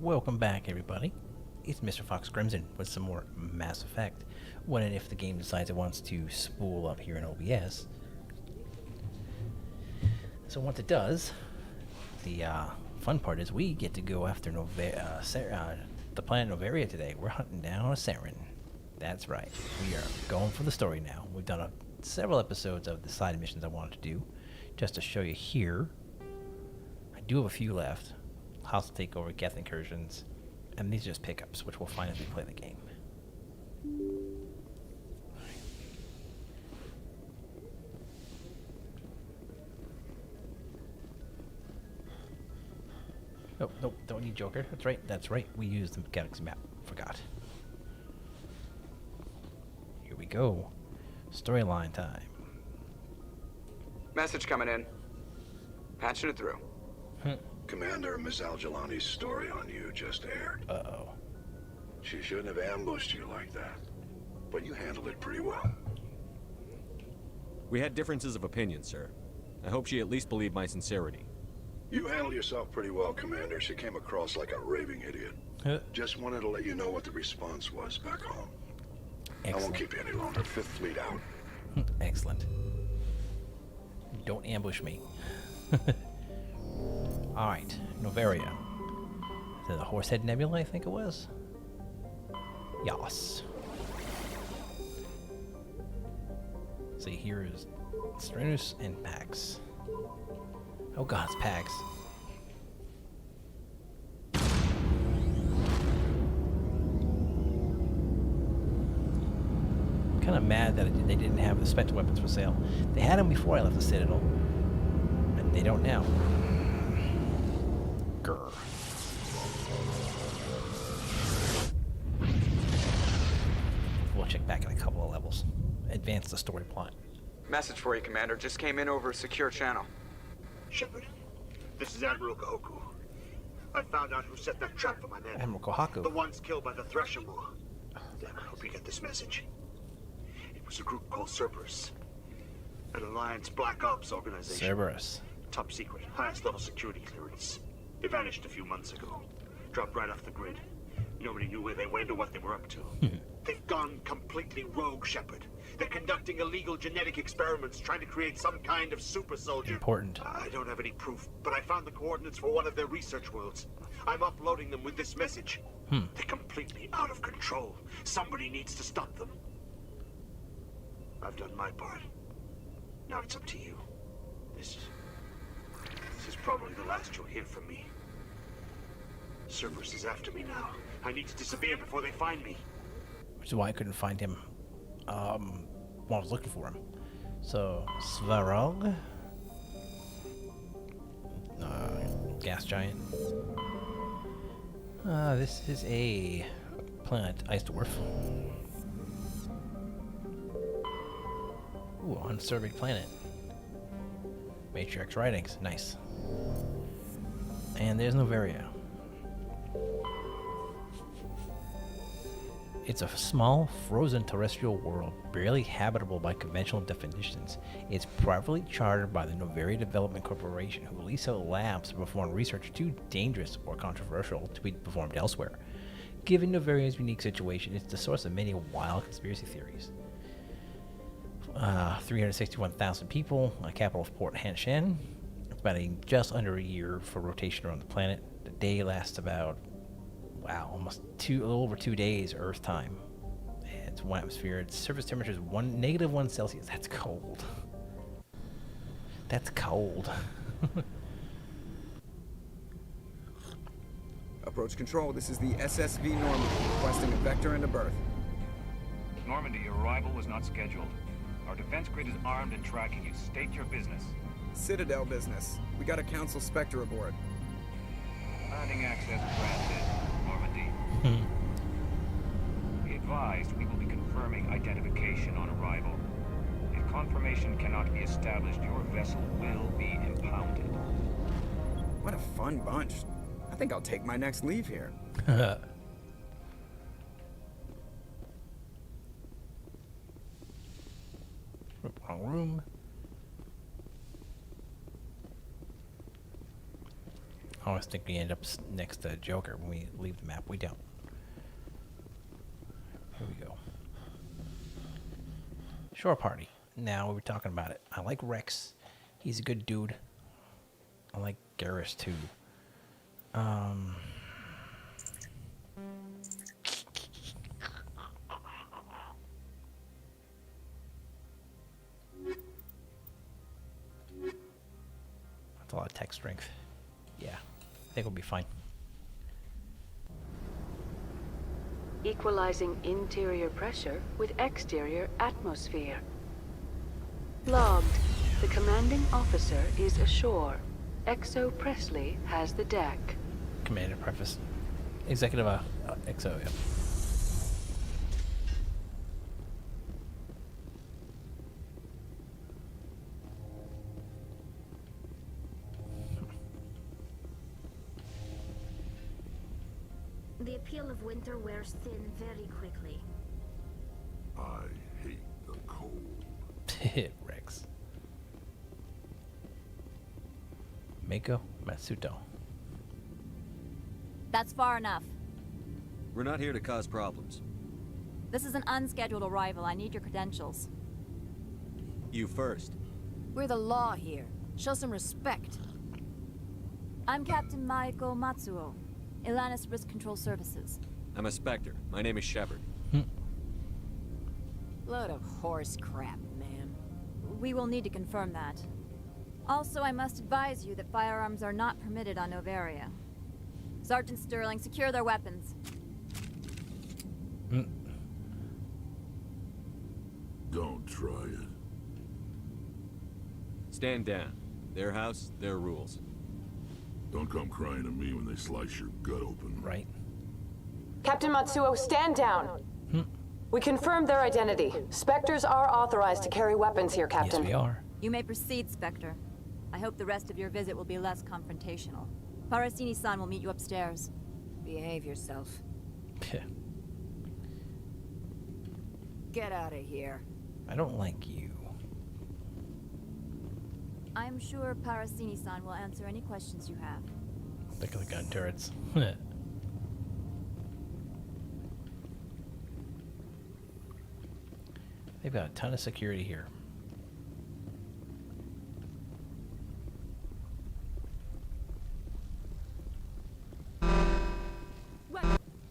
Welcome back, everybody. It's Mr. Fox Crimson with some more Mass Effect. When and if the game decides it wants to spool up here in OBS. So once it does, the fun part is we get to go after the planet Noveria today. We're hunting down a Saren. That's right. We are going for the story now. We've done several episodes of the side missions I wanted to do. Just to show you here, I do have a few left. Hostile takeover, Geth incursions, and these are just pickups, which we'll find as we play the game. Nope, don't need Joker. That's right. We used the Galaxy map. Forgot. Here we go. Storyline time. Message coming in. Patching it through. Commander, Miss Al-Jalani's story on you just aired. Uh-oh. She shouldn't have ambushed you like that, but you handled it pretty well. We had differences of opinion, sir. I hope she at least believed my sincerity. You handled yourself pretty well, Commander. She came across like a raving idiot. Just wanted to let you know what the response was back home. Excellent. I won't keep you any longer. Fifth Fleet out. Excellent. Don't ambush me. Alright, Noveria. Is it the Horsehead Nebula, I think it was? Yas. See, here is Strenus and Pax. Oh god, it's Pax. I'm kind of mad that they didn't have the Spectre weapons for sale. They had them before I left the Citadel, and they don't now. Grr. We'll check back in a couple of levels. Advance the story plot. Message for you, Commander. Just came in over a secure channel. Shepard, this is Admiral Kahoku. I found out who set that trap for my men. Admiral Kohaku. The ones killed by the Thresher War. Damn, I hope you get this message. It was a group called Cerberus. An Alliance Black Ops organization. Cerberus. Top secret, highest level security clearance. They vanished a few months ago. Dropped right off the grid. Nobody knew where they went or what they were up to. They've gone completely rogue, Shepard. They're conducting illegal genetic experiments, trying to create some kind of super soldier. Important. I don't have any proof, but I found the coordinates for one of their research worlds. I'm uploading them with this message. They're completely out of control. Somebody needs to stop them. I've done my part. Now it's up to you. This is probably the last you'll hear from me. Cerberus is after me now. I need to disappear before they find me. Which is why I couldn't find him while I was looking for him. So, Svarog. Gas giant. This is a planet Ice Dwarf. Ooh, unsurveyed planet. Matrix writings. Nice. And there's Noveria. It's a small, frozen terrestrial world, barely habitable by conventional definitions. It's privately chartered by the Noveria Development Corporation, who lease out labs to perform research too dangerous or controversial to be performed elsewhere. Given Noveria's unique situation, it's the source of many wild conspiracy theories. 361,000 people, a capital of Port Hanshan, spending just under a year for rotation around the planet. The day lasts about almost a little over 2 days Earth time. It's one atmosphere. Its surface temperature is -1 Celsius. That's cold. That's cold. Approach control, this is the SSV Normandy, requesting a vector into berth. Normandy, your arrival was not scheduled. Our defense grid is armed and tracking you. State your business. Citadel business. We got a Council Spectre aboard. Landing access granted, Normandy. Be advised, we will be confirming identification on arrival. If confirmation cannot be established, your vessel will be impounded. What a fun bunch. I think I'll take my next leave here. Wrong room. I always think we end up next to Joker when we leave the map. We don't. Here we go. Shore party. Now we were talking about it. I like Rex. He's a good dude. I like Garrus too. That's a lot of tech strength. Yeah, I think we'll be fine. Equalizing interior pressure with exterior atmosphere. Logged. The commanding officer is ashore. Exo Presley has the deck. Commander preface. Executive XO, yeah. The appeal of winter wears thin very quickly. I hate the cold. Rex. Mako Matsuto. That's far enough. We're not here to cause problems. This is an unscheduled arrival. I need your credentials. You first. We're the law here. Show some respect. I'm Captain Maiko Matsuo, Ilanis Risk Control Services. I'm a Spectre. My name is Shepard. Load of horse crap, man. We will need to confirm that. Also, I must advise you that firearms are not permitted on Noveria. Sergeant Sterling, secure their weapons. Don't try it. Stand down. Their house, their rules. Don't come crying to me when they slice your gut open. Right. Captain Matsuo, stand down. We confirmed their identity. Spectres are authorized to carry weapons here, Captain. Yes, we are. You may proceed, Spectre. I hope the rest of your visit will be less confrontational. Parasini-san will meet you upstairs. Behave yourself. Get out of here. I don't like you. I'm sure Parasini-san will answer any questions you have. Look at the gun turrets. They've got a ton of security here.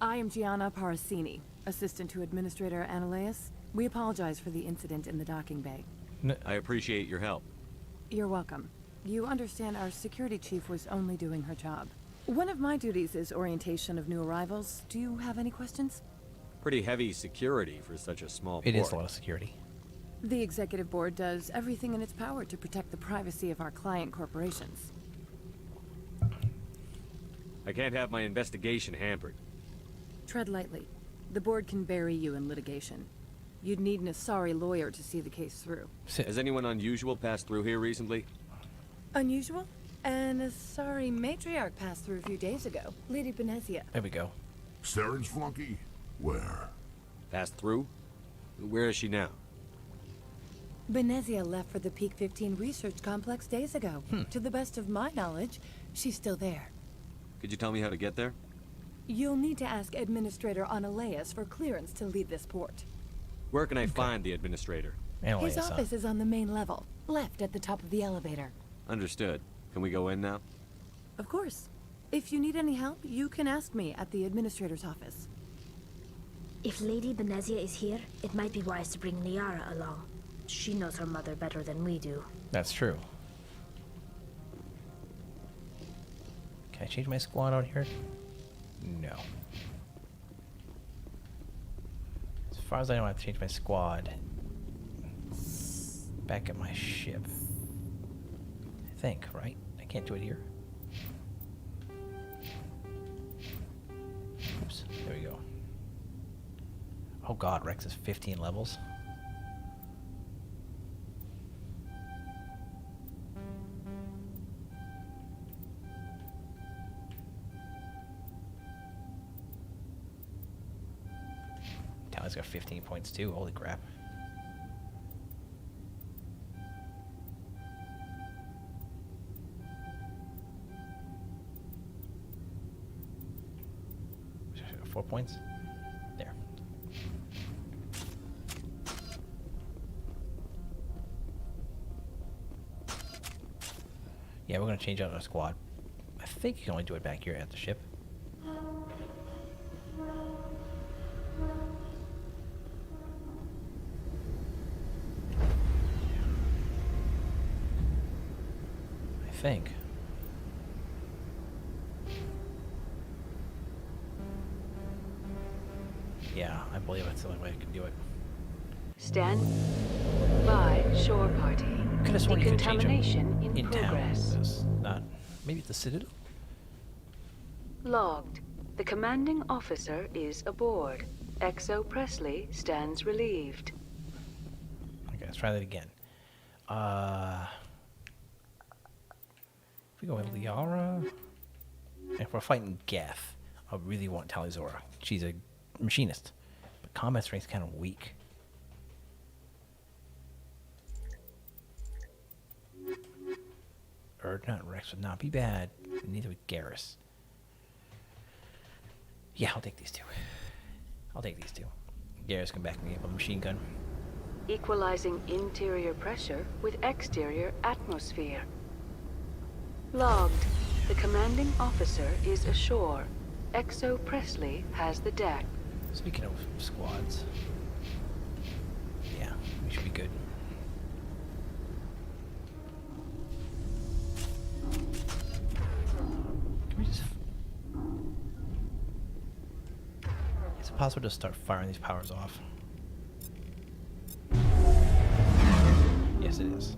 I am Gianna Parasini, assistant to Administrator Ananias. We apologize for the incident in the docking bay. I appreciate your help. You're welcome. You understand our security chief was only doing her job. One of my duties is orientation of new arrivals. Do you have any questions? Pretty heavy security for such a small port. It is a lot of security. The executive board does everything in its power to protect the privacy of our client corporations. I can't have my investigation hampered. Tread lightly. The board can bury you in litigation. You'd need an Asari lawyer to see the case through. Has anyone unusual passed through here recently? Unusual? An Asari matriarch passed through a few days ago. Lady Benezia. There we go. Saren's flunky? Where? Passed through? Where is she now? Benezia left for the Peak 15 research complex days ago. To the best of my knowledge, she's still there. Could you tell me how to get there? You'll need to ask Administrator Ananias for clearance to leave this port. Where can I find the administrator? His office is on the main level, left at the top of the elevator. Understood. Can we go in now? Of course. If you need any help, you can ask me at the administrator's office. If Lady Benezia is here, it might be wise to bring Liara along. She knows her mother better than we do. That's true. Can I change my squad out here? No. As far as I know, I have to change my squad back at my ship. I think, right? I can't do it here. Oops, there we go. Oh god, Rex is 15 levels. Talon's got 15 points too, holy crap. 4 points. There. Yeah, we're gonna change out our squad. I think you can only do it back here at the ship. I think. Yeah, I believe that's the only way I can do it. Stand by, shore party. Could have sworn you could change them Decontamination in progress. town. This, not maybe at the Citadel. Logged. The commanding officer is aboard. XO Presley stands relieved. Okay, let's try that again. If we go with Liara, if we're fighting Geth, I really want Talizora. She's a machinist, but combat strength's kind of weak. Erdnut Rex would not be bad. Neither would Garrus. Yeah, I'll take these two. Garrus can back me up with a machine gun. Equalizing interior pressure with exterior atmosphere. Logged. The commanding officer is ashore. XO Presley has the deck. Speaking of squads. Yeah, we should be good. Can we just... Is it possible to start firing these powers off? Yes, it is.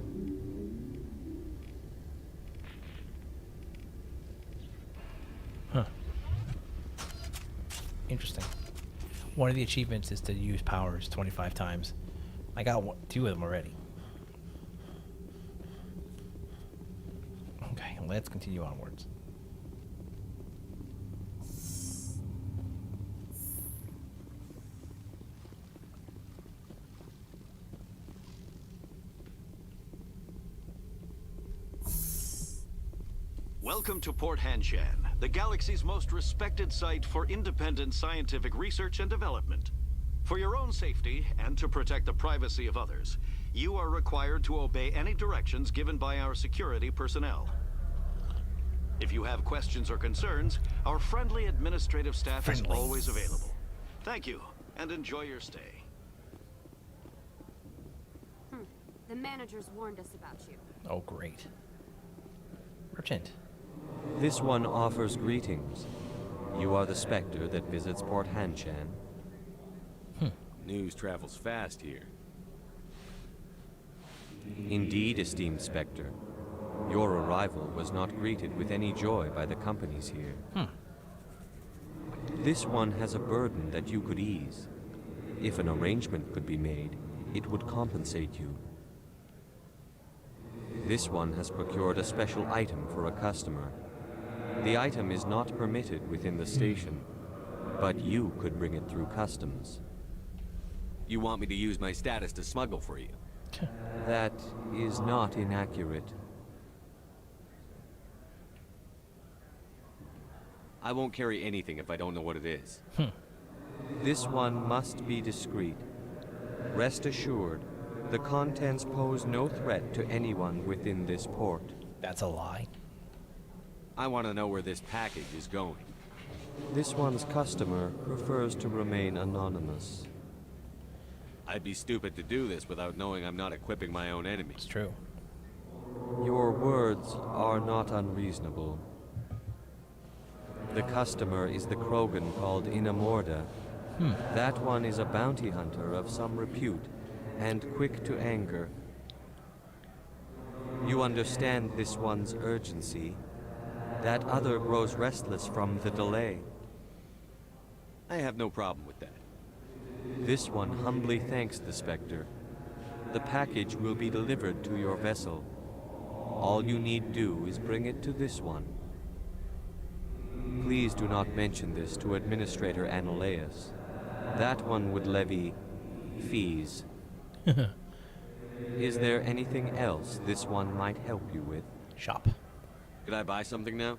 Huh. Interesting. One of the achievements is to use powers 25 times. I got 2 of them already. Okay, let's continue onwards. Welcome to Port Hanshan, the galaxy's most respected site for independent scientific research and development. For your own safety and to protect the privacy of others, you are required to obey any directions given by our security personnel. If you have questions or concerns, our friendly administrative staff is always available. Thank you, and enjoy your stay. The managers warned us about you. Oh, great. Merchant. This one offers greetings. You are the Spectre that visits Port Hanshan. News travels fast here. Indeed, esteemed Spectre. Your arrival was not greeted with any joy by the companies here. This one has a burden that you could ease. If an arrangement could be made, it would compensate you. This one has procured a special item for a customer. The item is not permitted within the station, but you could bring it through customs. You want me to use my status to smuggle for you? That is not inaccurate. I won't carry anything if I don't know what it is. This one must be discreet. Rest assured, the contents pose no threat to anyone within this port. That's a lie. I want to know where this package is going. This one's customer prefers to remain anonymous. I'd be stupid to do this without knowing I'm not equipping my own enemies. It's true. Your words are not unreasonable. The customer is the Krogan called Inamorda. That one is a bounty hunter of some repute and quick to anger. You understand this one's urgency. That other grows restless from the delay. I have no problem with that. This one humbly thanks the Spectre. The package will be delivered to your vessel. All you need do is bring it to this one. Please do not mention this to Administrator Analeus. That one would levy fees. Is there anything else this one might help you with? Shop. Could I buy something now?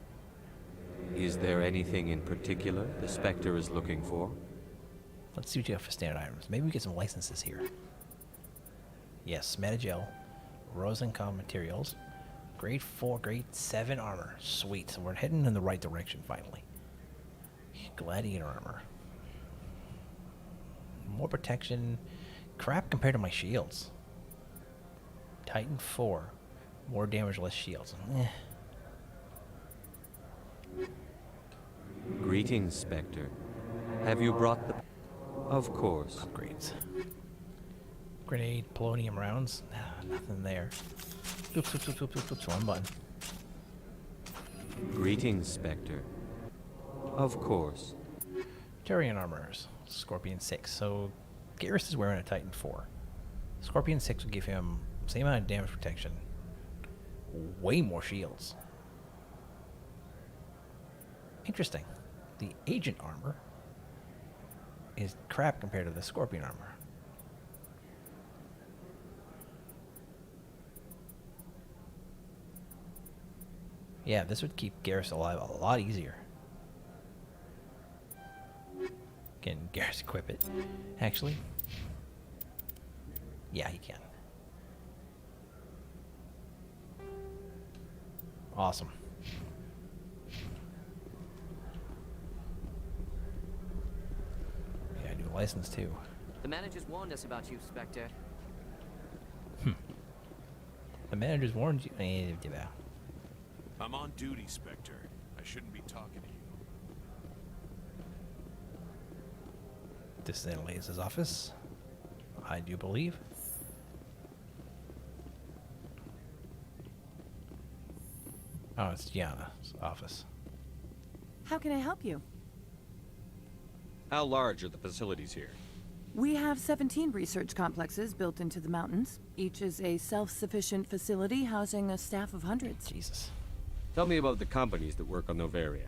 Is there anything in particular the Spectre is looking for? Let's see what you have for standard items. Maybe we get some licenses here. Yes, Metagel, Rosencom materials, grade 4, grade 7 armor. Sweet, so we're heading in the right direction finally. Gladiator armor. More protection. Crap compared to my shields. Titan 4. More damage, less shields. Greetings, Spectre. Have you brought the... Of course. Upgrades. Grenade, polonium rounds. Nothing there. Oops, oops, oops, oops, oops, oops, wrong button. Greetings, Spectre. Of course. Turian armors. Scorpion 6. So, Garrus is wearing a Titan 4. Scorpion 6 would give him same amount of damage protection. Way more shields. Interesting. The Agent armor is crap compared to the Scorpion armor. Yeah, this would keep Garrus alive a lot easier. Can Garrus equip it? Actually? Yeah, he can. Awesome. Yeah, new license too. The managers warned us about you, Spectre. The managers warned you. I'm on duty, Spectre. I shouldn't be talking to you. This is Annalise's office, I do believe. Oh, it's Gianna's office. How can I help you? How large are the facilities here? We have 17 research complexes built into the mountains. Each is a self-sufficient facility housing a staff of hundreds. Jesus. Tell me about the companies that work on Noveria.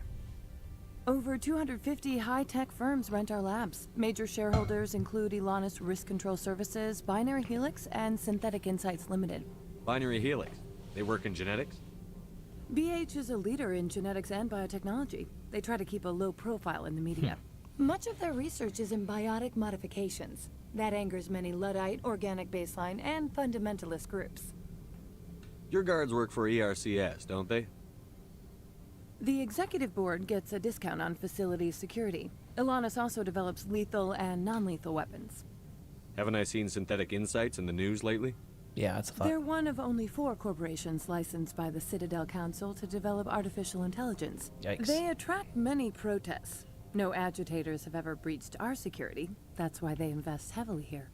Over 250 high-tech firms rent our labs. Major shareholders include Elanus Risk Control Services, Binary Helix, and Synthetic Insights Limited. Binary Helix. They work in genetics? BH is a leader in genetics and biotechnology. They try to keep a low profile in the media. Much of their research is in biotic modifications. That angers many Luddite, organic baseline, and fundamentalist groups. Your guards work for ERCS, don't they? The executive board gets a discount on facility security. Elanus also develops lethal and non-lethal weapons. Haven't I seen Synthetic Insights in the news lately? Yeah, that's a thought. They're one of only 4 corporations licensed by the Citadel Council to develop artificial intelligence. Yikes. They attract many protests. No agitators have ever breached our security. That's why they invest heavily here.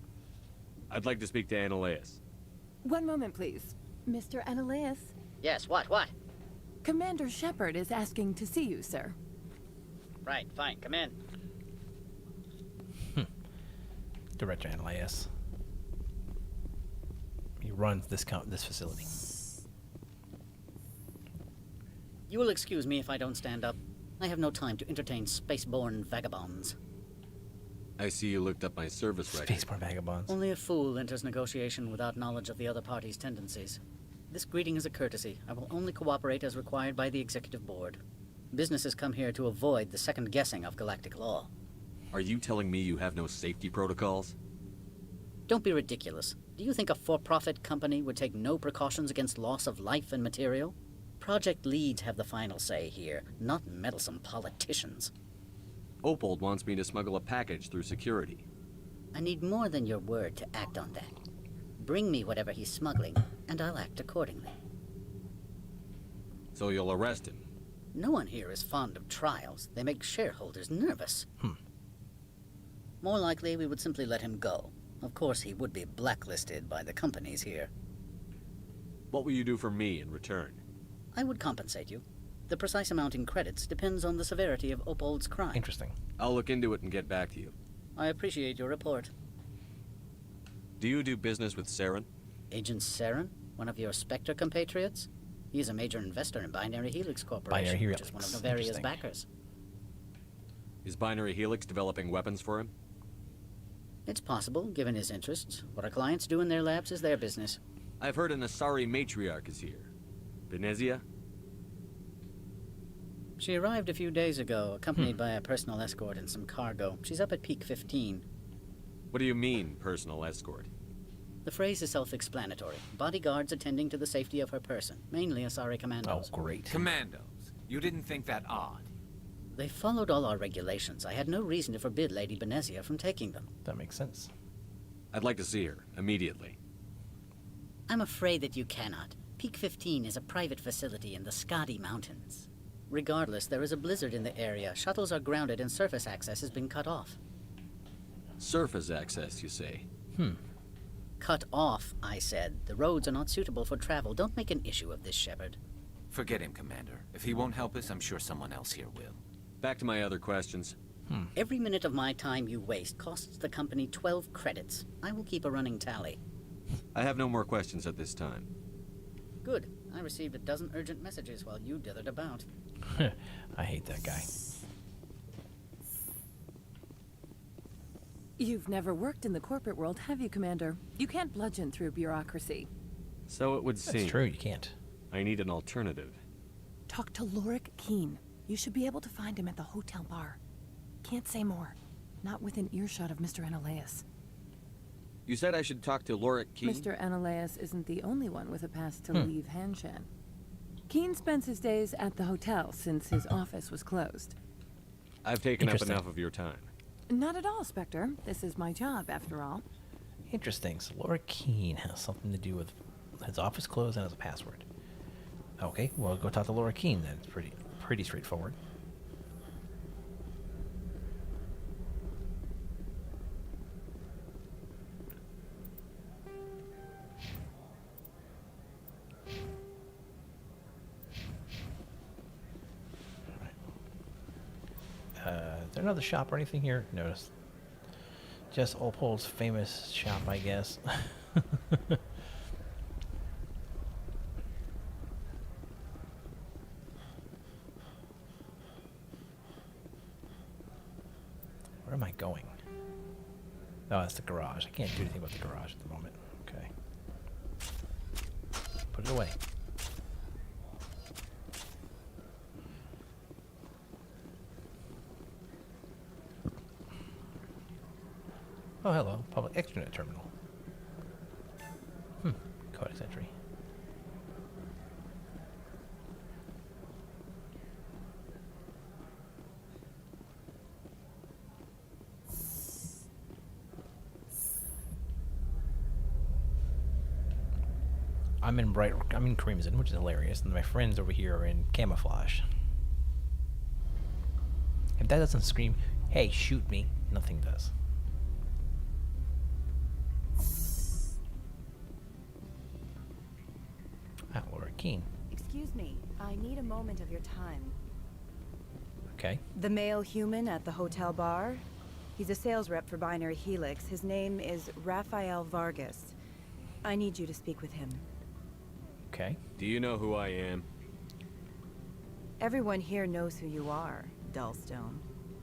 I'd like to speak to Annaliese. One moment, please. Mr. Annaliese? Yes, what? Commander Shepard is asking to see you, sir. Right, fine, come in. Director Annaliese. He runs this facility. You will excuse me if I don't stand up. I have no time to entertain spaceborne vagabonds. I see you looked up my service record. Spaceborne vagabonds. Only a fool enters negotiation without knowledge of the other party's tendencies. This greeting is a courtesy. I will only cooperate as required by the Executive Board. Businesses come here to avoid the second guessing of galactic law. Are you telling me you have no safety protocols? Don't be ridiculous. Do you think a for-profit company would take no precautions against loss of life and material? Project leads have the final say here, not meddlesome politicians. Opold wants me to smuggle a package through security. I need more than your word to act on that. Bring me whatever he's smuggling, and I'll act accordingly. So you'll arrest him? No one here is fond of trials. They make shareholders nervous. More likely, we would simply let him go. Of course, he would be blacklisted by the companies here. What will you do for me in return? I would compensate you. The precise amount in credits depends on the severity of Opold's crime. Interesting. I'll look into it and get back to you. I appreciate your report. Do you do business with Saren? Agent Saren? One of your Spectre compatriots? He is a major investor in Binary Helix Corporation, Binary which is one of Noveria's backers. Is Binary Helix developing weapons for him? It's possible, given his interests. What our clients do in their labs is their business. I've heard an Asari matriarch is here. Venezia? She arrived a few days ago, accompanied by a personal escort and some cargo. She's up at Peak 15. What do you mean, personal escort? The phrase is self-explanatory. Bodyguards attending to the safety of her person, mainly Asari commandos. Oh, great. Commandos. You didn't think that odd? They followed all our regulations. I had no reason to forbid Lady Benezia from taking them. That makes sense. I'd like to see her, immediately. I'm afraid that you cannot. Peak 15 is a private facility in the Skadi Mountains. Regardless, there is a blizzard in the area. Shuttles are grounded and surface access has been cut off. Surface access, you say? Cut off, I said. The roads are not suitable for travel. Don't make an issue of this, Shepard. Forget him, Commander. If he won't help us, I'm sure someone else here will. Back to my other questions. Every minute of my time you waste costs the company 12 credits. I will keep a running tally. I have no more questions at this time. Good. I received a dozen urgent messages while you dithered about. I hate that guy. You've never worked in the corporate world, have you, Commander? You can't bludgeon through bureaucracy. So it would seem. That's true, you can't. I need an alternative. Talk to Lorik Keen. You should be able to find him at the hotel bar. Can't say more. Not within earshot of Mr. Analaeus. You said I should talk to Lorik Keen? Mr. Analaeus isn't the only one with a pass to leave Hanshan. Keen spends his days at the hotel since his office was closed. I've taken up enough of your time. Not at all, Spectre. This is my job, after all. Interesting. So Laura Keene has something to do with his office closed and has a password. Okay, well, go talk to Laura Keene then. It's pretty straightforward. Is there another shop or anything here? Notice. Just Opal's famous shop, I guess. Where am I going? Oh, that's the garage. I can't do anything about the garage at the moment. Okay. Put it away. Oh, hello. Public extranet terminal. Codex entry. I'm in Crimson, which is hilarious, and my friends over here are in camouflage. If that doesn't scream, hey, shoot me, nothing does. Laura Keene. Excuse me, I need a moment of your time. Okay. The male human at the hotel bar? He's a sales rep for Binary Helix. His name is Rafael Vargas. I need you to speak with him. Okay. Do you know who I am? Everyone here knows who you are, Dullstone.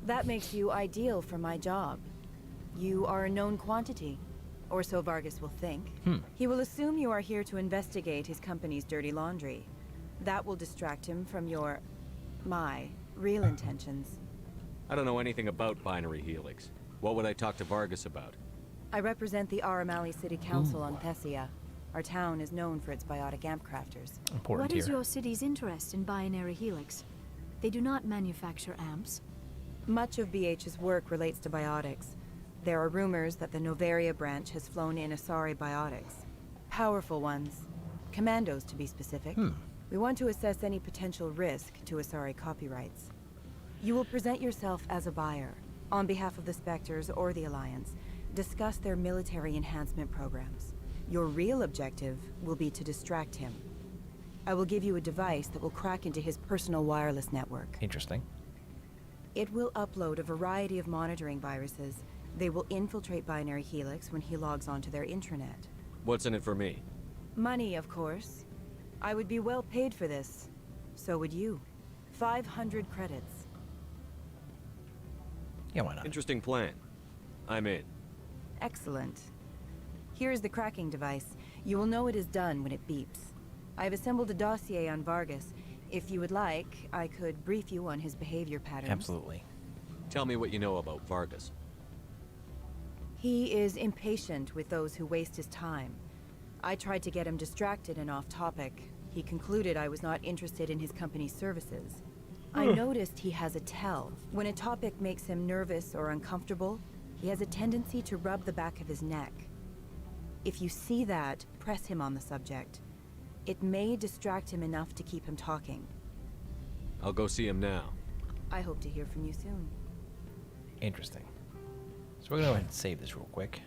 That makes you ideal for my job. You are a known quantity. Or so Vargas will think. He will assume you are here to investigate his company's dirty laundry. That will distract him from my real intentions. I don't know anything about Binary Helix. What would I talk to Vargas about? I represent the Aramali City Council on Thessia. Our town is known for its biotic amp crafters. What is your city's interest in Binary Helix? They do not manufacture amps. Much of BH's work relates to biotics. There are rumors that the Noveria branch has flown in Asari biotics. Powerful ones. Commandos, to be specific. We want to assess any potential risk to Asari copyrights. You will present yourself as a buyer, on behalf of the Spectres or the Alliance. Discuss their military enhancement programs. Your real objective will be to distract him. I will give you a device that will crack into his personal wireless network. Interesting. It will upload a variety of monitoring viruses. They will infiltrate Binary Helix when he logs onto their intranet. What's in it for me? Money, of course. I would be well paid for this. So would you. 500 credits. Yeah, why not? Interesting plan. I'm in. Excellent. Here is the cracking device. You will know it is done when it beeps. I have assembled a dossier on Vargas. If you would like, I could brief you on his behavior patterns. Absolutely. Tell me what you know about Vargas. He is impatient with those who waste his time. I tried to get him distracted and off topic. He concluded I was not interested in his company's services. I noticed he has a tell. When a topic makes him nervous or uncomfortable, he has a tendency to rub the back of his neck. If you see that, press him on the subject. It may distract him enough to keep him talking. I'll go see him now. I hope to hear from you soon. Interesting. So we're gonna go ahead and save this real quick.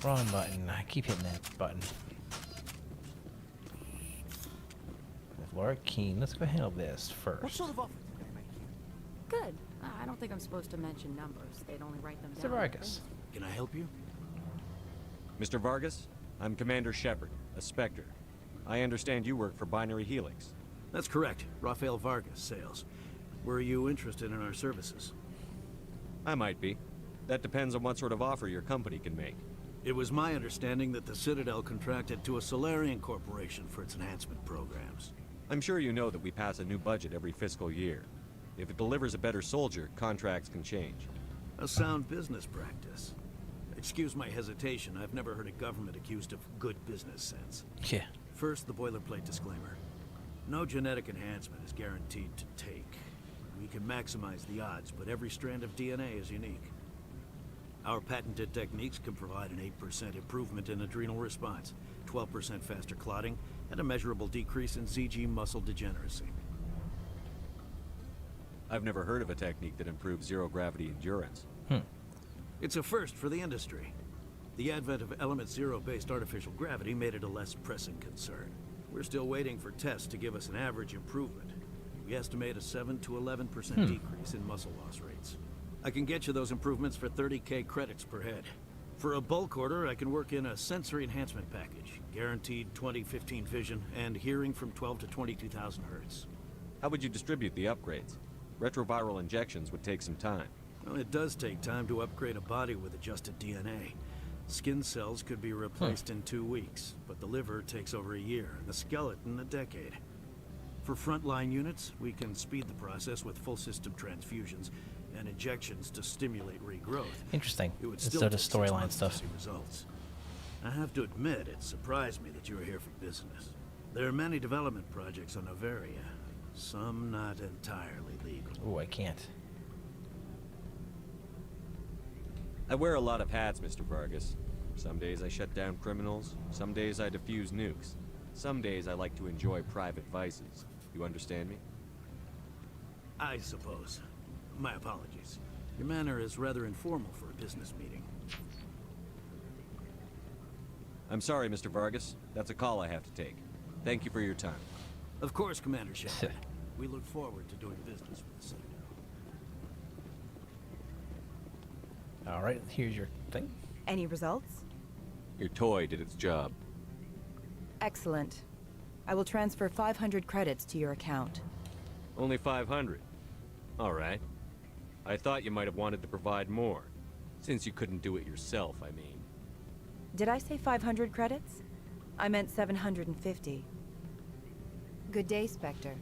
Wrong button. I keep hitting that button. With Laura Keene, let's go handle this first. What sort of offer can I make you? Good. I don't think I'm supposed to mention numbers. They'd only write them down. Mr. Vargas. Can I help you? Mr. Vargas, I'm Commander Shepard, a Spectre. I understand you work for Binary Helix. That's correct. Rafael Vargas, sales. Were you interested in our services? I might be. That depends on what sort of offer your company can make. It was my understanding that the Citadel contracted to a Solarian corporation for its enhancement programs. I'm sure you know that we pass a new budget every fiscal year. If it delivers a better soldier, contracts can change. A sound business practice. Excuse my hesitation, I've never heard a government accused of good business sense. Yeah. First, the boilerplate disclaimer. No genetic enhancement is guaranteed to take. We can maximize the odds, but every strand of DNA is unique. Our patented techniques can provide an 8% improvement in adrenal response, 12% faster clotting, and a measurable decrease in CG muscle degeneracy. I've never heard of a technique that improves zero-gravity endurance. It's a first for the industry. The advent of Element Zero-based artificial gravity made it a less pressing concern. We're still waiting for tests to give us an average improvement. We estimate a 7 to 11% decrease in muscle loss rates. I can get you those improvements for 30K credits per head. For a bulk order, I can work in a sensory enhancement package, guaranteed 20/15 vision, and hearing from 12 to 22,000 hertz. How would you distribute the upgrades? Retroviral injections would take some time. Well, it does take time to upgrade a body with adjusted DNA. Skin cells could be replaced in 2 weeks, but the liver takes over a year, and the skeleton a decade. For frontline units, we can speed the process with full system transfusions and injections to stimulate regrowth. Interesting. It would Instead still of take 6 storyline months stuff. to see results. I have to admit, it surprised me that you were here for business. There are many development projects on Noveria, some not entirely legal. Ooh, I can't. I wear a lot of hats, Mr. Vargas. Some days I shut down criminals, some days I defuse nukes. Some days I like to enjoy private vices. You understand me? I suppose. My apologies. Your manner is rather informal for a business meeting. I'm sorry, Mr. Vargas. That's a call I have to take. Thank you for your time. Of course, Commander Shepard. We look forward to doing business with the Citadel. All right, here's your thing. Any results? Your toy did its job. Excellent. I will transfer 500 credits to your account. Only 500. All right. I thought you might have wanted to provide more. Since you couldn't do it yourself, I mean. Did I say 500 credits? I meant 750. Good day, Spectre.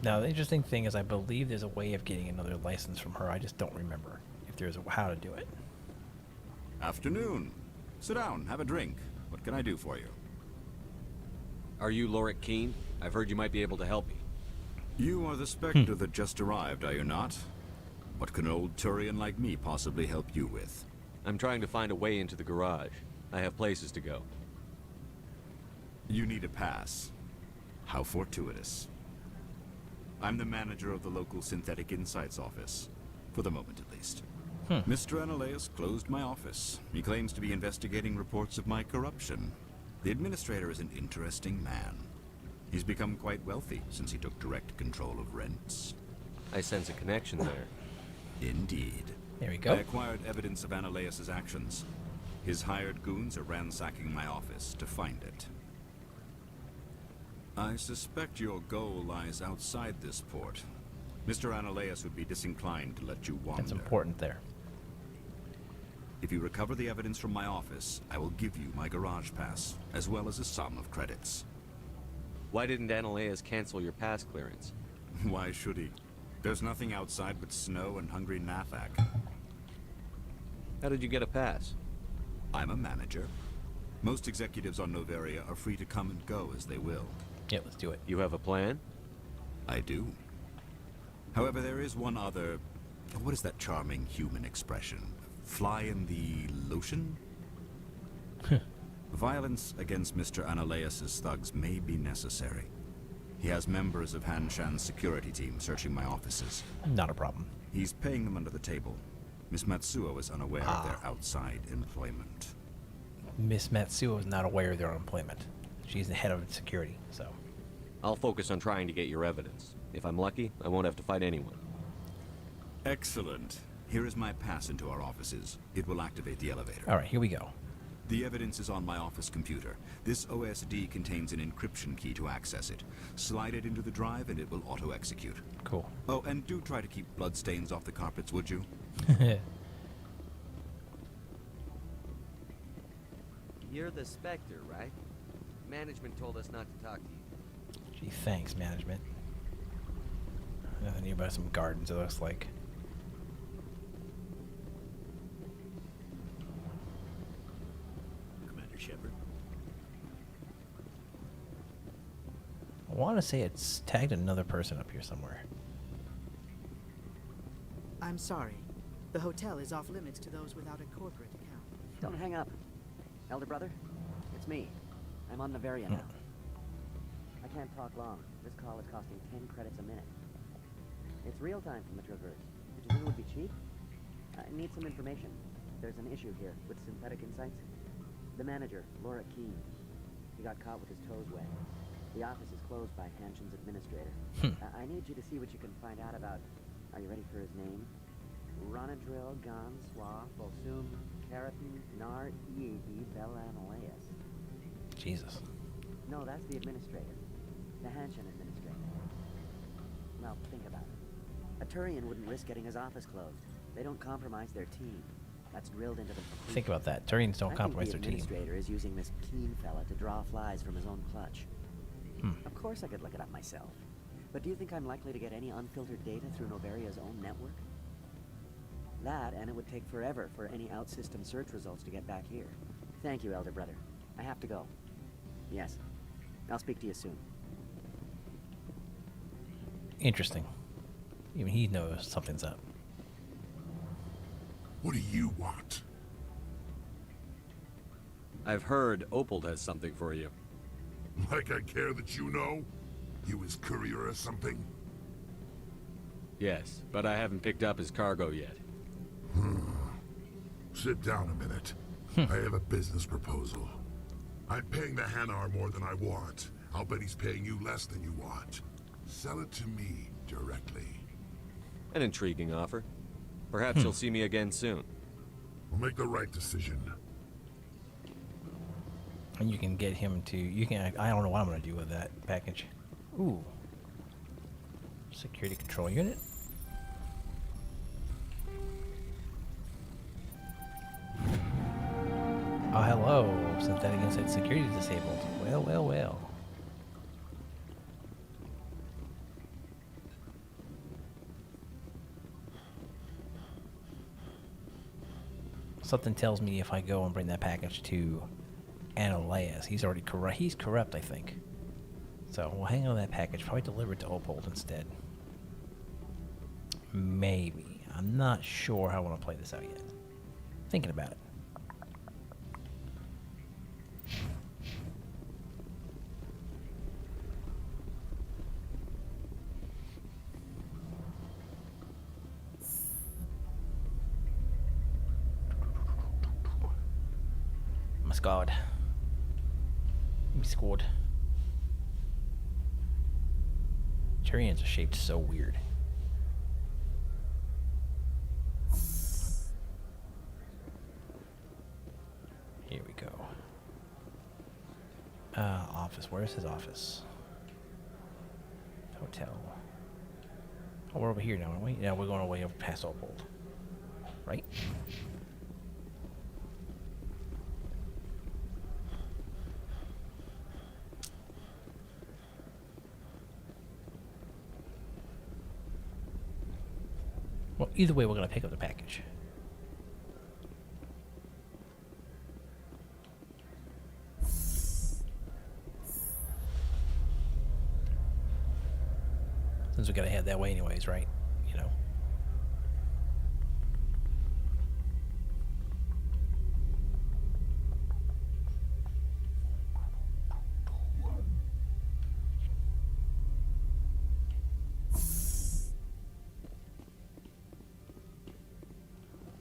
Now, the interesting thing is I believe there's a way of getting another license from her. I just don't remember if there's how to do it. Afternoon. Sit down, have a drink. What can I do for you? Are you Lorik Keene? I've heard you might be able to help me. You are the Spectre that just arrived, are you not? What can an old Turian like me possibly help you with? I'm trying to find a way into the garage. I have places to go. You need a pass. How fortuitous. I'm the manager of the local Synthetic Insights office. For the moment, at least. Mr. Analaeus closed my office. He claims to be investigating reports of my corruption. The administrator is an interesting man. He's become quite wealthy since he took direct control of rents. I sense a connection there. Indeed. There we go. I acquired evidence of Analaeus' actions. His hired goons are ransacking my office to find it. I suspect your goal lies outside this port. Mr. Analaeus would be disinclined to let you wander. That's important there. If you recover the evidence from my office, I will give you my garage pass, as well as a sum of credits. Why didn't Analeas cancel your pass clearance? Why should he? There's nothing outside but snow and hungry Nafak. How did you get a pass? I'm a manager. Most executives on Noveria are free to come and go as they will. Yeah, let's do it. You have a plan? I do. However, there is one other... What is that charming human expression? Fly in the lotion? Violence against Mr. Analeas' thugs may be necessary. He has members of Han Shan's security team searching my offices. Not a problem. He's paying them under the table. Miss Matsuo is unaware of their outside employment. Miss Matsuo is not aware of their employment. She's the head of security, so... I'll focus on trying to get your evidence. If I'm lucky, I won't have to fight anyone. Excellent. Here is my pass into our offices. It will activate the elevator. All right, here we go. The evidence is on my office computer. This OSD contains an encryption key to access it. Slide it into the drive and it will auto-execute. Cool. Oh, and do try to keep bloodstains off the carpets, would you? You're the Spectre, right? Management told us not to talk to you. Gee, thanks, management. Nothing nearby some gardens, it looks like. Commander Shepard. I want to say it's tagged another person up here somewhere. I'm sorry. The hotel is off limits to those without a corporate account. Don't hang up. Elder brother, it's me. I'm on Noveria now. I can't talk long. This call is costing 10 credits a minute. It's real time from the Traverse. Did you think it would be cheap? I need some information. There's an issue here with Synthetic Insights. The manager, Laura Keene, he got caught with his toes wet. The office is closed by Hanshin's administrator. I need you to see what you can find out about... Are you ready for his name? Ronadril Gon Swa Fosum Keratin Nar Iegi Belanaleas. Jesus. No, that's the administrator. The Hanshin administrator. Well, think about it. A Turian wouldn't risk getting his office closed. They don't compromise their team. That's drilled into them. Think about that. Turians don't compromise their team. The administrator is using this Keen fella to draw flies from his own clutch. Of course I could look it up myself. But do you think I'm likely to get any unfiltered data through Noveria's own network? That, and it would take forever for any out-system search results to get back here. Thank you, Elder Brother. I have to go. Yes. I'll speak to you soon. Interesting. Even he knows something's up. What do you want? I've heard Opal has something for you. Like I care that you know? You his courier or something? Yes, but I haven't picked up his cargo yet. Sit down a minute. I have a business proposal. I'm paying the Hanar more than I want. I'll bet he's paying you less than you want. Sell it to me directly. An intriguing offer. Perhaps you'll see me again soon. We'll make the right decision. And you can get him to... You can... I don't know what I'm going to do with that package. Ooh. Security control unit. Oh, hello. Synthetic Insight security disabled. Well, well, well. Something tells me if I go and bring that package to Analeas, he's already corrupt. He's corrupt, I think. So we'll hang on to that package. Probably deliver it to Opold instead. Maybe. I'm not sure how I want to play this out yet. Thinking about it. My squad. My squad. Turians are shaped so weird. Here we go. Office. Where's his office? Hotel. Oh, we're over here now, aren't we? Yeah, we're going away over past Opold. Right? either way, we're gonna pick up the package. Since we gotta head that way anyways, right? You know.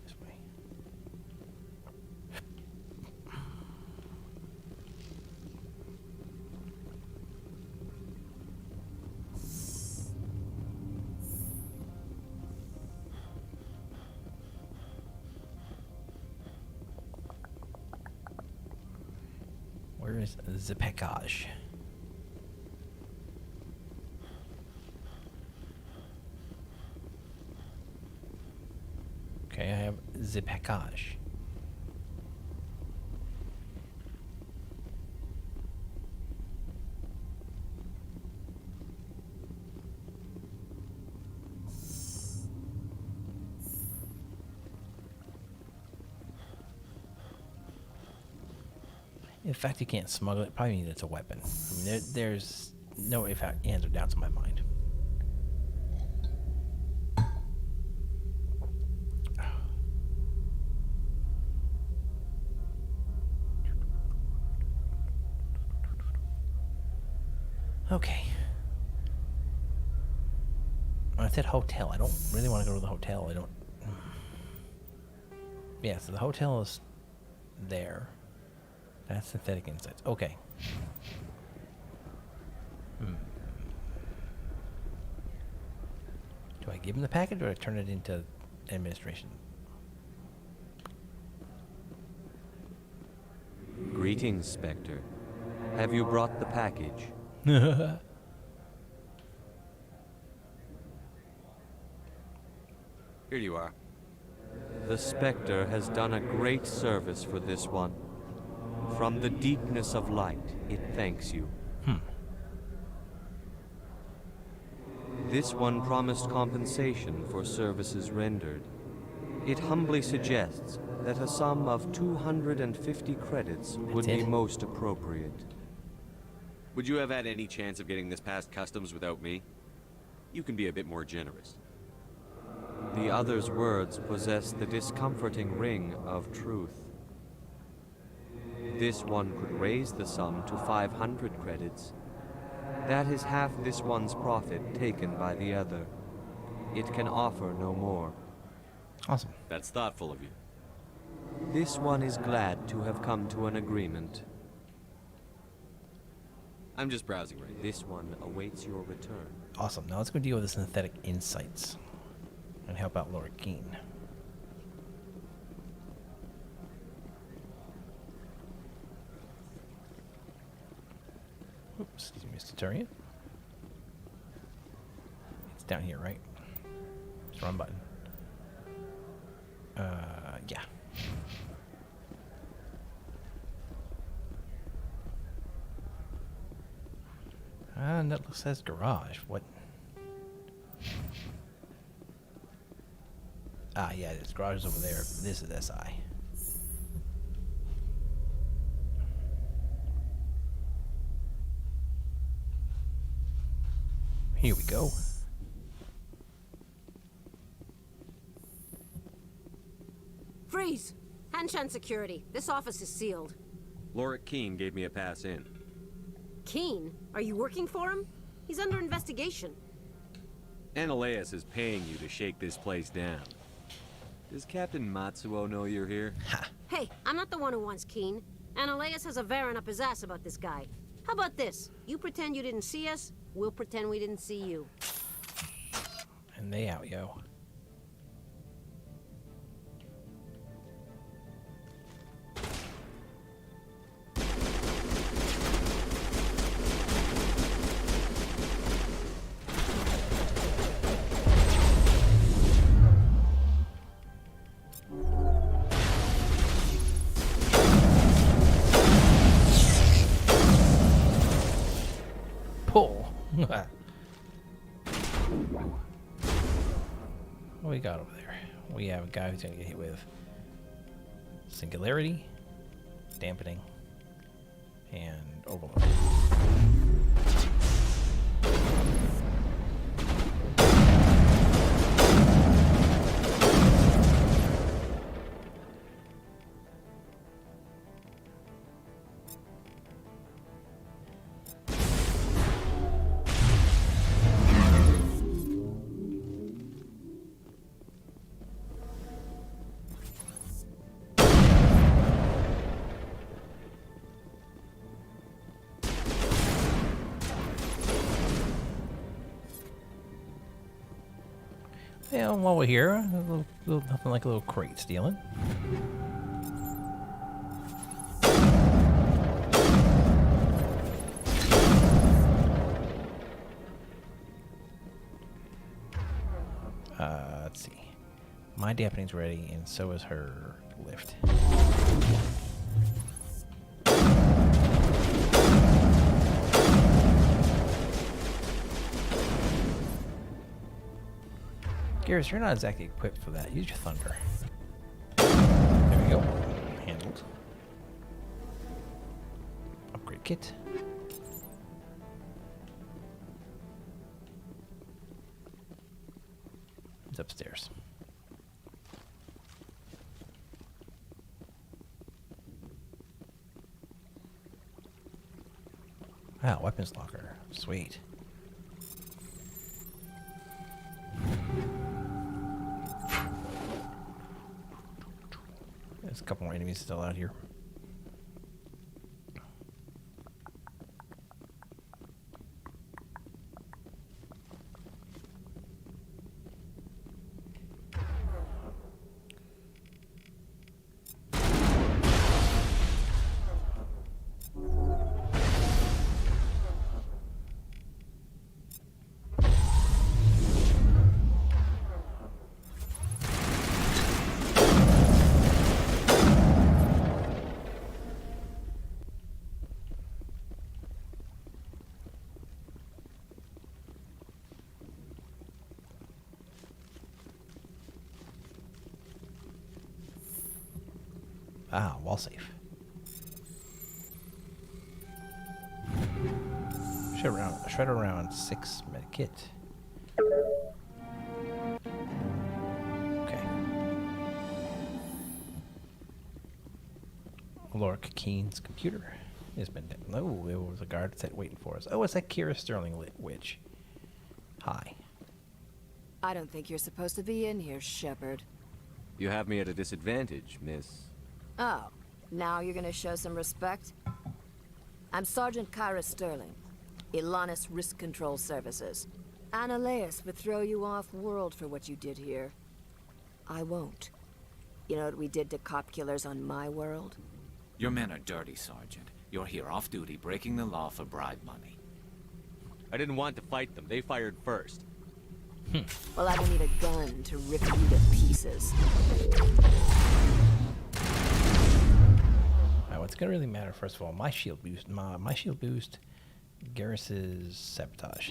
This way. Where is the package? Okay, I have the package. In fact, you can't smuggle it. Probably means it's a weapon. I mean, there's no if ands or doubts in my mind. Okay. I said hotel. I don't really want to go to the hotel. I don't. Yeah, so the hotel is there. That's Synthetic Insights. Okay. Do I give him the package or do I turn it into administration? Greetings, Spectre. Have you brought the package? Here you are. The Spectre has done a great service for this one. From the deepness of light, it thanks you. This one promised compensation for services rendered. It humbly suggests that a sum of 250 credits would be most appropriate. Would you have had any chance of getting this past customs without me? You can be a bit more generous. The other's words possess the discomforting ring of truth. This one could raise the sum to 500 credits. That is half this one's profit taken by the other. It can offer no more. Awesome. That's thoughtful of you. This one is glad to have come to an agreement. I'm just browsing right now. This one awaits your return. Awesome. Now let's go deal with the Synthetic Insights and help out Laura Keene. Oops, excuse me, Mr. Turian. It's down here, right? It's the wrong button. Yeah. And that says garage. What? Ah, yeah, this garage is over there. This is SI. Here we go. Freeze! Hanshan security. This office is sealed. Laura Keene gave me a pass in. Keene? Are you working for him? He's under investigation. Ananias is paying you to shake this place down. Does Captain Matsuo know you're here? Hey, I'm not the one who wants Keene. Ananias has a Varen up his ass about this guy. How about this? You pretend you didn't see us, we'll pretend we didn't see you. And they out, yo. Pull. What we got over there? We have a guy who's gonna get hit with singularity, dampening, and overload. Yeah, while we're here, nothing like a little crate stealing. Let's see. My dampening's ready, and so is her lift. Garrus, you're not exactly equipped for that. Use your thunder. There we go. Handled. Upgrade kit. It's upstairs. Wow, weapons locker. Sweet. There's a couple more enemies still out here. Ah, wall safe. Shred around 6 medikit. Okay. Lork Keen's computer has been dead. No, it was a guard set waiting for us. Oh, it's that Kira Sterling witch. Hi. I don't think you're supposed to be in here, Shepard. You have me at a disadvantage, miss. Oh, now you're gonna show some respect? I'm Sergeant Kyra Sterling, Ilanis Risk Control Services. Annaleus would throw you off-world for what you did here. I won't. You know what we did to cop killers on my world? Your men are dirty, Sergeant. You're here off-duty, breaking the law for bribe money. I didn't want to fight them. They fired first. Well, I don't need a gun to rip you to pieces. What's gonna really matter, first of all, my shield boost. My shield boost, Garrus's sabotage.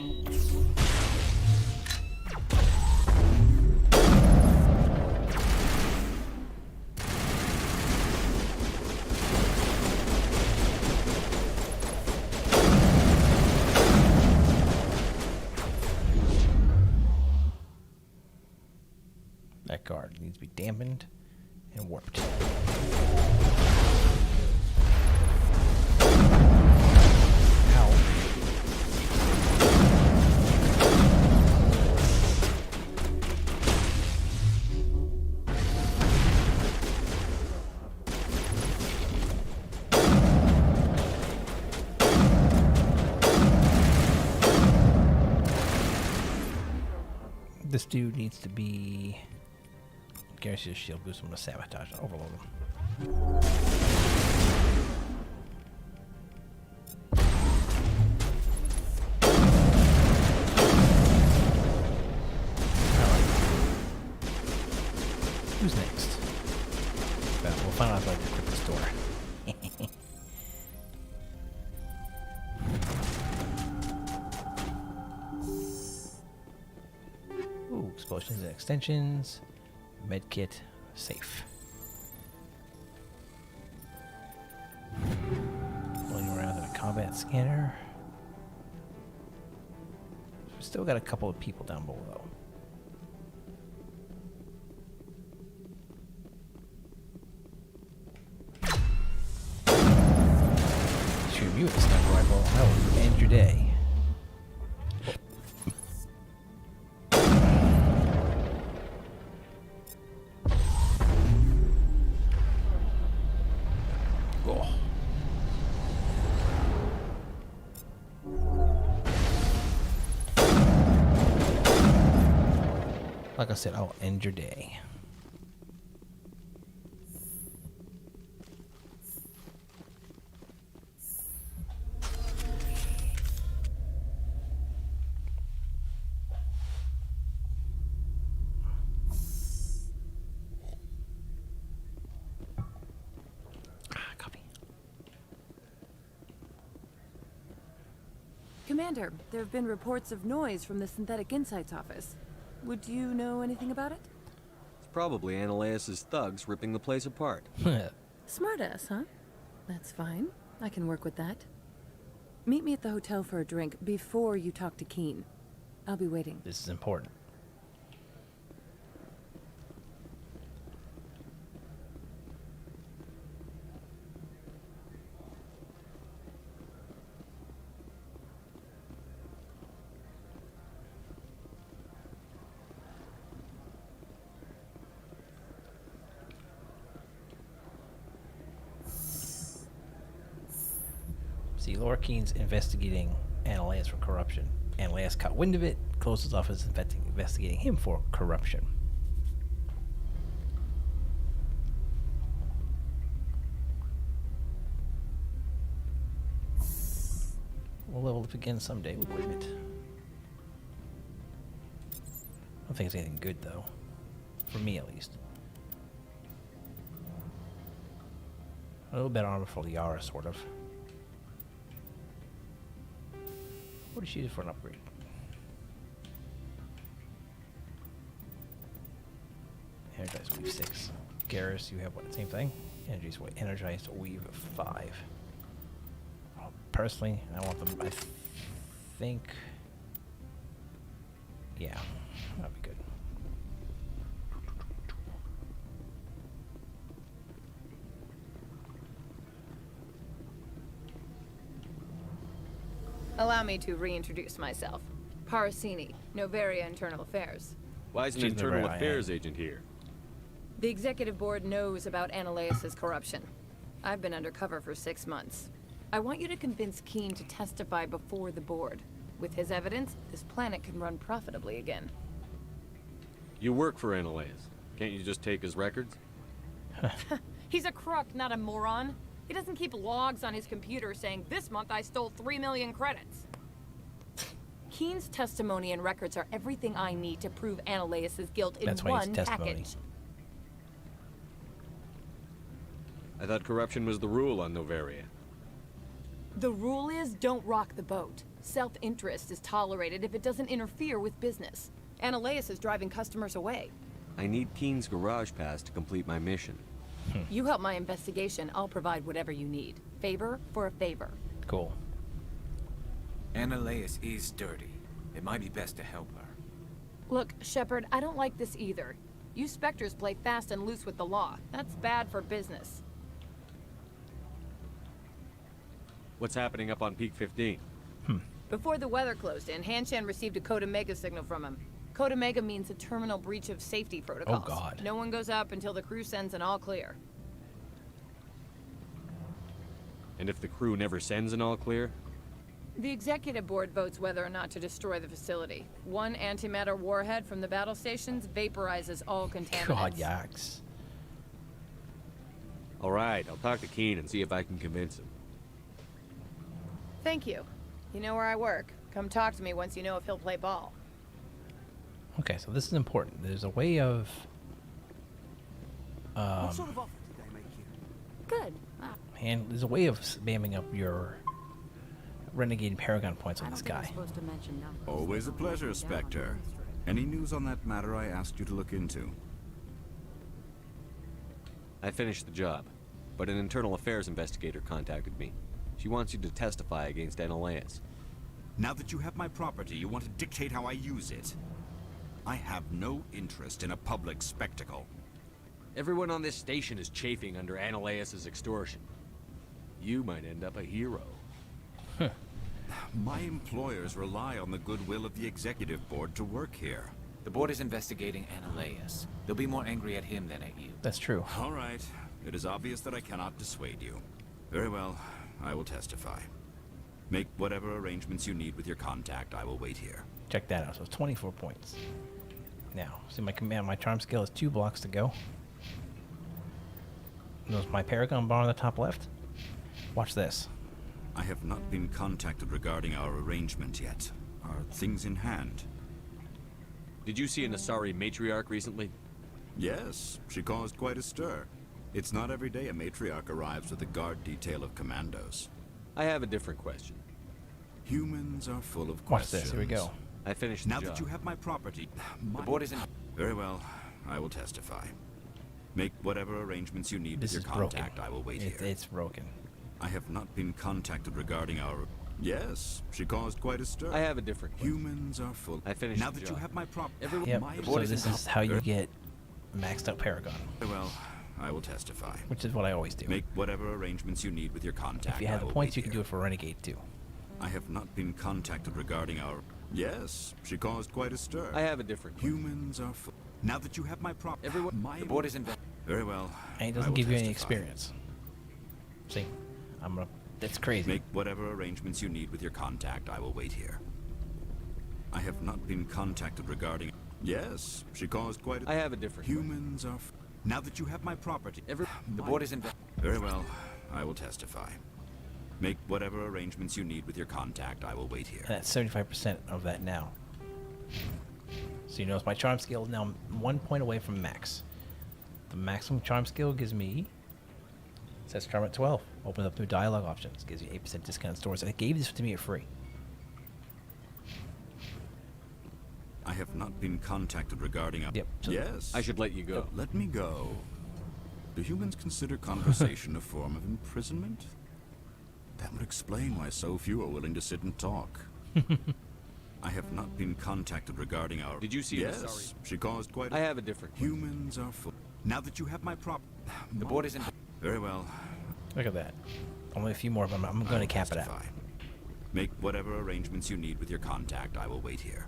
That guard needs to be dampened and warped. This dude needs to be... Garrus's shield boost. I'm gonna sabotage and overload him. Who's next? Well, we'll find out if I can quit this door. Ooh, explosions and extensions. Medkit, safe. Rolling around in a combat scanner. We still got a couple of people down below. Shoot you with a sniper rifle. That will end your day. Like I said, I'll end your day. Copy. Commander, there have been reports of noise from the Synthetic Insights office. Would you know anything about it? It's probably Ananias's thugs ripping the place apart. Smartass, huh? That's fine. I can work with that. Meet me at the hotel for a drink before you talk to Keen. I'll be waiting. This is important. See, Laura Keen's investigating Ananias for corruption. Ananias caught wind of it, closed his office investigating him for corruption. We'll level up again someday, we'll admit. I don't think it's anything good, though. For me, at least. A little bit armor for Liara, sort of. What does she do for an upgrade? Energized Weave 6. Garrus, you have what? Same thing? Energized Weave 5. Personally, I want them. I think. Yeah, that'd be good. Allow me to reintroduce myself. Parasini, Noveria Internal Affairs. Why is an She's internal Noveria, affairs agent here? The executive board knows about Ananias's corruption. I've been undercover for 6 months. I want you to convince Keen to testify before the board. With his evidence, this planet can run profitably again. You work for Ananias. Can't you just take his records? He's a crook, not a moron. He doesn't keep logs on his computer saying, this month I stole 3 million credits. Keen's testimony and records are everything I need to prove Ananias's guilt in one package. I thought corruption was the rule on Noveria. The rule is, don't rock the boat. Self-interest is tolerated if it doesn't interfere with business. Ananias is driving customers away. I need Keen's garage pass to complete my mission. You help my investigation, I'll provide whatever you need. Favor for a favor. Cool. Ananias is dirty. It might be best to help her. Look, Shepard, I don't like this either. You Spectres play fast and loose with the law. That's bad for business. What's happening up on Peak 15? Before the weather closed in, Hanshan received a Code Omega signal from him. Code Omega means a terminal breach of safety protocols. Oh, God. No one goes up until the crew sends an all clear. And if the crew never sends an all clear? The executive board votes whether or not to destroy the facility. One antimatter warhead from the battle stations vaporizes all contaminants. God, yikes. All right, I'll talk to Keen and see if I can convince him. Thank you. You know where I work. Come talk to me once you know if he'll play ball. Okay, so this is important. There's a way of... What sort of offer did they make you? Good. and there's a way of spamming up your Renegade Paragon points on this guy. Supposed to mention numbers. Always a pleasure, Spectre. Any news on that matter I asked you to look into? I finished the job, but an internal affairs investigator contacted me. She wants you to testify against Analeas. Now that you have my property, you want to dictate how I use it. I have no interest in a public spectacle. Everyone on this station is chafing under Analeas' extortion. You might end up a hero. My employers rely on the goodwill of the executive board to work here. The board is investigating Analeas. They'll be more angry at him than at you. That's true. All right. It is obvious that I cannot dissuade you. Very well. I will testify. Make whatever arrangements you need with your contact. I will wait here. Check that out. So it's 24 points. Now, see my charm skill is 2 blocks to go. Notice my Paragon bar on the top left. Watch this. I have not been contacted regarding our arrangement yet. Are things in hand? Did you see an Asari matriarch recently? Yes, she caused quite a stir. It's not every day a matriarch arrives with a guard detail of commandos. I have a different question. Humans are full of Watch questions. this. Here we go. I finished the Now job. that you have my property, The board is in... Very well. I will testify. Make whatever arrangements you need This with is your broken. contact. I will wait here. It's broken. I have not been contacted regarding our... Yes, she caused quite a stir. I have a different question. Humans are full... I finished Now the that job. you have my property... Yep. So this is how you get maxed out Paragon. Very well. I will testify. Which is what I always do. Make whatever arrangements you need with your contact. If you have I the will points, wait you can here. do it for Renegade too. I have not been contacted regarding our... Yes, she caused quite a stir. I have a different question. Humans are full... Now that you have my property... The board is in... Very well. And it I doesn't will give you any testify. experience. See? That's crazy. Make whatever arrangements you need with your contact. I will wait here. I have not been contacted regarding... Yes, she caused quite a... I have a different Humans are... Now that you have my property... The board is in... Very well. I will testify. Make whatever arrangements you need with your contact. I will wait here. And that's 75% of that now. So you notice my charm skill is now 1 point away from max. The maximum charm skill gives me... It says charm at 12. Opens up new dialogue options. Gives you 8% discount stores. And it gave this to me for free. I have not been contacted regarding... Yep. So yes. I should let you go. Let me go. Do humans consider conversation a form of imprisonment? That would explain why so few are willing to sit and talk. I have not been contacted regarding our... Did you see Yes, Asari? she caused quite a... I have a different question. Humans are full... Now that you have my prop... The board is in... Very well. Look at that. Only a few more of them. I'm going to cap it out. Testify. Make whatever arrangements you need with your contact. I will wait here.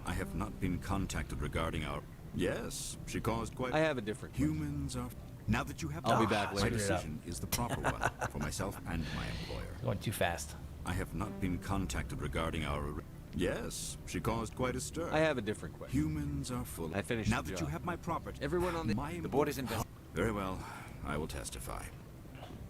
I have not been contacted regarding our... Yes, she caused quite... I have a different question. Humans are... Now that you have... I'll be back My later. decision is the proper one for myself and my employer. Going too fast. I have not been contacted regarding our... Yes, she caused quite a stir. I have a different question. Humans are full... I finished Now the that job. you have my property... Everyone on the... The board is invested. Very well. I will testify.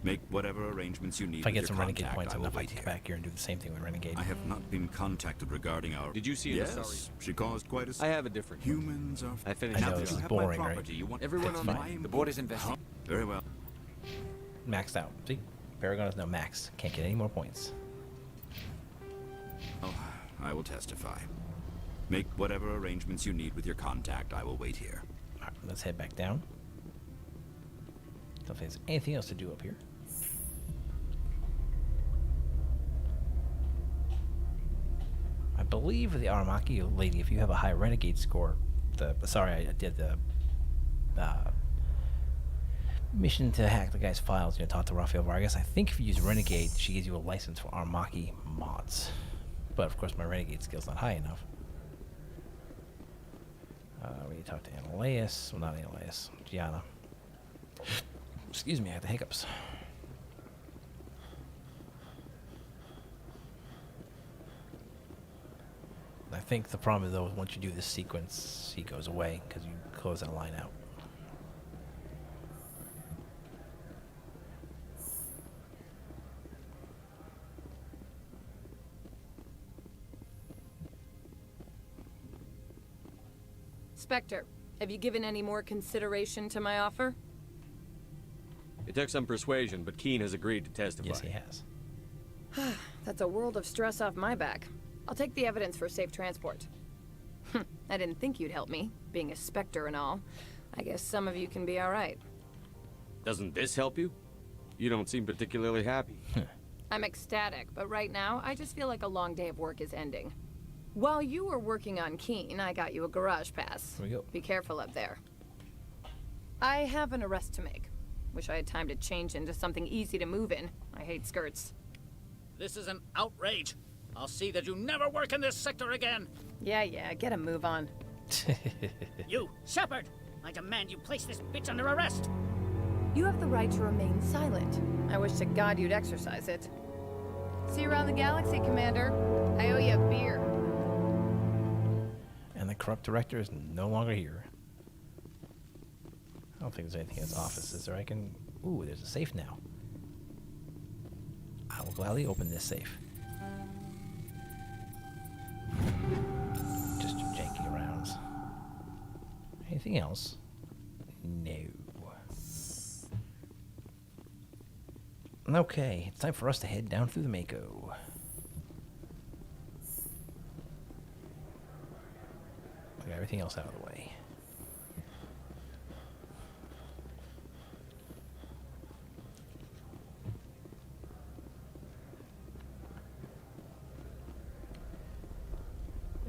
Make whatever arrangements you need If I with get your some Renegade contact, points I will enough, I wait can here. come back here and do the same thing with Renegade. I have not been contacted regarding our... Did you see an Yes, Asari? she caused quite a... I have a different question. Humans are... I finished I know the this job. is have my boring, right? property, you want... Everyone It's on fine. The board is invested. Very well. Maxed out. See? Paragon is now max. Can't get any more points. Oh, I will testify. Make whatever arrangements you need with your contact. I will wait here. Alright, let's head back down. Don't think there's anything else to do up here. I believe the Aramaki lady, if you have a high Renegade score, I did the mission to hack the guy's files, talk to Rafael Vargas. I think if you use Renegade, she gives you a license for Aramaki mods. But of course my Renegade skill's not high enough. We need to talk to Analeas. Well, not Analeas. Gianna. Excuse me, I had the hiccups. I think the problem is, though, once you do this sequence, he goes away because you close that line out. Spectre, have you given any more consideration to my offer? It took some persuasion, but Keen has agreed to testify. Yes, he has. That's a world of stress off my back. I'll take the evidence for safe transport. I didn't think you'd help me, being a Spectre and all. I guess some of you can be alright. Doesn't this help you? You don't seem particularly happy. I'm ecstatic, but right now, I just feel like a long day of work is ending. While you were working on Keen, I got you a garage pass. Here we go. Be careful up there. I have an arrest to make. Wish I had time to change into something easy to move in. I hate skirts. This is an outrage. I'll see that you never work in this sector again. Yeah, get a move on. You, Shepard! I demand you place this bitch under arrest! You have the right to remain silent. I wish to God you'd exercise it. See you around the galaxy, Commander. I owe you a beer. And the corrupt director is no longer here. I don't think there's anything in his office, is there? I can... Ooh, there's a safe now. I will gladly open this safe. Just janky rounds. Anything else? No. Okay, it's time for us to head down through the Mako. We got everything else out of the way.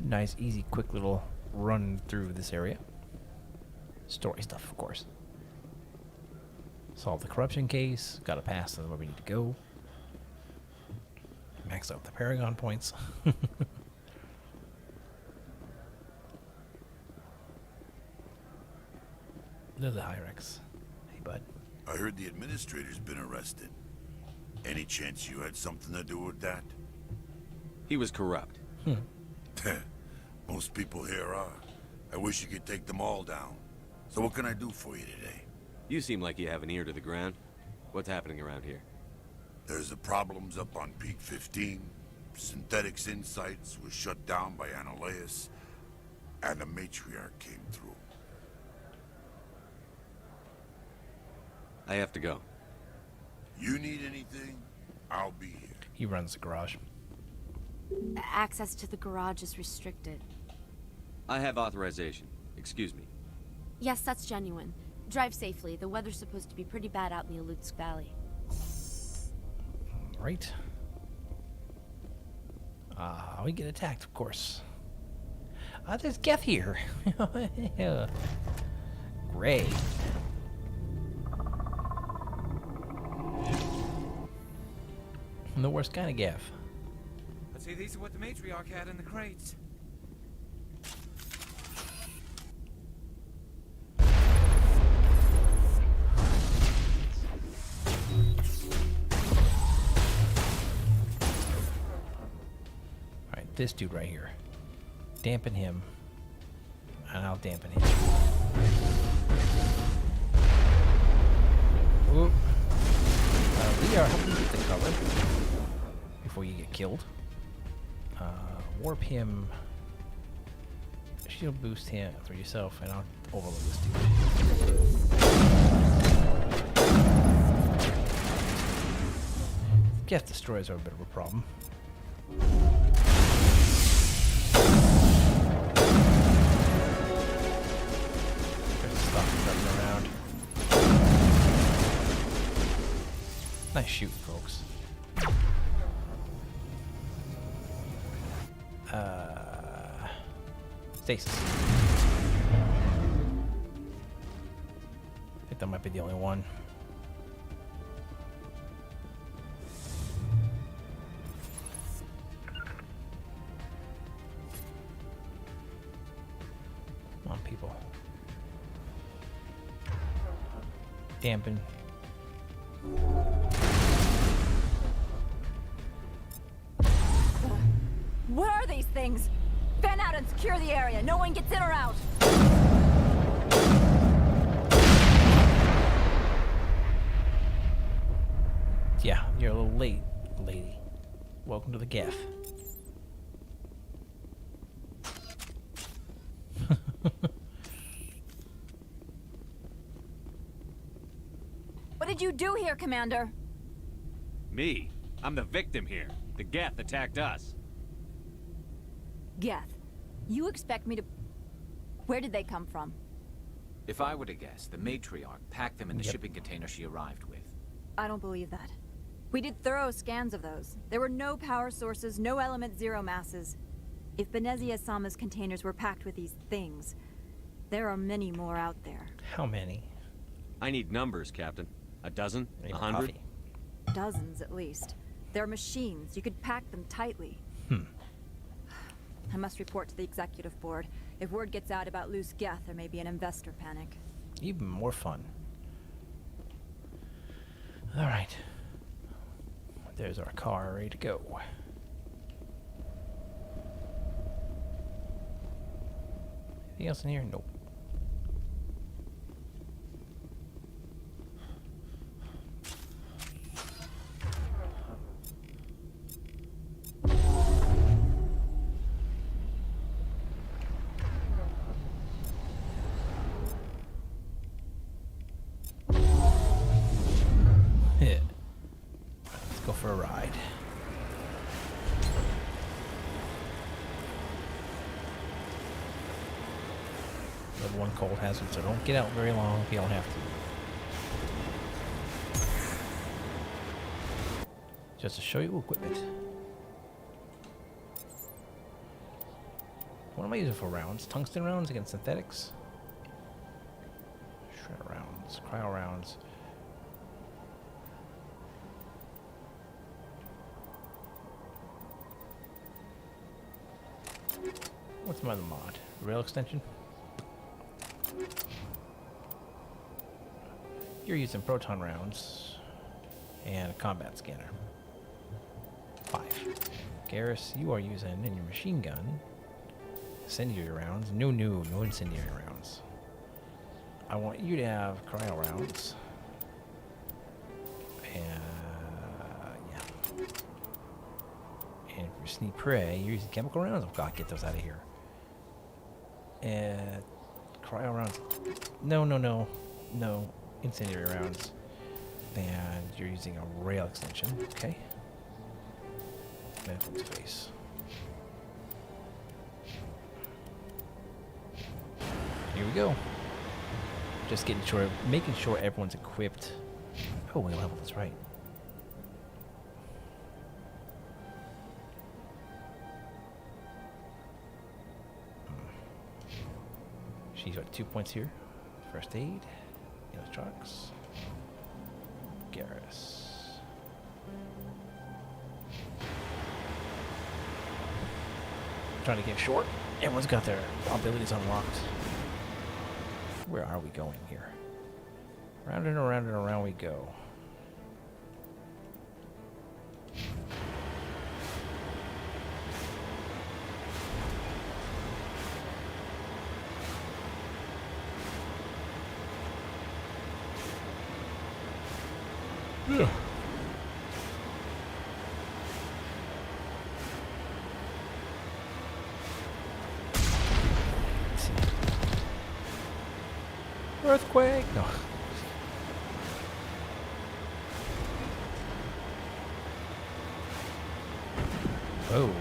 Nice, easy, quick little run through this area. Story stuff, of course. Solve the corruption case. Got a pass to where we need to go. Max out the Paragon points. There's the Hyrex. Hey, bud. I heard the administrator's been arrested. Any chance you had something to do with that? He was corrupt. Most people here are. I wish you could take them all down. So what can I do for you today? You seem like you have an ear to the ground. What's happening around here? There's the problems up on Peak 15. Synthetics Insights was shut down by Analeas. And the Matriarch came through. I have to go. You need anything? I'll be here. He runs the garage. Access to the garage is restricted. I have authorization. Excuse me. Yes, that's genuine. Drive safely. The weather's supposed to be pretty bad out in the Alutsk Valley. Right. We get attacked, of course. There's Geth here. Great. The worst kind of Geth. I'd say these are what the Matriarch had in the crates. Alright, this dude right here. Dampen him. And I'll dampen him. Oop. We are helping you get the cover before you get killed. Warp him. Shield boost him for yourself, and I'll overload this dude. Geth destroyers are a bit of a problem. There's stuff running around. Nice shooting, folks. Stasis. I think that might be the only one. Come on, people. Dampen. Where are these things? Fan out and secure the area. No one gets in or out. Yeah, you're a little late, lady. Welcome to the Geth. What did you do here, Commander? Me? I'm the victim here. The Geth attacked us. Geth, you expect me to... Where did they come from? If I were to guess, the matriarch packed them in the Yep. shipping container she arrived with. I don't believe that. We did thorough scans of those. There were no power sources, no element zero masses. If Benezia-sama's containers were packed with these things, there are many more out there. How many? I need numbers, Captain. A dozen? Maybe 100? coffee. Dozens, at least. They're machines. You could pack them tightly. I must report to the executive board. If word gets out about loose Geth, there may be an investor panic. Even more fun. All right. There's our car ready to go. Anything else in here? Nope. Yeah. Let's go for a ride. Level 1 cold hazard, so don't get out very long if you don't have to. Just to show you equipment. What am I using for rounds? Tungsten rounds against synthetics? Shred rounds, cryo rounds. What's my other mod? Rail extension? You're using proton rounds and a combat scanner. 5. Garrus, you are using in your machine gun incendiary rounds. No incendiary rounds. I want you to have cryo rounds. And yeah. And for sneak prey, you're using chemical rounds. Oh god, get those out of here. And cryo rounds. No. Incendiary rounds. And you're using a rail extension. Okay. Medical space. Here we go. Just making sure everyone's equipped. Oh, we leveled this right. She's got 2 points here. First aid. Electronics. Garrus. Trying to get short. Everyone's got their abilities unlocked. Where are we going here? Round and around and around we go. Yeah. Earthquake! No. Oh.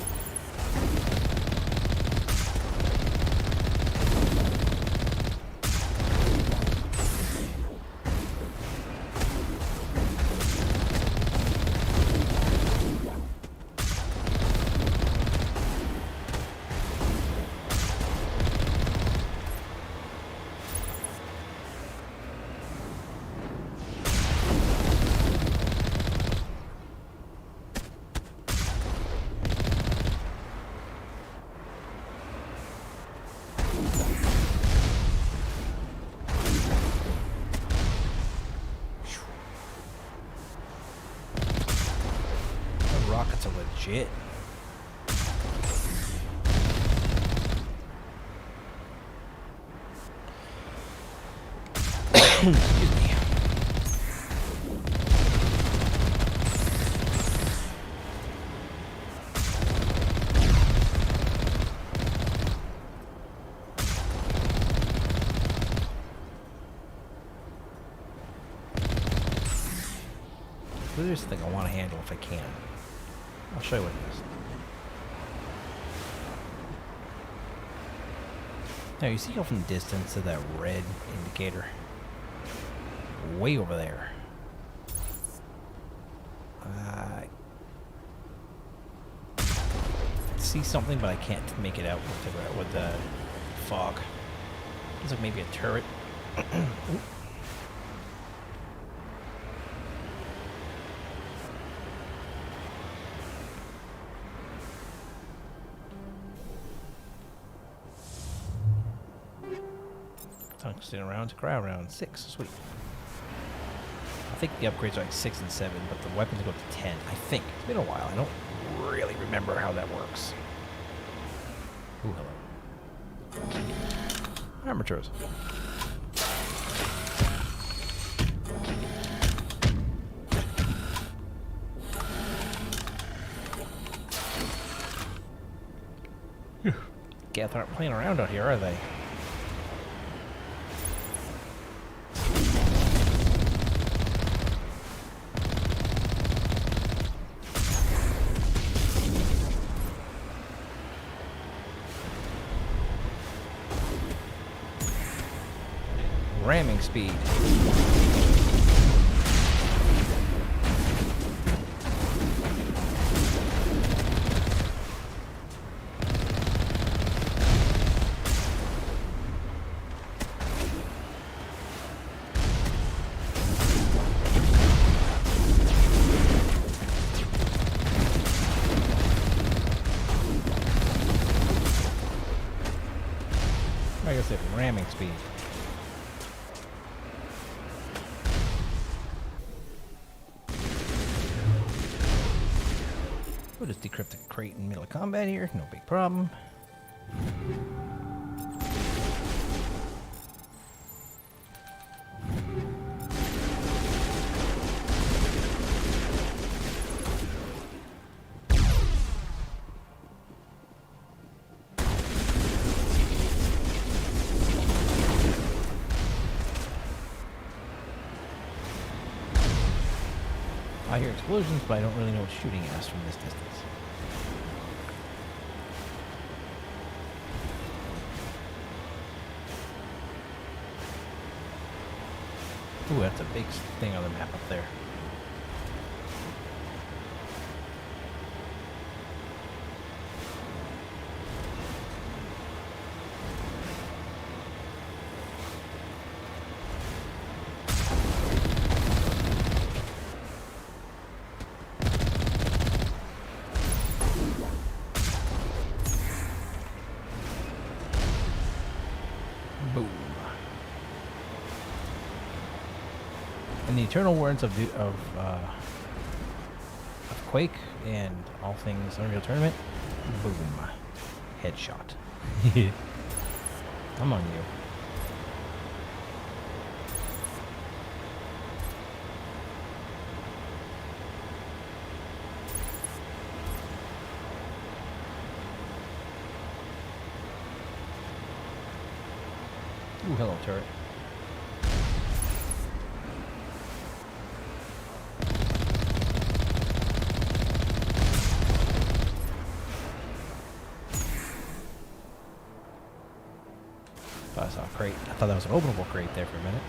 Rockets are legit. Excuse me. There's something I want to handle if I can. I'll show you what it is. Now you see off in the distance to that red indicator? Way over there. I see something, but I can't make it out with the fog. Looks like maybe a turret. Ooh. Tungsten rounds, cryo round 6. Sweet. I think the upgrades are like 6 and 7, but the weapons go to 10. I think. It's been a while. I don't really remember how that works. Ooh, hello. Armatures. Geth aren't playing around out here, are they? Ramming speed. Like I said, ramming speed. We'll just decrypt the crate in the middle of combat here, no big problem. I hear explosions, but I don't really know what's shooting at us from this distance. Ooh, that's a big thing on the map up there. Boom. In the eternal words of Quake and all things Unreal Tournament, boom. Headshot. I'm on you. Ooh, hello, turret. I saw a crate. I thought that was an openable crate there for a minute.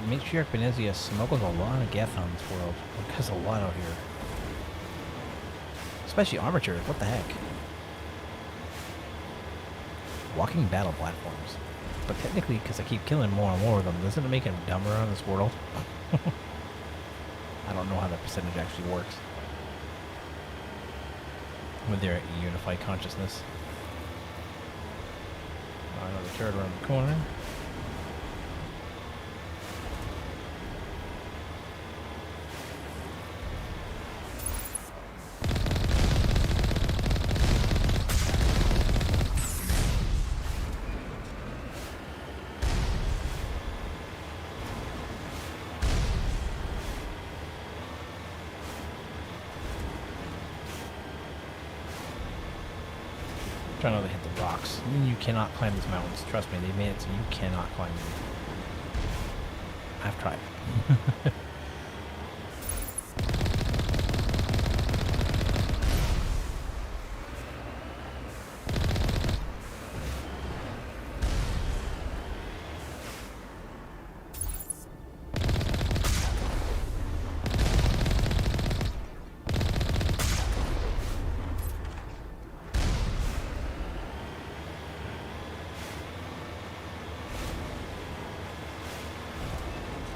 Matriarch Benezia smuggles a lot of Geth on this world. There's a lot out here. Especially armatures. What the heck? Walking battle platforms. But technically, because I keep killing more and more of them, doesn't it make them dumber on this world? I don't know how that percentage actually works. With their unified consciousness. Another turret around the corner. Try not to hit the rocks. You cannot climb these mountains. Trust me, they made it so you cannot climb them. I've tried.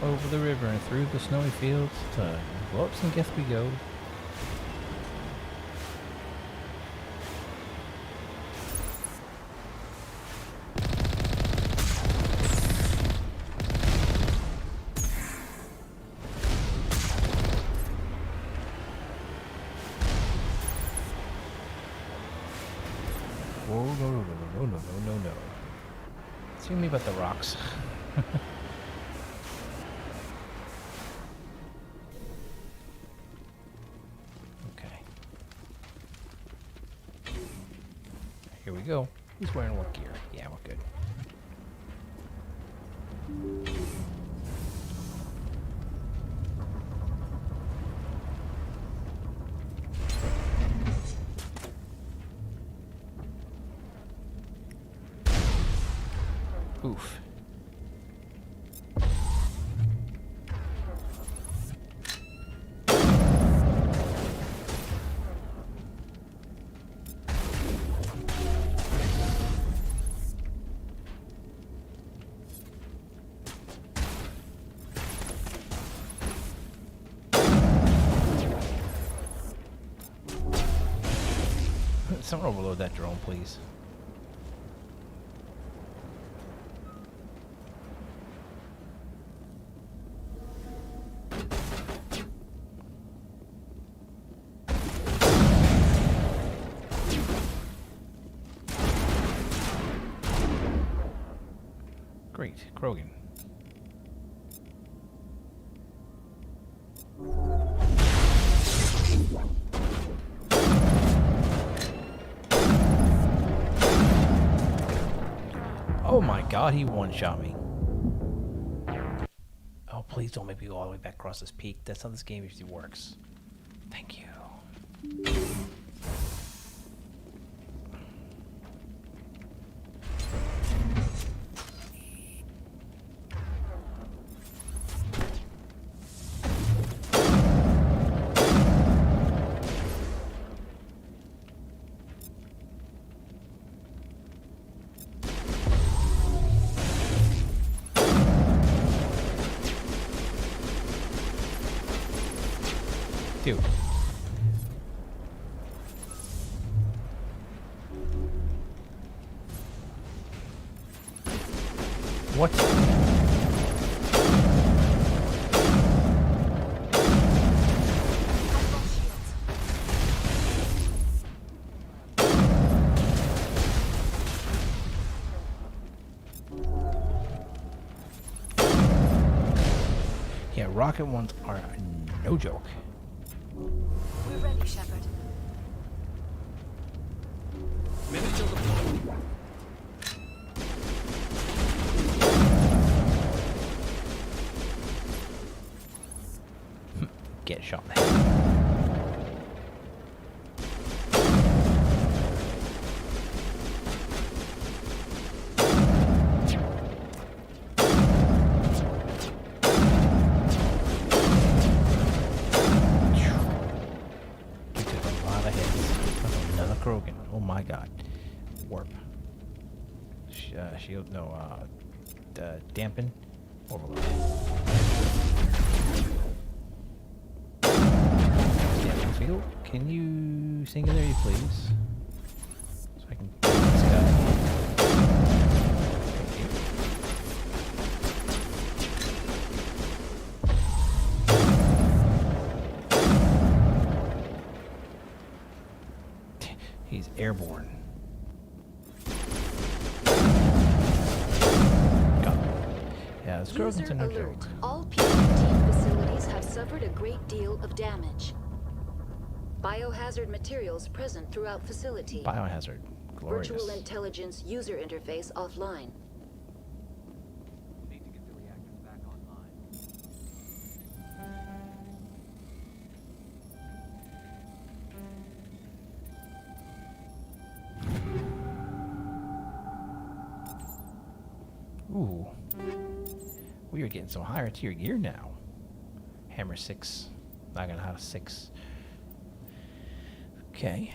Over the river and through the snowy fields to whoops and guess we go. Whoa, no. See me about the rocks. Here we go. Who's wearing what gear? Yeah, we're good. Oof. Someone overload that drone, please. Great, Krogan. Oh my god, he one-shot me. Oh, please don't make me go all the way back across this peak. That's how this game usually works. Thank you. Dude. What? Yeah, rocket ones are no joke. We're ready, Shepard. Minute till deployment. Get shot in the head. Krogan. Oh my god. Warp. Shield, no, dampen. Overload. Dampen field. Can you singularity, please? So I can get this guy. He's airborne. God. Yeah, this girl's User no alert. joke. All P-15 facilities have suffered a great deal of damage. Biohazard materials present throughout facility. Biohazard. glorious. Virtual intelligence user interface offline. Need to get the reactors back online. Ooh. We are getting some higher tier gear now. Hammer 6. Not gonna have a 6. Okay.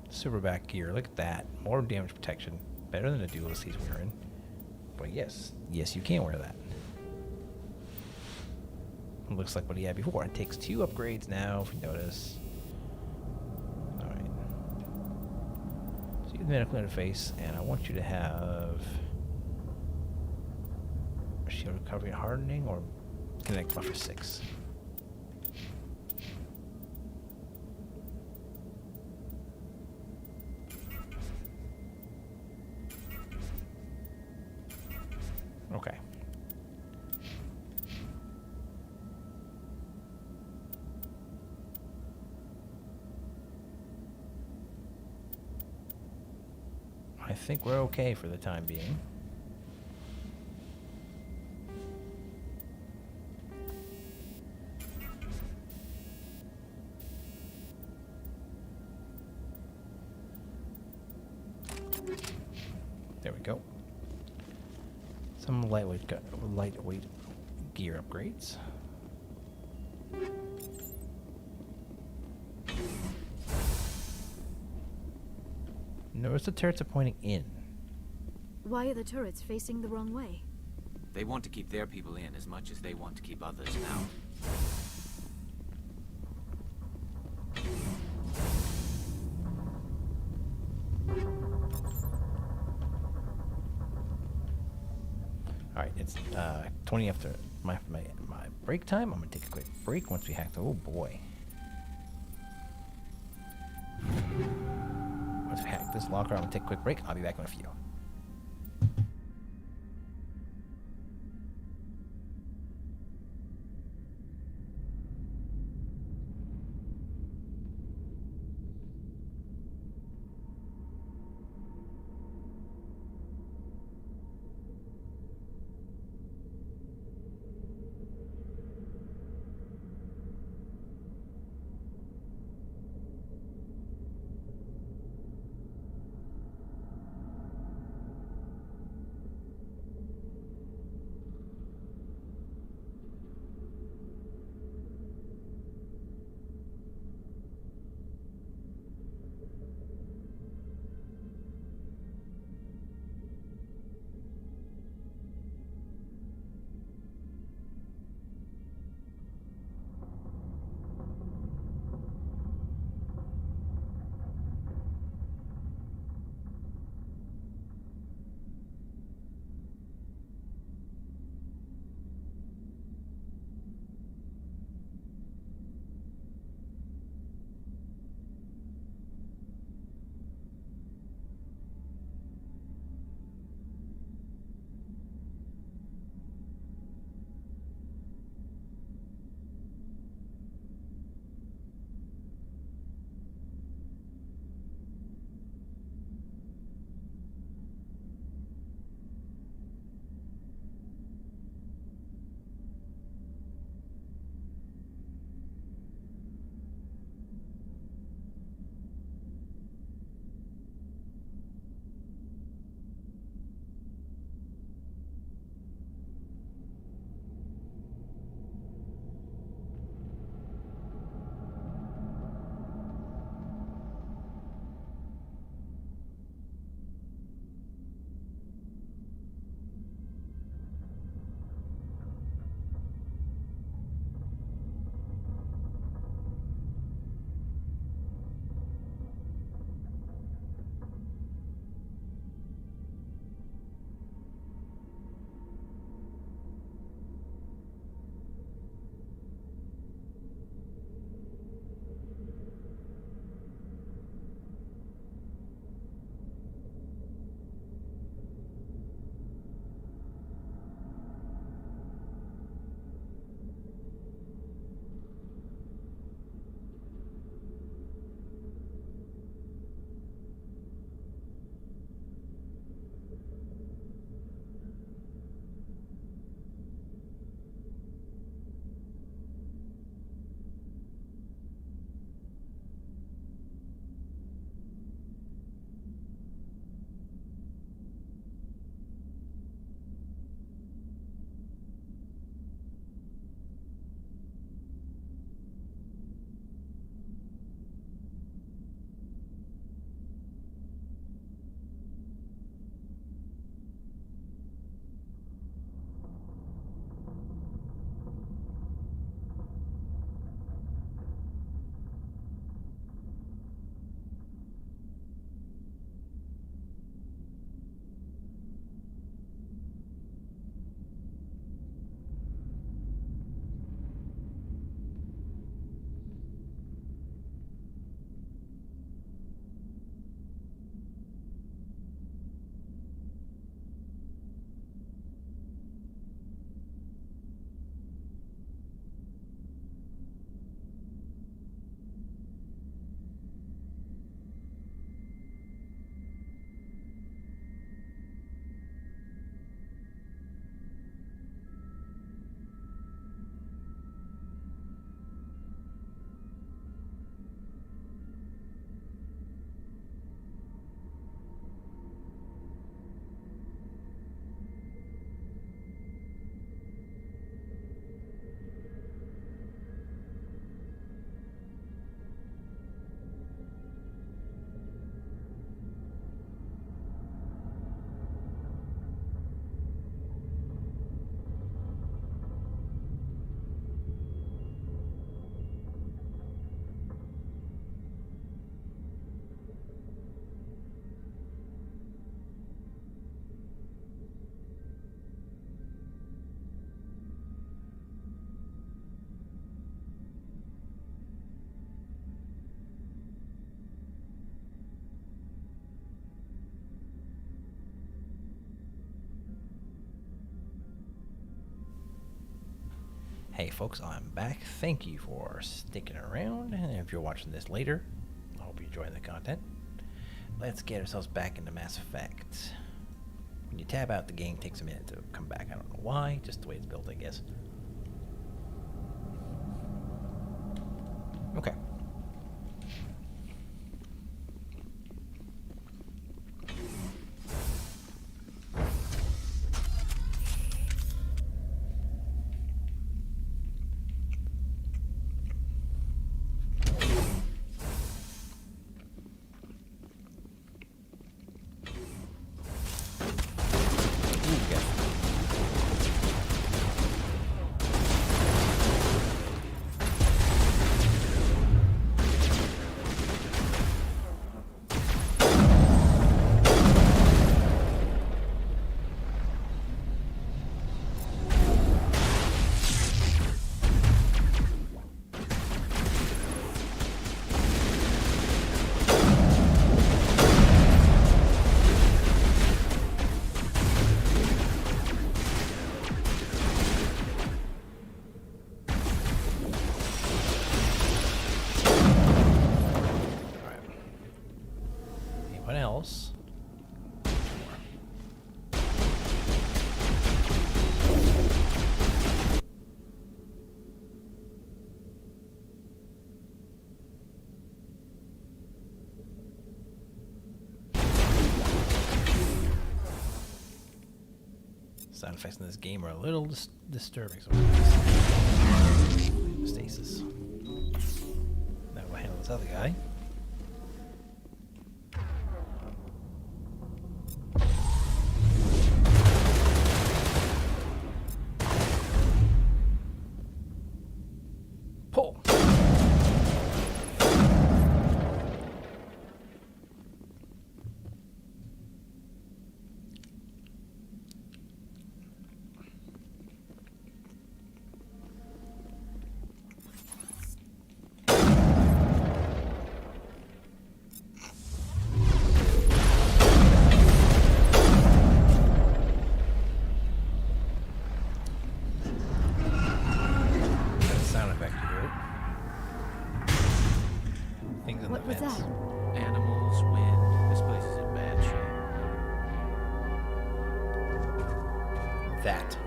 Silverback gear, look at that. More damage protection. Better than the duelist he's wearing. But yes, you can wear that. It looks like what he had before. It takes 2 upgrades now, if you notice. Alright. So you have the medical interface, and I want you to have shield recovery and hardening, or connect buffer 6. Okay. I think we're okay for the time being. There we go. Some lightweight gear upgrades. Notice the turrets are pointing in. Why are the turrets facing the wrong way? They want to keep their people in as much as they want to keep others out. Alright, it's 20 after my break time. I'm gonna take a quick break once we hack the. Oh boy. Once we hack this locker, I'm gonna take a quick break. I'll be back in a few. Hey folks, I'm back. Thank you for sticking around. And if you're watching this later, I hope you're enjoying the content. Let's get ourselves back into Mass Effect. When you tab out, the game takes a minute to come back. I don't know why, just the way it's built, I guess. Okay. Else. Sound effects in this game are a little disturbing. So stasis. Now we'll handle this other guy. What was that? Animals, wind. This place is in bad shape. That.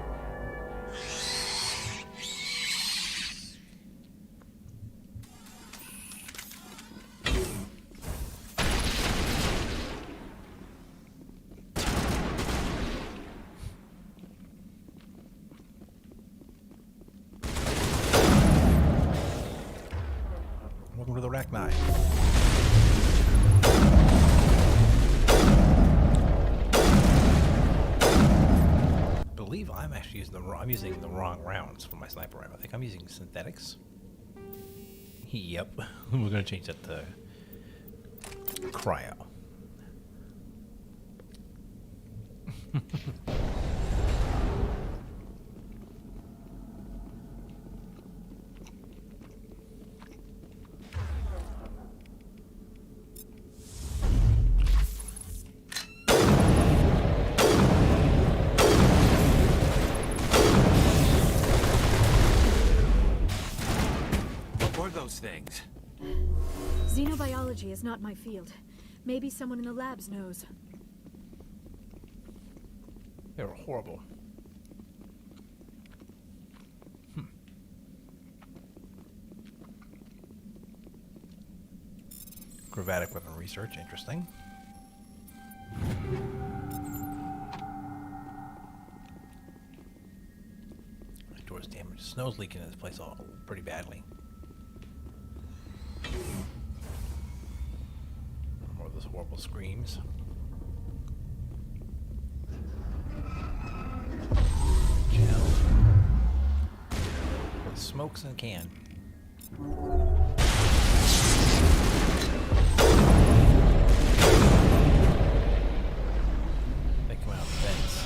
Welcome to the Arachnide. I believe I'm actually using the wrong rounds for my sniper rifle. I think I'm using synthetics. Yep. We're gonna change that to cryo. Those things. Xenobiology is not my field. Maybe someone in the labs knows. They were horrible. Chromatic weapon research, interesting. Doors damaged. Snow's leaking in this place all pretty badly. More of those horrible screams. Gel. With smokes in a can. They come out of the vents.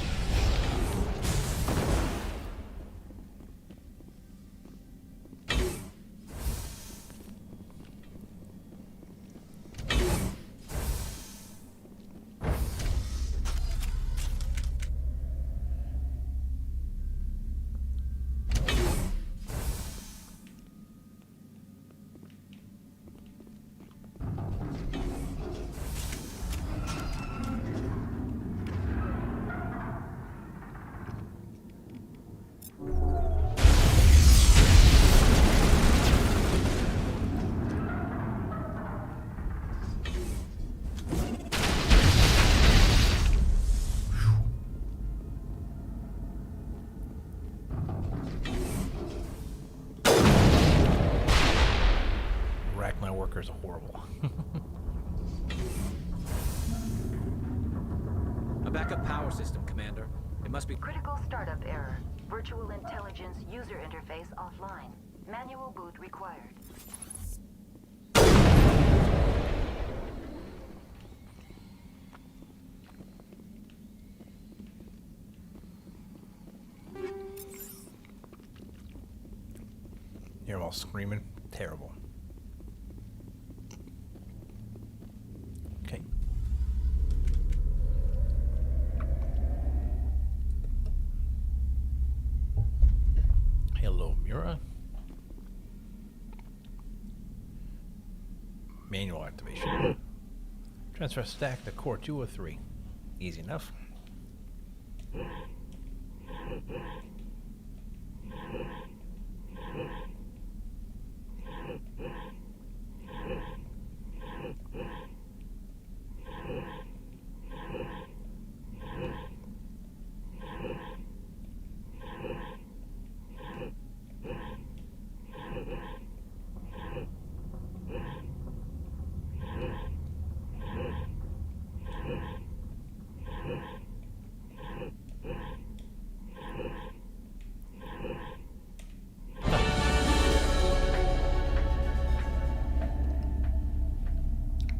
A backup power system, Commander. It must be... Critical startup error. Virtual intelligence user interface offline. Manual boot required. Hear them all screaming. Terrible. Okay. Hello, Mira. Manual activation. Transfer stack to core 203. Easy enough.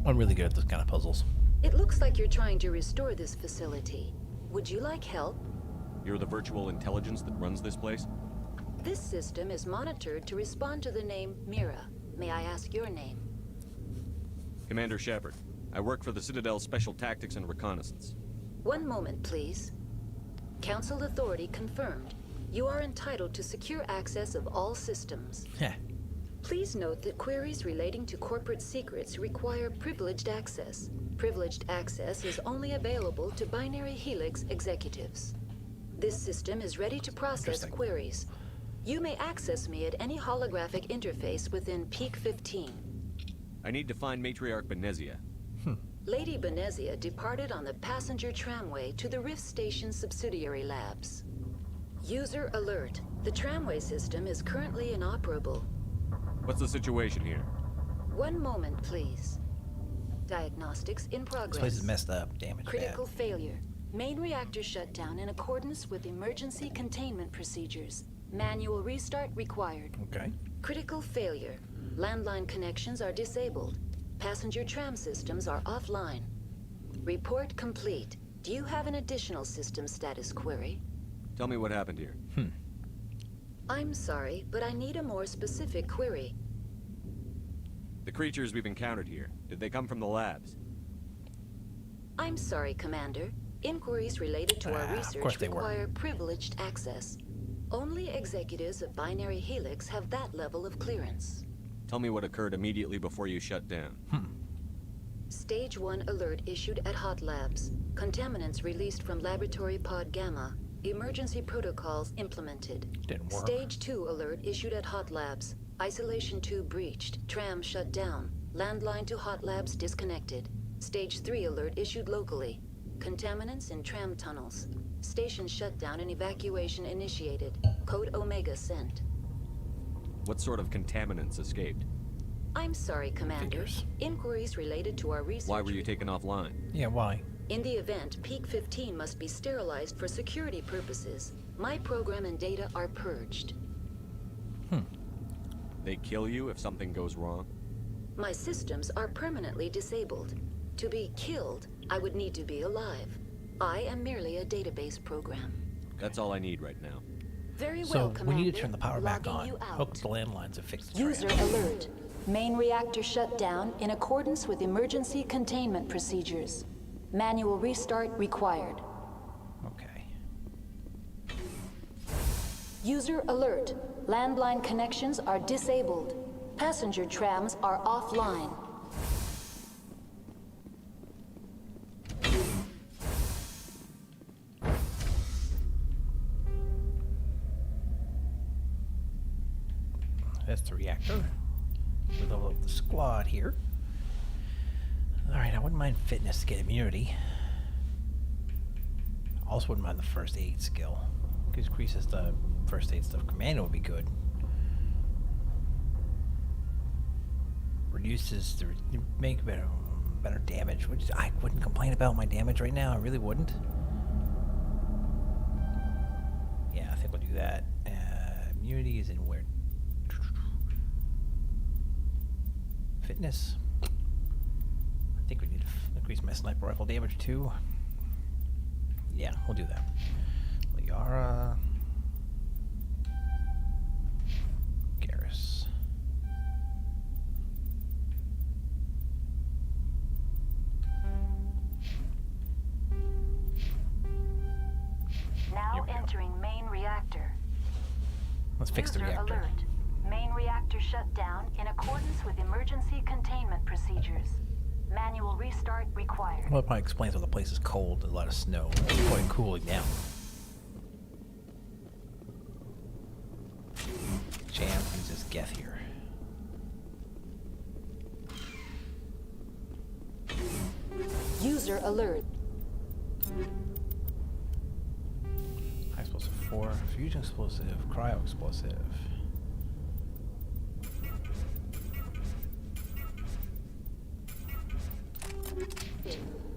I'm really good at this kind of puzzles. It looks like you're trying to restore this facility. Would you like help? You're the virtual intelligence that runs this place? This system is monitored to respond to the name Mira. May I ask your name? Commander Shepard. I work for the Citadel's Special Tactics and Reconnaissance. One moment, please. Council authority confirmed. You are entitled to secure access of all systems. Please note that queries relating to corporate secrets require privileged access. Privileged access is only available to Binary Helix executives. This system is ready to process queries. You may access me at any holographic interface within Peak 15. I need to find Matriarch Benezia. Lady Benezia departed on the passenger tramway to the Rift Station subsidiary labs. User alert. The tramway system is currently inoperable. What's the situation here? One moment, please. Diagnostics in progress. This place is messed up. Damage Critical bad. failure. Main reactor shut down in accordance with emergency containment procedures. Manual restart required. Okay. Critical failure. Landline connections are disabled. Passenger tram systems are offline. Report complete. Do you have an additional system status query? Tell me what happened here. I'm sorry, but I need a more specific query. The creatures we've encountered here, did they come from the labs? I'm sorry, Commander. Inquiries related to our research require privileged access. Only executives of Binary Helix have that level of clearance. Tell me what occurred immediately before you shut down. Stage 1 alert issued at Hot Labs. Contaminants released from Laboratory Pod Gamma. Emergency protocols implemented. Didn't work. Stage 2 alert issued at Hot Labs. Isolation 2 breached. Tram shut down. Landline to Hot Labs disconnected. Stage 3 alert issued locally. Contaminants in tram tunnels. Station shutdown and evacuation initiated. Code Omega sent. What sort of contaminants escaped? I'm sorry, Commander. Inquiries related to our research. Why were you taken offline? Yeah, why? In the event, Peak 15 must be sterilized for security purposes. My program and data are purged. They kill you if something goes wrong? My systems are permanently disabled. To be killed, I would need to be alive. I am merely a database program. That's all I need right now. Very well, So Commander. we need to turn the power back on, Logging you out. hook the landlines, and fix the User tram. alert. Main reactor shut down in accordance with emergency containment procedures. Manual restart required. Okay. User alert. Landline connections are disabled. Passenger trams are offline. That's the reactor. We level up the squad here. Alright, I wouldn't mind fitness to get immunity. Also wouldn't mind the first aid skill. Because increases the first aid stuff. Commando would be good. Reduces the make better damage, which I wouldn't complain about my damage right now. I really wouldn't. do that. Immunity is in where? Fitness. I think we need to increase my sniper rifle damage too. Yeah, we'll do that. Liara. Garrus. Now entering main reactor. Let's fix the User reactor. alert. Main reactor shut down in accordance with emergency containment procedures. Manual restart required. Well, it probably explains why the place is cold. A lot of snow. It's quite cooling down. Jam uses Geth here. User alert. High explosive 4, fusion explosive, cryo explosive.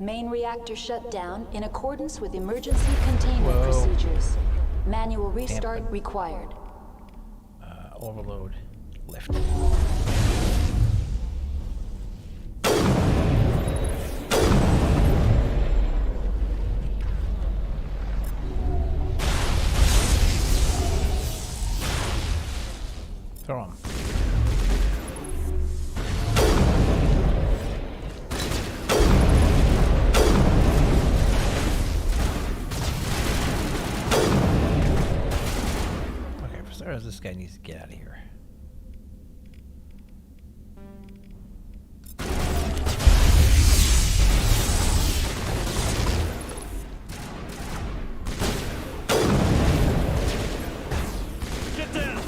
Main reactor shut down in accordance with emergency containment procedures. Manual restart required. Overload, lift. Throw him. Okay, for starters, this guy needs to get out of here. Get down!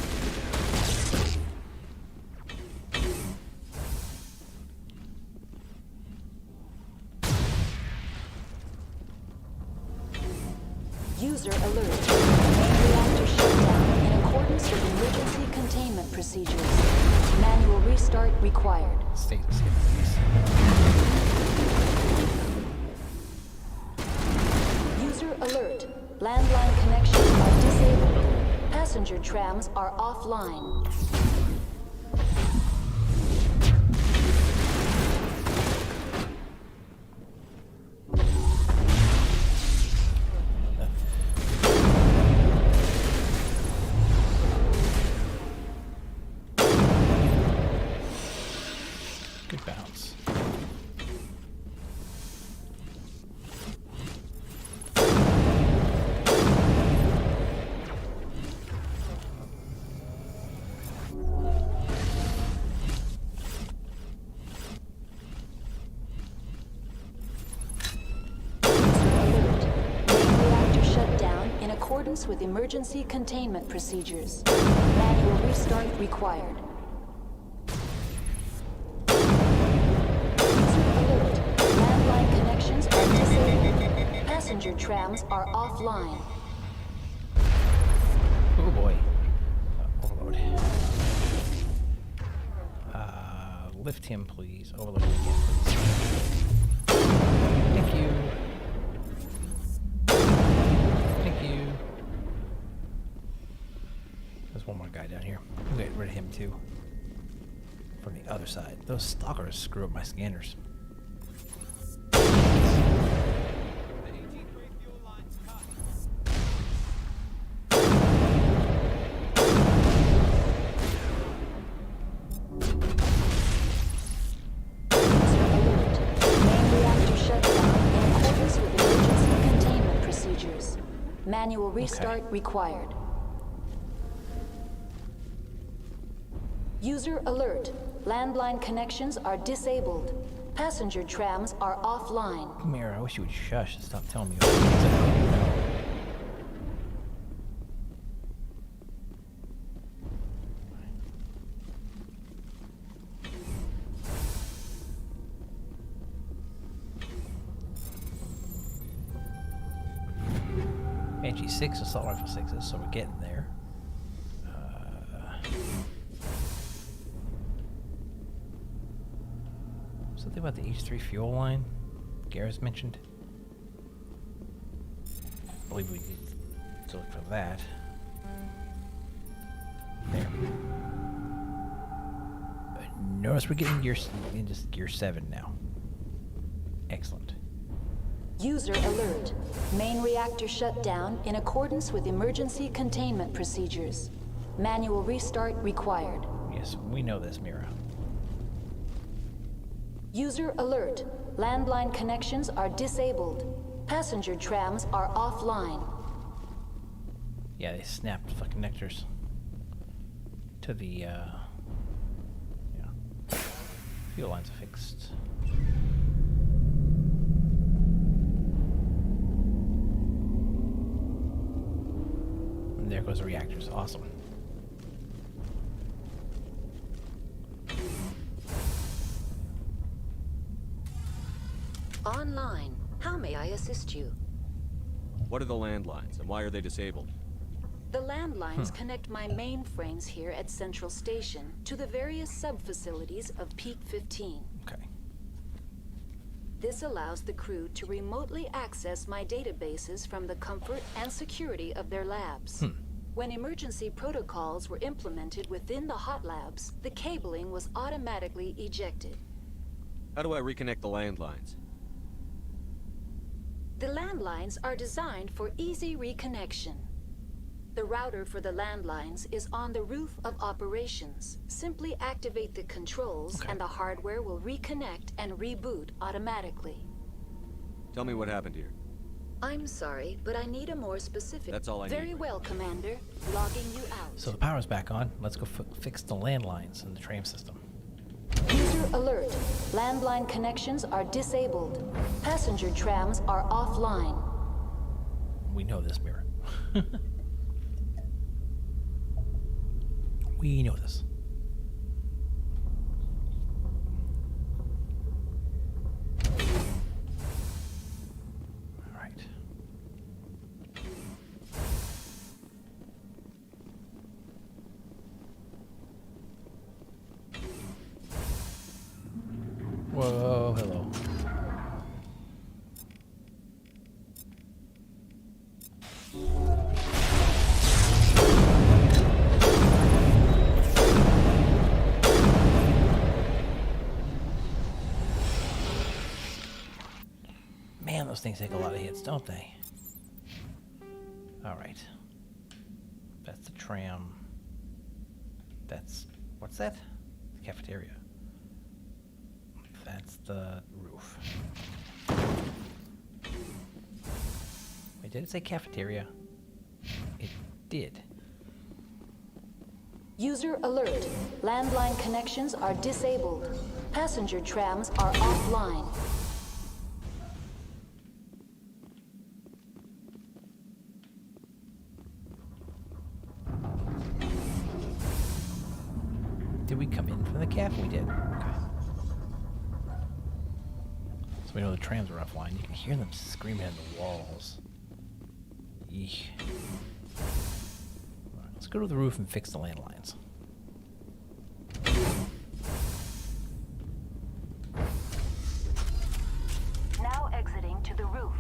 User alert. Main reactor shut down in accordance with emergency containment procedures. Manual restart required. Stay, please. User alert. Landline connections are disabled. Passenger trams are offline. Good bounce. In accordance with emergency containment procedures. Manual restart required. User alert. Landline connections are disabled. Passenger trams are offline. Oh boy. Overload. Lift him, please. Overload him again, please. Thank you. Thank you. There's one more guy down here. We'll get rid of him too. From the other side. Those stalkers screw up my scanners. Manual restart required. User alert. Landline connections are disabled. Passenger trams are offline. Mira, I wish you would shush and stop telling me all the things I already know. Banshee 6, assault rifle 6s, so we're getting there. Something about the H3 fuel line Garrus mentioned. I believe we need to look for that. There. Notice we're getting gear, just gear 7 now. Excellent. User alert. Main reactor shut down in accordance with emergency containment procedures. Manual restart required. Yes, we know this, Mira. User alert. Landline connections are disabled. Passenger trams are offline. Yeah, they snapped the connectors to the, yeah. Fuel lines are fixed. And there goes the reactors. Awesome. Online. How may I assist you? What are the landlines, and why are they disabled? The landlines connect my mainframes here at Central Station to the various sub-facilities of Peak 15. Okay. This allows the crew to remotely access my databases from the comfort and security of their labs. When emergency protocols were implemented within the hot labs, the cabling was automatically ejected. How do I reconnect the landlines? The landlines are designed for easy reconnection. The router for the landlines is on the roof of operations. Simply activate the controls and the hardware will reconnect and reboot automatically. Tell me what happened here. I'm sorry, but I need a more specific... That's all I need. Very well, Commander. Logging you out. So the power's back on. Let's go fix the landlines in the tram system. User alert. Landline connections are disabled. Passenger trams are offline. We know this, Mira. We know this. All right. Whoa, hello. Man, those things take a lot of hits, don't they? All right. That's the tram. That's... what's that? The cafeteria. That's the roof. Wait, did it say cafeteria? It did. User alert. Landline connections are disabled. Passenger trams are offline. Did we come in from the caf? We did. Okay. So we know the trams are offline. You can hear them screaming at the walls. Eek. Right, let's go to the roof and fix the landlines. Now exiting to the roof.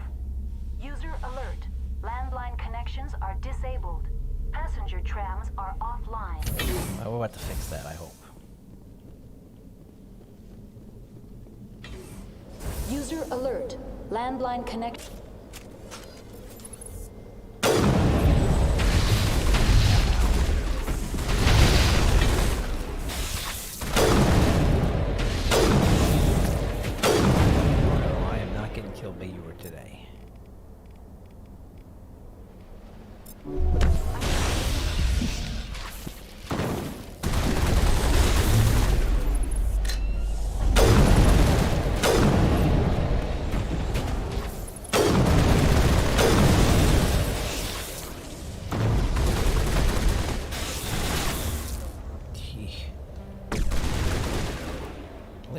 User alert. Landline connections are disabled. Passenger trams are offline. We're about to fix that, I hope. User alert. Landline connect. No, I am not getting killed by you today.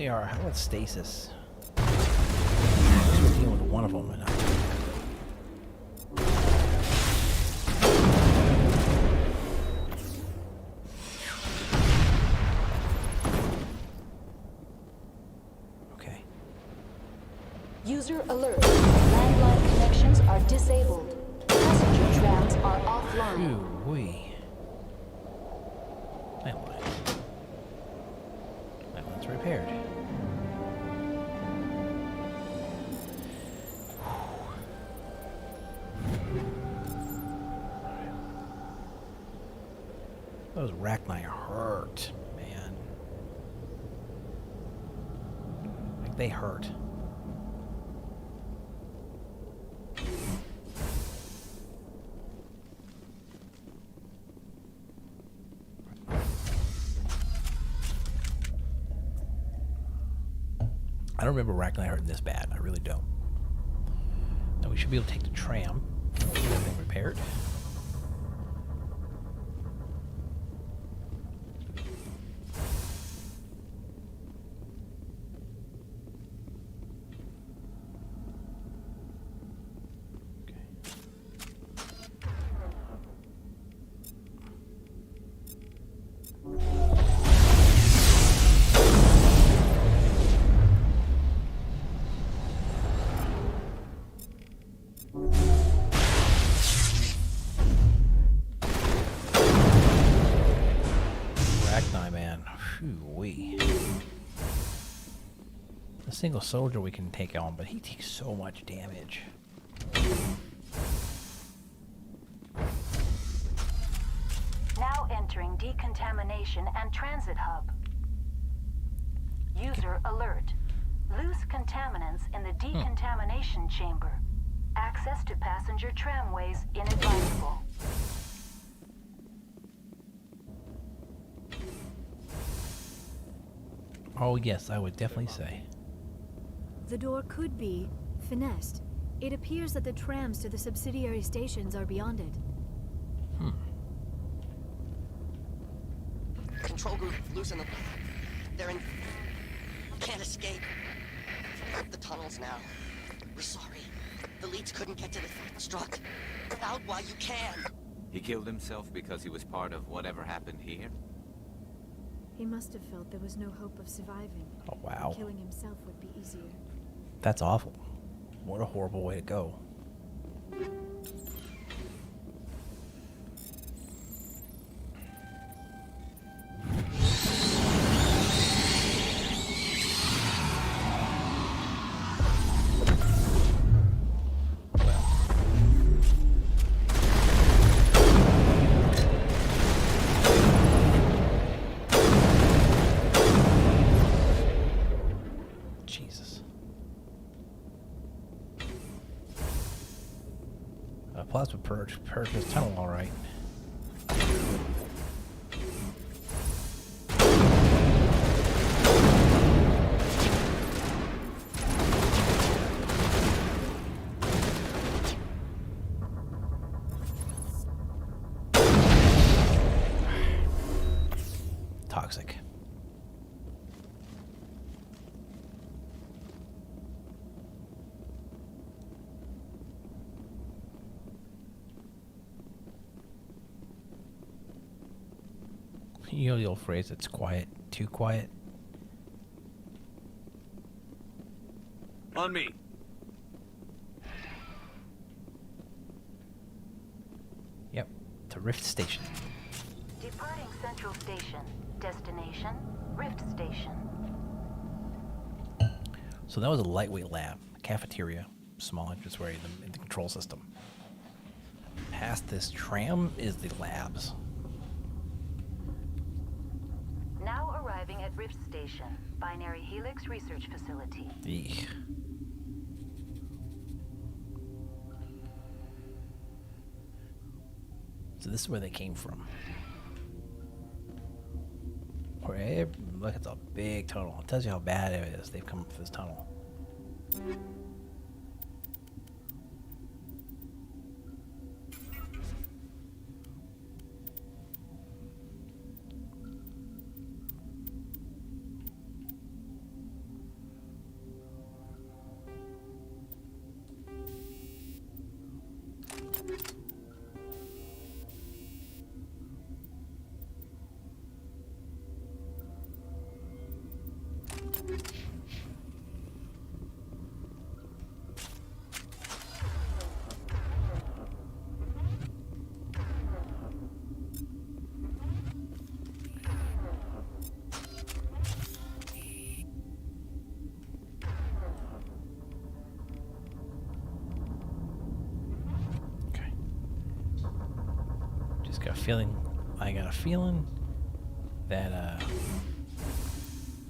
How about stasis? We're dealing with one of them and okay. User alert. Landline connections are disabled. Passenger trams are offline. Phew-wee. That one's repaired. Those Rachni hurt, man. Like, they hurt. I don't remember Rachni hurting this bad. I really don't. Now we should be able to take the tram. Get everything repaired. A single soldier we can take on, but he takes so much damage. Now entering decontamination and transit hub. User alert. Loose contaminants in the decontamination chamber. Access to passenger tramways inadvisable. Oh yes, I would definitely say. The door could be finessed. It appears that the trams to the subsidiary stations are beyond it. Control group, loosen them. They're in... Can't escape. The tunnels now. We're sorry. The leads couldn't get to the struck. Out while you can. He killed himself because he was part of whatever happened here? He must have felt there was no hope of surviving. Oh wow. Killing himself would be easier. That's awful. What a horrible way to go. Plasma purge this tunnel, all right. Toxic. You know the old phrase, it's quiet, too quiet? On me. Yep, to Rift Station. Departing Central Station. Destination, Rift Station. So that was a lightweight lab, cafeteria, small entranceway in the control system. Past this tram is the labs. Now arriving at Rift Station, Binary Helix Research Facility. Eek. So this is where they came from. Look, it's a big tunnel. It tells you how bad it is. They've come up this tunnel. got a feeling that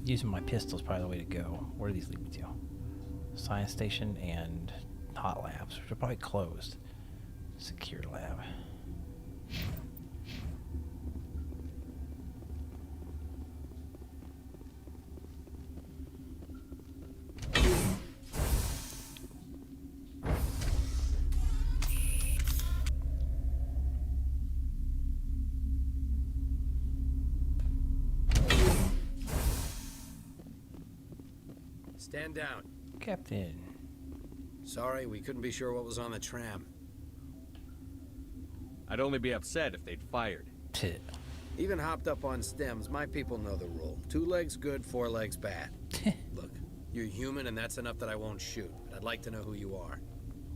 using my pistol is probably the way to go. Where do these lead me to? Science station and hot labs, which are probably closed. Secure lab. Stand down. Captain. Sorry, we couldn't be sure what was on the tram. I'd only be upset if they'd fired. Even hopped up on stems, my people know the rule. 2 legs good, 4 legs bad. Look, you're human and that's enough that I won't shoot. But I'd like to know who you are.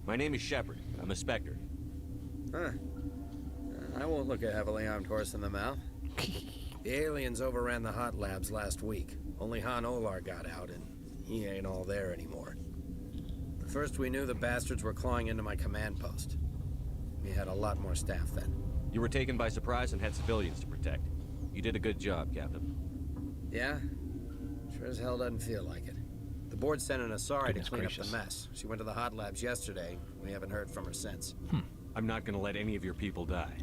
My name is Shepard. I'm a Spectre. Huh. I won't look a heavily armed horse in the mouth. The aliens overran the hot labs last week. Only Han Olar got out and he ain't all there anymore. The first we knew, the bastards were clawing into my command post. We had a lot more staff then. You were taken by surprise and had civilians to protect. You did a good job, Captain. Yeah? Sure as hell doesn't feel like it. The board sent an Asari to clean up the mess. She went to the hot labs yesterday. We haven't heard from her since. I'm not gonna let any of your people die.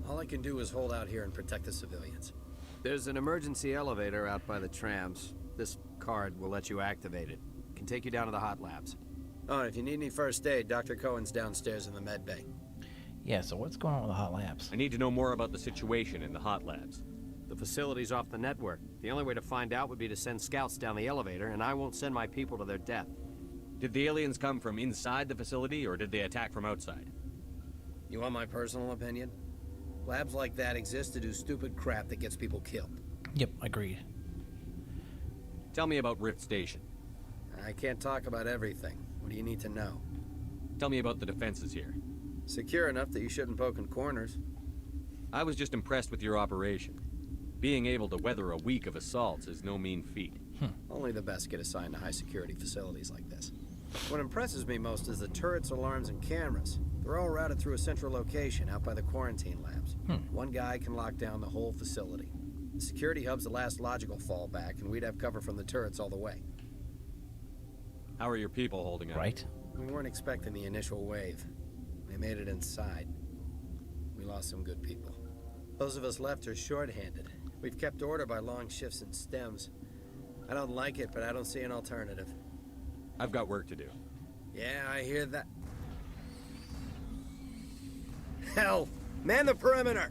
All I can do is hold out here and protect the civilians. There's an emergency elevator out by the trams. This card will let you activate it. Can take you down to the hot labs. Oh, and if you need any first aid, Dr. Cohen's downstairs in the med bay. Yeah, so what's going on with the hot labs? I need to know more about the situation in the hot labs. The facility's off the network. The only way to find out would be to send scouts down the elevator, and I won't send my people to their death. Did the aliens come from inside the facility, or did they attack from outside? You want my personal opinion? Labs like that exist to do stupid crap that gets people killed. Yep, agreed. Tell me about Rift Station. I can't talk about everything. What do you need to know? Tell me about the defenses here. Secure enough that you shouldn't poke in corners. I was just impressed with your operation. Being able to weather a week of assaults is no mean feat. Only the best get assigned to high-security facilities like this. What impresses me most is the turrets, alarms, and cameras. They're all routed through a central location out by the quarantine labs. One guy can lock down the whole facility. The security hub's the last logical fallback, and we'd have cover from the turrets all the way. How are your people holding up? Right. We weren't expecting the initial wave. We made it inside. We lost some good people. Those of us left are short-handed. We've kept order by long shifts and stems. I don't like it, but I don't see an alternative. I've got work to do. Yeah, I hear that. Hell! Man the perimeter!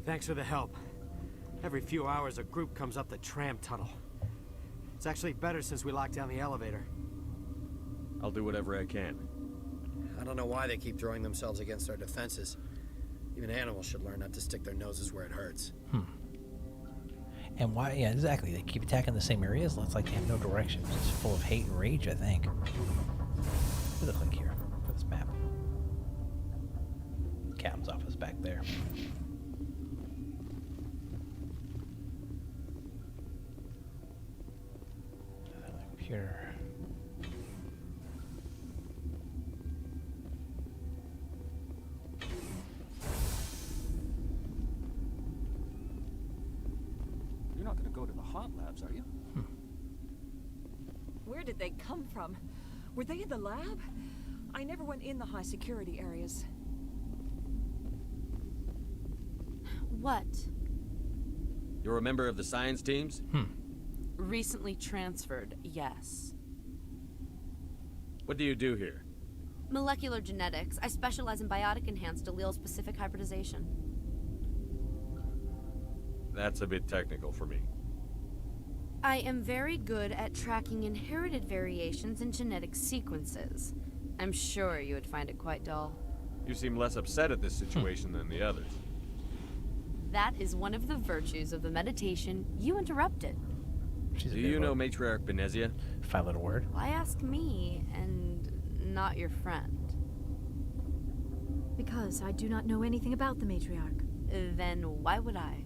Thanks for the help. Every few hours, a group comes up the tram tunnel. It's actually better since we locked down the elevator. I'll do whatever I can. I don't know why they keep throwing themselves against our defenses. Even animals should learn not to stick their noses where it hurts. And why? Yeah, exactly. They keep attacking the same areas. It's like they have no direction. It's just full of hate and rage, I think. Where's the click here for this map? Captain's office back there. Computer. You're not going to go to the hot labs, are you? Where did they come from? Were they in the lab? I never went in the high security areas. What? You're a member of the science teams? Recently transferred, yes. What do you do here? Molecular genetics. I specialize in biotic-enhanced allele-specific hybridization. That's a bit technical for me. I am very good at tracking inherited variations in genetic sequences. I'm sure you would find it quite dull. You seem less upset at this situation than the others. That is one of the virtues of the meditation you interrupted. Do you know Matriarch Benezia? 5-letter word. Why ask me and not your friend? Because I do not know anything about the matriarch. Then why would I?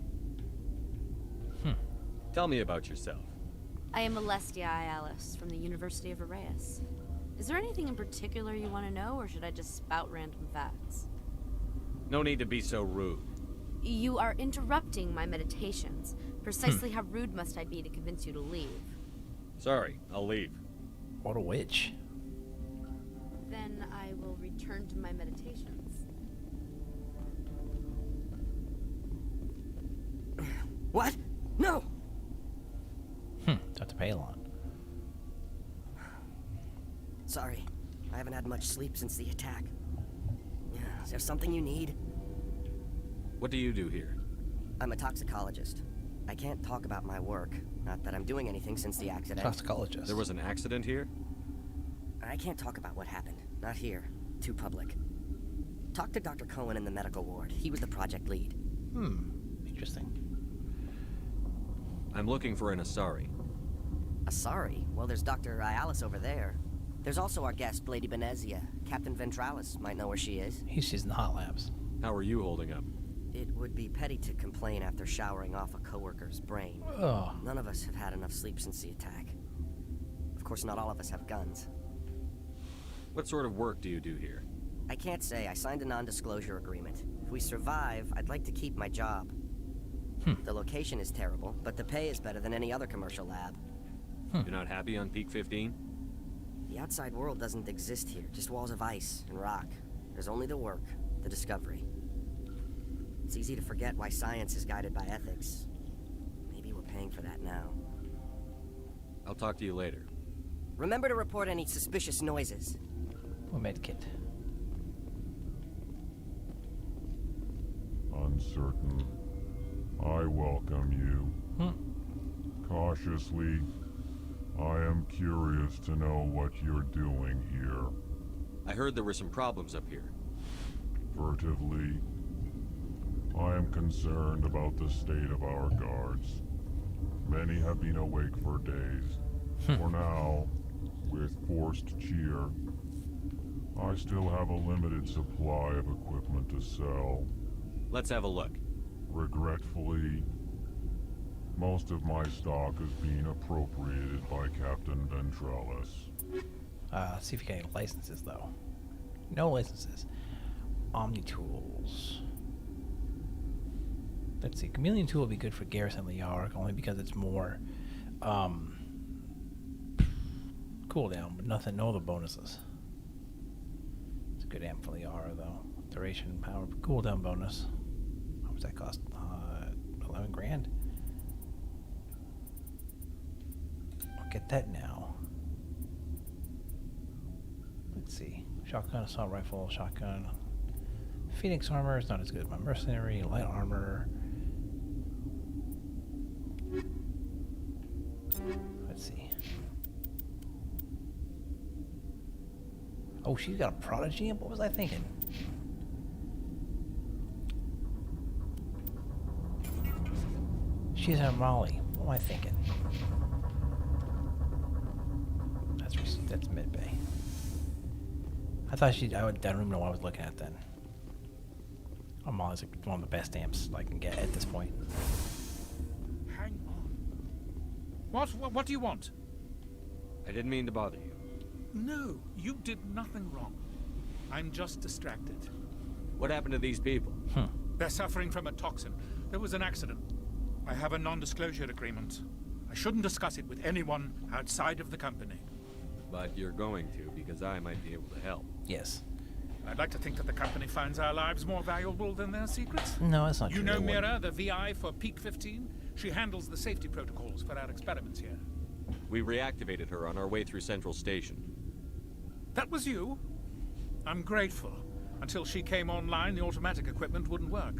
Tell me about yourself. I am Alestia Ialis from the University of Arraeus. Is there anything in particular you want to know, or should I just spout random facts? No need to be so rude. You are interrupting my meditations. Precisely how rude must I be to convince you to leave? Sorry, I'll leave. What a witch. Then I will return to my meditations. What? No! Dr. Palon. Sorry, I haven't had much sleep since the attack. Is there something you need? What do you do here? I'm a toxicologist. I can't talk about my work. Not that I'm doing anything since the accident. Toxicologist. There was an accident here? I can't talk about what happened. Not here. Too public. Talk to Dr. Cohen in the medical ward. He was the project lead. Interesting. I'm looking for an Asari. Asari? Well, there's Dr. Ialis over there. There's also our guest, Lady Benezia. Captain Ventralis might know where she is. She's in the hot labs. How are you holding up? It would be petty to complain after showering off a coworker's brain. Oh. None of us have had enough sleep since the attack. Of course, not all of us have guns. What sort of work do you do here? I can't say. I signed a non-disclosure agreement. If we survive, I'd like to keep my job. The location is terrible, but the pay is better than any other commercial lab. You're not happy on Peak 15? The outside world doesn't exist here, just walls of ice and rock. There's only the work, the discovery. It's easy to forget why science is guided by ethics. Maybe we're paying for that now. I'll talk to you later. Remember to report any suspicious noises. A medkit. Uncertain. I welcome you. Cautiously, I am curious to know what you're doing here. I heard there were some problems up here. Furtively, I am concerned about the state of our guards. Many have been awake for days. For now, with forced cheer, I still have a limited supply of equipment to sell. Let's have a look. Regretfully, most of my stock is being appropriated by Captain Ventralis. See if you get any licenses, though. No licenses. Omni Tools. Let's see. Chameleon Tool would be good for Garrison Liark, only because it's more cooldown, but nothing, no other bonuses. It's a good amp for Liara, though. Duration, power, cooldown bonus. How much that cost? 11 grand. I'll get that now. Let's see. Shotgun, assault rifle, shotgun. Phoenix armor is not as good as my mercenary. Light armor. Let's see. Oh, she's got a prodigy? What was I thinking? She's a Molly. What am I thinking? That's mid bay. I thought I don't even know what I was looking at then. Oh, Molly's like one of the best amps I can get at this point. Hang on. What do you want? I didn't mean to bother you. No, you did nothing wrong. I'm just distracted. What happened to these people? They're suffering from a toxin. There was an accident. I have a non-disclosure agreement. I shouldn't discuss it with anyone outside of the company. But you're going to, because I might be able to help. Yes. I'd like to think that the company finds our lives more valuable than their secrets. No, that's not true. You know Mira, the VI for Peak 15? She handles the safety protocols for our experiments here. We reactivated her on our way through Central Station. That was you? I'm grateful. Until she came online, the automatic equipment wouldn't work.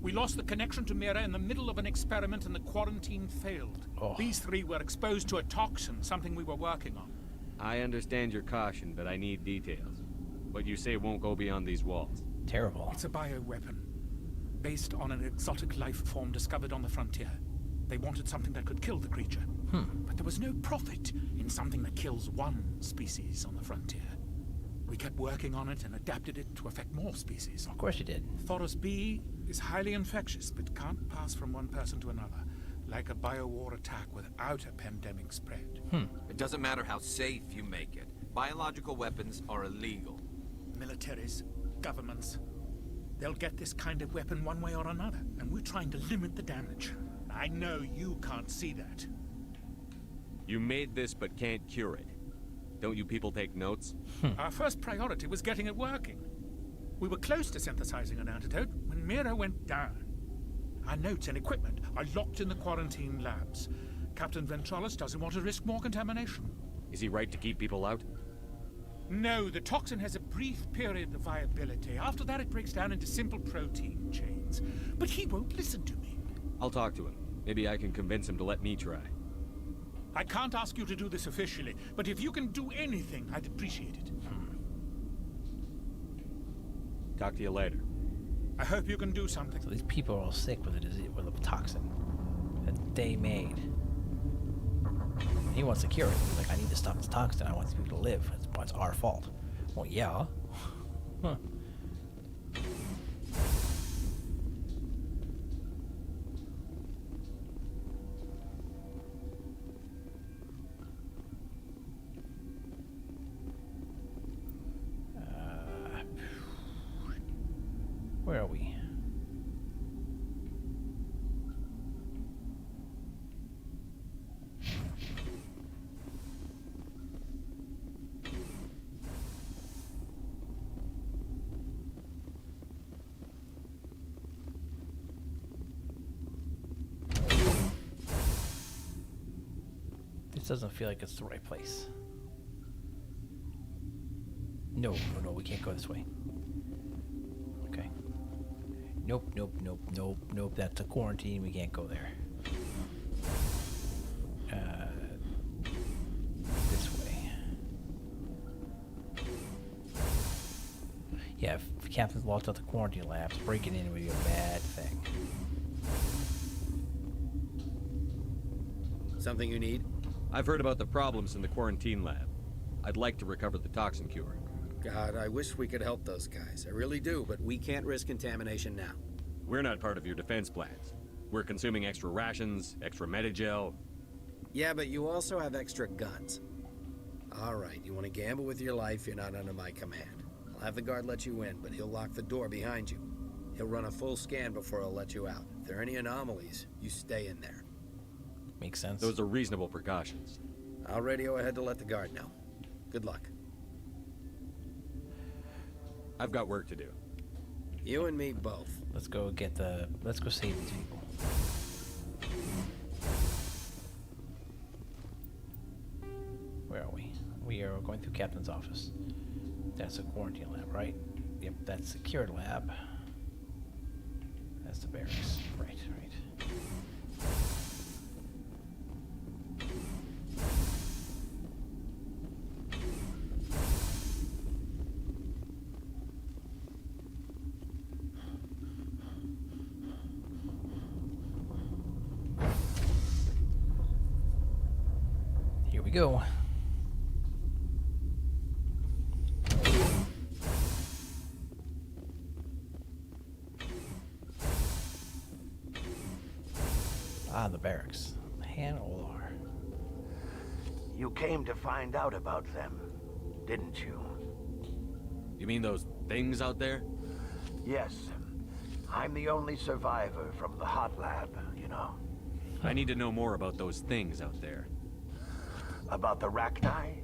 We lost the connection to Mira in the middle of an experiment and the quarantine failed. Oh. These three were exposed to a toxin, something we were working on. I understand your caution, but I need details. What you say won't go beyond these walls. Terrible. It's a bioweapon, based on an exotic life form discovered on the frontier. They wanted something that could kill the creature. But there was no profit in something that kills one species on the frontier. We kept working on it and adapted it to affect more species. Of course you did. Thoros B is highly infectious, but can't pass from one person to another, like a biowar attack without a pandemic spread. It doesn't matter how safe you make it. Biological weapons are illegal. Militaries, governments, they'll get this kind of weapon one way or another, and we're trying to limit the damage. I know you can't see that. You made this but can't cure it. Don't you people take notes? Our first priority was getting it working. We were close to synthesizing an antidote when Mira went down. Our notes and equipment are locked in the quarantine labs. Captain Ventralis doesn't want to risk more contamination. Is he right to keep people out? No, the toxin has a brief period of viability. After that, it breaks down into simple protein chains. But he won't listen to me. I'll talk to him. Maybe I can convince him to let me try. I can't ask you to do this officially, but if you can do anything, I'd appreciate it. Talk to you later. I hope you can do something. So these people are all sick with a disease, with a toxin that they made. He wants to cure it. He's like, I need to stop this toxin. I want these people to live. It's our fault. Well, yeah. Huh. Where are we? This doesn't feel like it's the right place. No, we can't go this way. Okay. Nope. That's a quarantine. We can't go there. This way. Yeah, if the captain's locked out the quarantine labs, breaking in would be a bad thing. Something you need? I've heard about the problems in the quarantine lab. I'd like to recover the toxin cure. God, I wish we could help those guys. I really do, but we can't risk contamination now. We're not part of your defense plans. We're consuming extra rations, extra Medigel. Yeah, but you also have extra guns. All right, you want to gamble with your life, you're not under my command. I'll have the guard let you in, but he'll lock the door behind you. He'll run a full scan before he'll let you out. If there are any anomalies, you stay in there. Makes sense. Those are reasonable precautions. I'll radio ahead to let the guard know. Good luck. I've got work to do. You and me both. Let's go save these people. Where are we? We are going through Captain's office. That's a quarantine lab, right? Yep, that's secured lab. That's the barracks. Right. Here we go. The barracks. Han Olar. You came to find out about them, didn't you? You mean those things out there? Yes. I'm the only survivor from the hot lab, you know. I need to know more about those things out there. About the Rachni?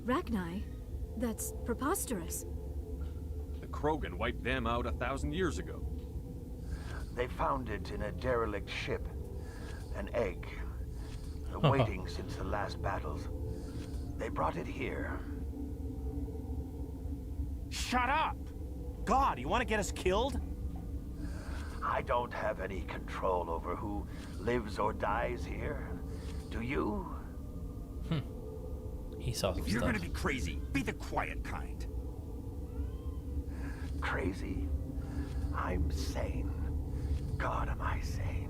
Rachni? That's preposterous. The Krogan wiped them out 1,000 years ago. They found it in a derelict ship. An egg. Waiting since the last battles. They brought it here. Shut up! God, you want to get us killed? I don't have any control over who lives or dies here. Do you? He saw some If you're stuff. gonna be crazy, be the quiet kind. Crazy? I'm sane. God, am I sane.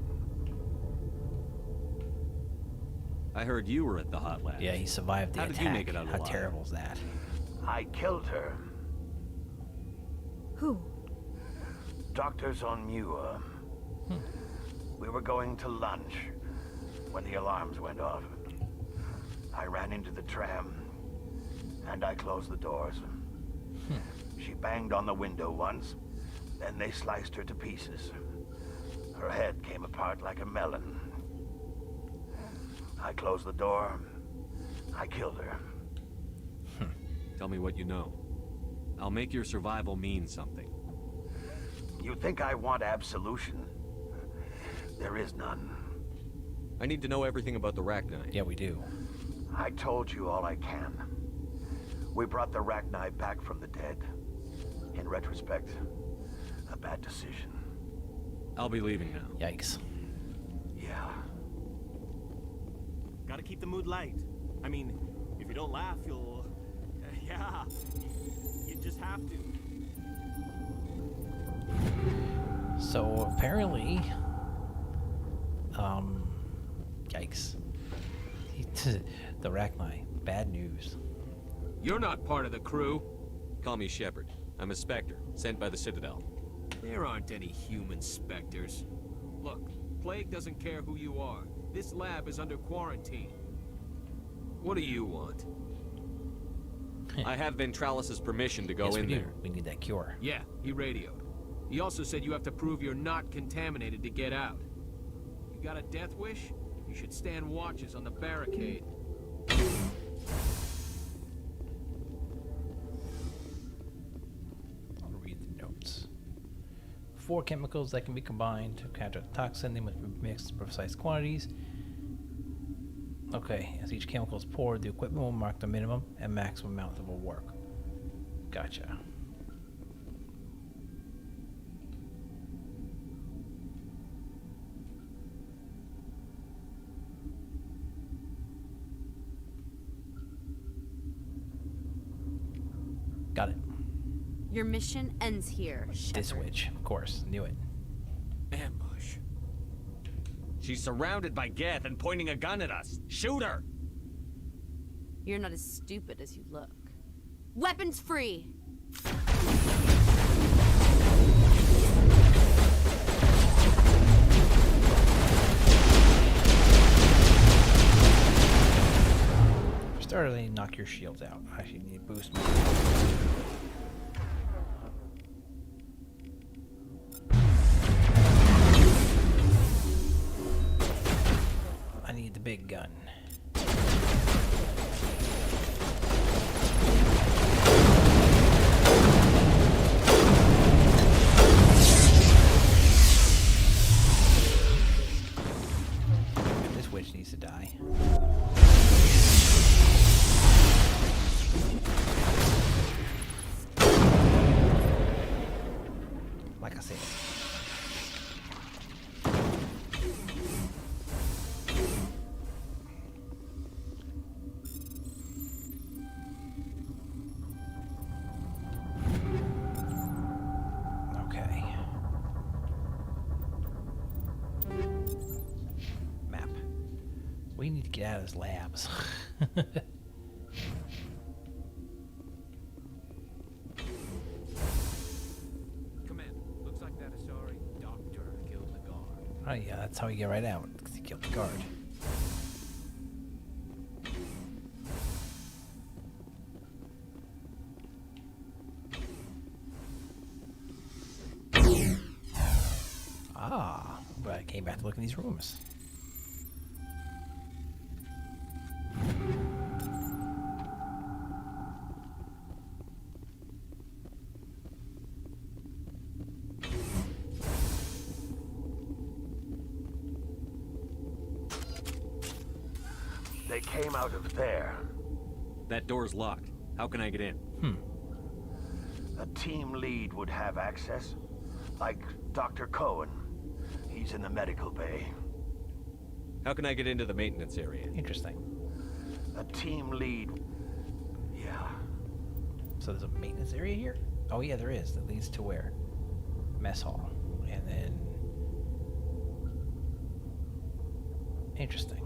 I heard you were at the hot lab. Yeah, he survived the How attack. did you make it out How alive? terrible is that? I killed her. Who? Doctors on Muir. We were going to lunch when the alarms went off. I ran into the tram, and I closed the doors. She banged on the window once, then they sliced her to pieces. Her head came apart like a melon. I closed the door. I killed her. Tell me what you know. I'll make your survival mean something. You think I want absolution? There is none. I need to know everything about the Rachni. Yeah, we do. I told you all I can. We brought the Rachni back from the dead. In retrospect, a bad decision. I'll be leaving now. Yikes. Yeah. Gotta keep the mood light. I mean, if you don't laugh, you'll... yeah. You just have to. So apparently, yikes. The Rachni, bad news. You're not part of the crew. Call me Shepard. I'm a Spectre, sent by the Citadel. There aren't any human specters. Look, Plague doesn't care who you are. This lab is under quarantine. What do you want? I have Ventralis's permission to go in there. We need that cure. Yeah, he radioed. He also said you have to prove you're not contaminated to get out. You got a death wish? You should stand watches on the barricade. I'll read the notes. 4 chemicals that can be combined to counter the toxin. They must be mixed in precise quantities. Okay, as each chemical is poured, the equipment will mark the minimum and maximum amount that will work. Gotcha. Got it. Your mission ends here, Shepard. This witch, of course. Knew it. Ambush. She's surrounded by Geth and pointing a gun at us. Shoot her! You're not as stupid as you look. Weapons free! For starters, they knock your shields out. I actually need to boost my... I need the big gun. This witch needs to die. Like I said. Okay. Map. We need to get out of his labs. Command, looks like that Asari doctor killed the guard. Oh yeah, that's how we get right out. 'Cause he killed the guard. Ah, but I came back to look in these rooms. They came out of there. That door's locked. How can I get in? A team lead would have access. Like Dr. Cohen. He's in the medical bay. How can I get into the maintenance area? Interesting. A team lead... Yeah. So there's a maintenance area here? Oh yeah, there is. That leads to where? Mess hall. And then... Interesting.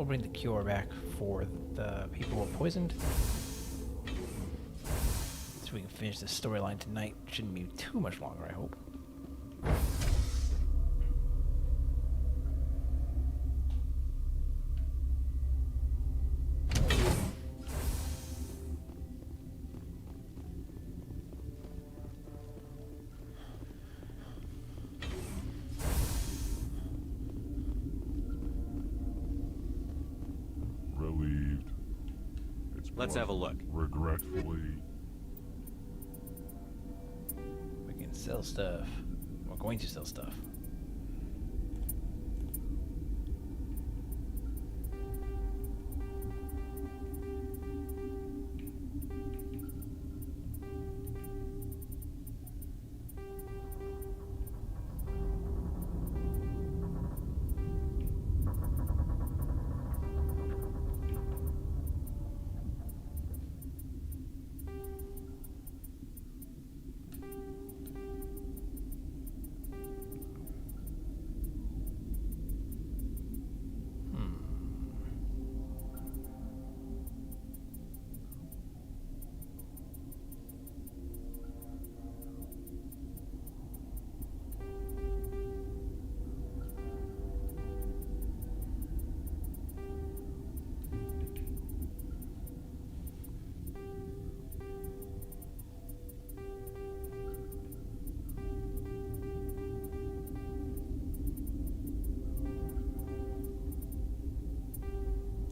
We'll bring the cure back for the people who are poisoned. So we can finish this storyline tonight. Shouldn't be too much longer, I hope. Relieved. Let's have a look. Regretfully. We can sell stuff. We're going to sell stuff.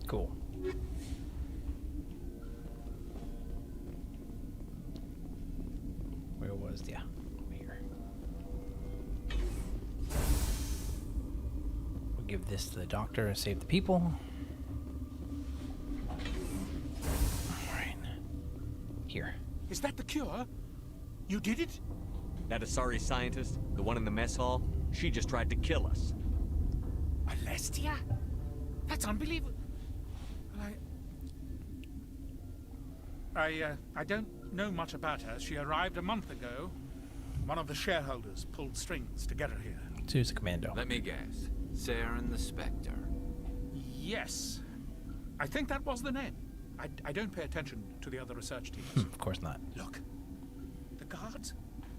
Cool. Where was the... over here. We'll give this to the doctor and save the people. Alright. Here. Is that the cure? You did it? That Asari scientist, the one in the mess hall, she just tried to kill us. Alestia? That's unbelievable. I don't know much about her. She arrived a month ago. One of the shareholders pulled strings to get her here. So he's a commando. Let me guess. Saren the Spectre. Yes. I think that was the name. I don't pay attention to the other research teams. Of course not. Look, the guards,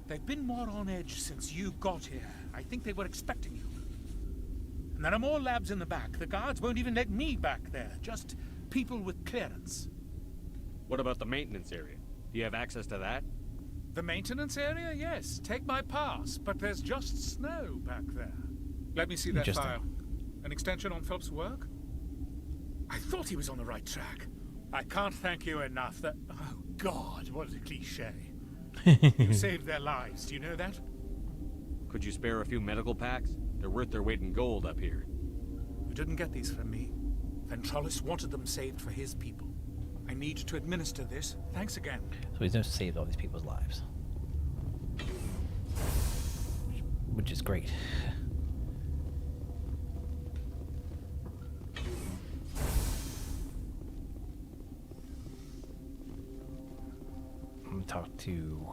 they've been more on edge since you got here. I think they were expecting you. And there are more labs in the back. The guards won't even let me back there. Just people with clearance. What about the maintenance area? Do you have access to that? The maintenance area? Yes. Take my pass. But there's just snow back there. Let me see that file. An extension on Phelps' work? I thought he was on the right track. I can't thank you enough that... Oh, God, what a cliche. You saved their lives. Do you know that? Could you spare a few medical packs? They're worth their weight in gold up here. You didn't get these from me. Ventralis wanted them saved for his people. I need to administer this. Thanks again. So he's just saved all these people's lives. Which is great. I'm gonna talk to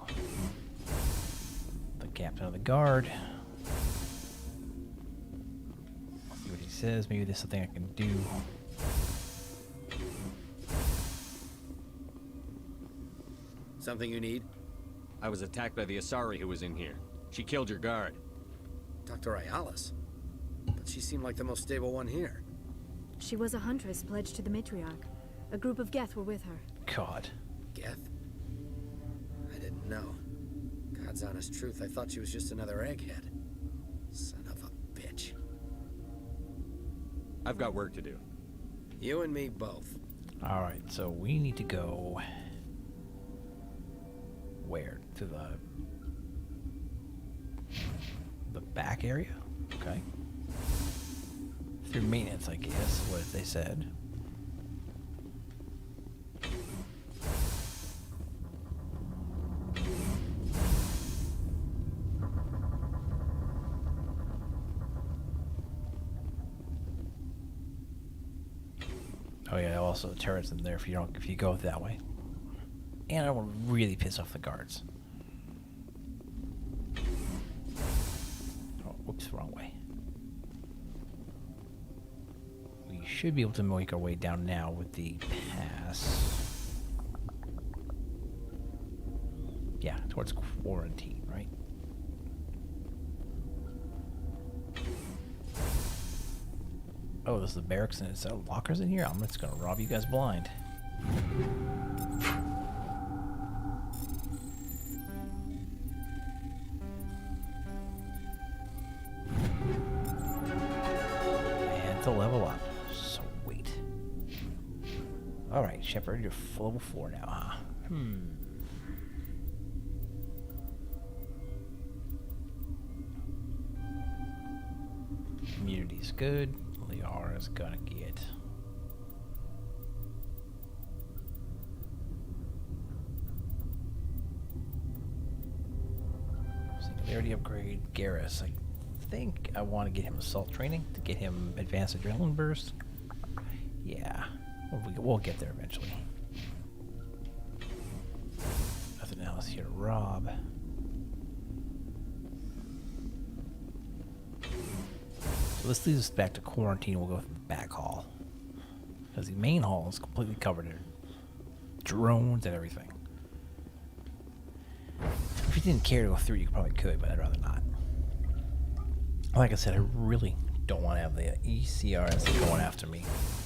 the captain of the guard. See what he says. Maybe there's something I can do. Something you need? I was attacked by the Asari who was in here. She killed your guard. Dr. Ayalis? But she seemed like the most stable one here. She was a huntress pledged to the matriarch. A group of Geth were with her. God. Geth? I didn't know. God's honest truth, I thought she was just another egghead. Son of a bitch. I've got work to do. You and me both. Alright, so we need to go... Where? To the back area? Okay. Through maintenance, I guess, what they said. Oh yeah, also turrets in there if you go that way. And I don't want to really piss off the guards. Oh, whoops, wrong way. We should be able to make our way down now with the pass. Yeah, towards quarantine, right? Oh, this is the barracks and it's lockers in here? I'm just gonna rob you guys blind. And to level up. Sweet. Alright, Shepard, you're level 4 now, huh? Immunity's good. Liara's gonna get. Singularity upgrade. Garrus. I think I want to get him assault training to get him advanced adrenaline burst. Yeah, we'll get there eventually. Nothing else here to rob. So this leads us back to quarantine. We'll go through the back hall. Because the main hall is completely covered in drones and everything. If you didn't care to go through, you probably could, but I'd rather not. Like I said, I really don't want to have the ECRS going after me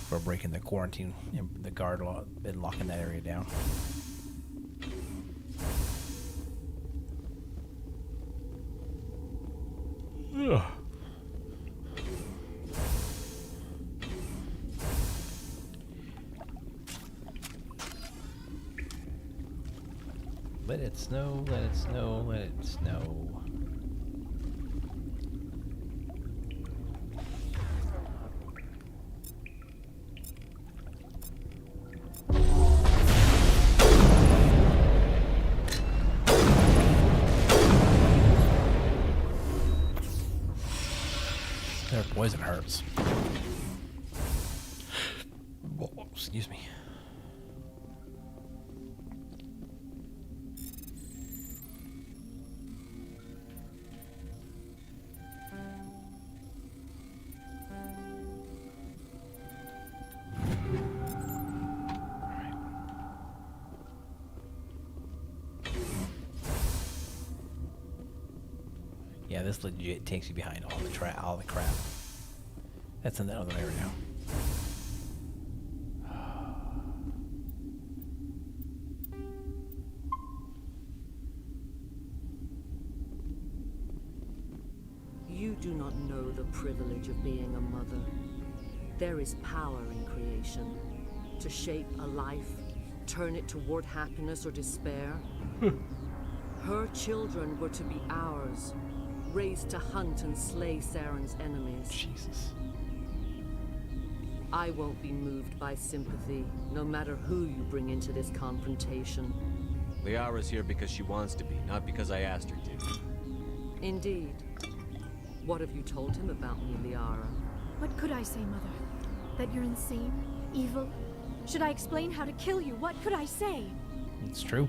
for breaking the quarantine and the guard and locking that area down. Ugh. Let it snow, let it snow, let it snow. Their poison hurts. Oh, excuse me. Yeah, this legit takes you behind all the crap. That's in the other area now. You do not know the privilege of being a mother. There is power in creation. To shape a life, turn it toward happiness or despair. Her children were to be ours, raised to hunt and slay Saren's enemies. Jesus. I won't be moved by sympathy, no matter who you bring into this confrontation. Liara's here because she wants to be, not because I asked her to. Indeed. What have you told him about me, Liara? What could I say, Mother? That you're insane? Evil? Should I explain how to kill you? What could I say? It's true.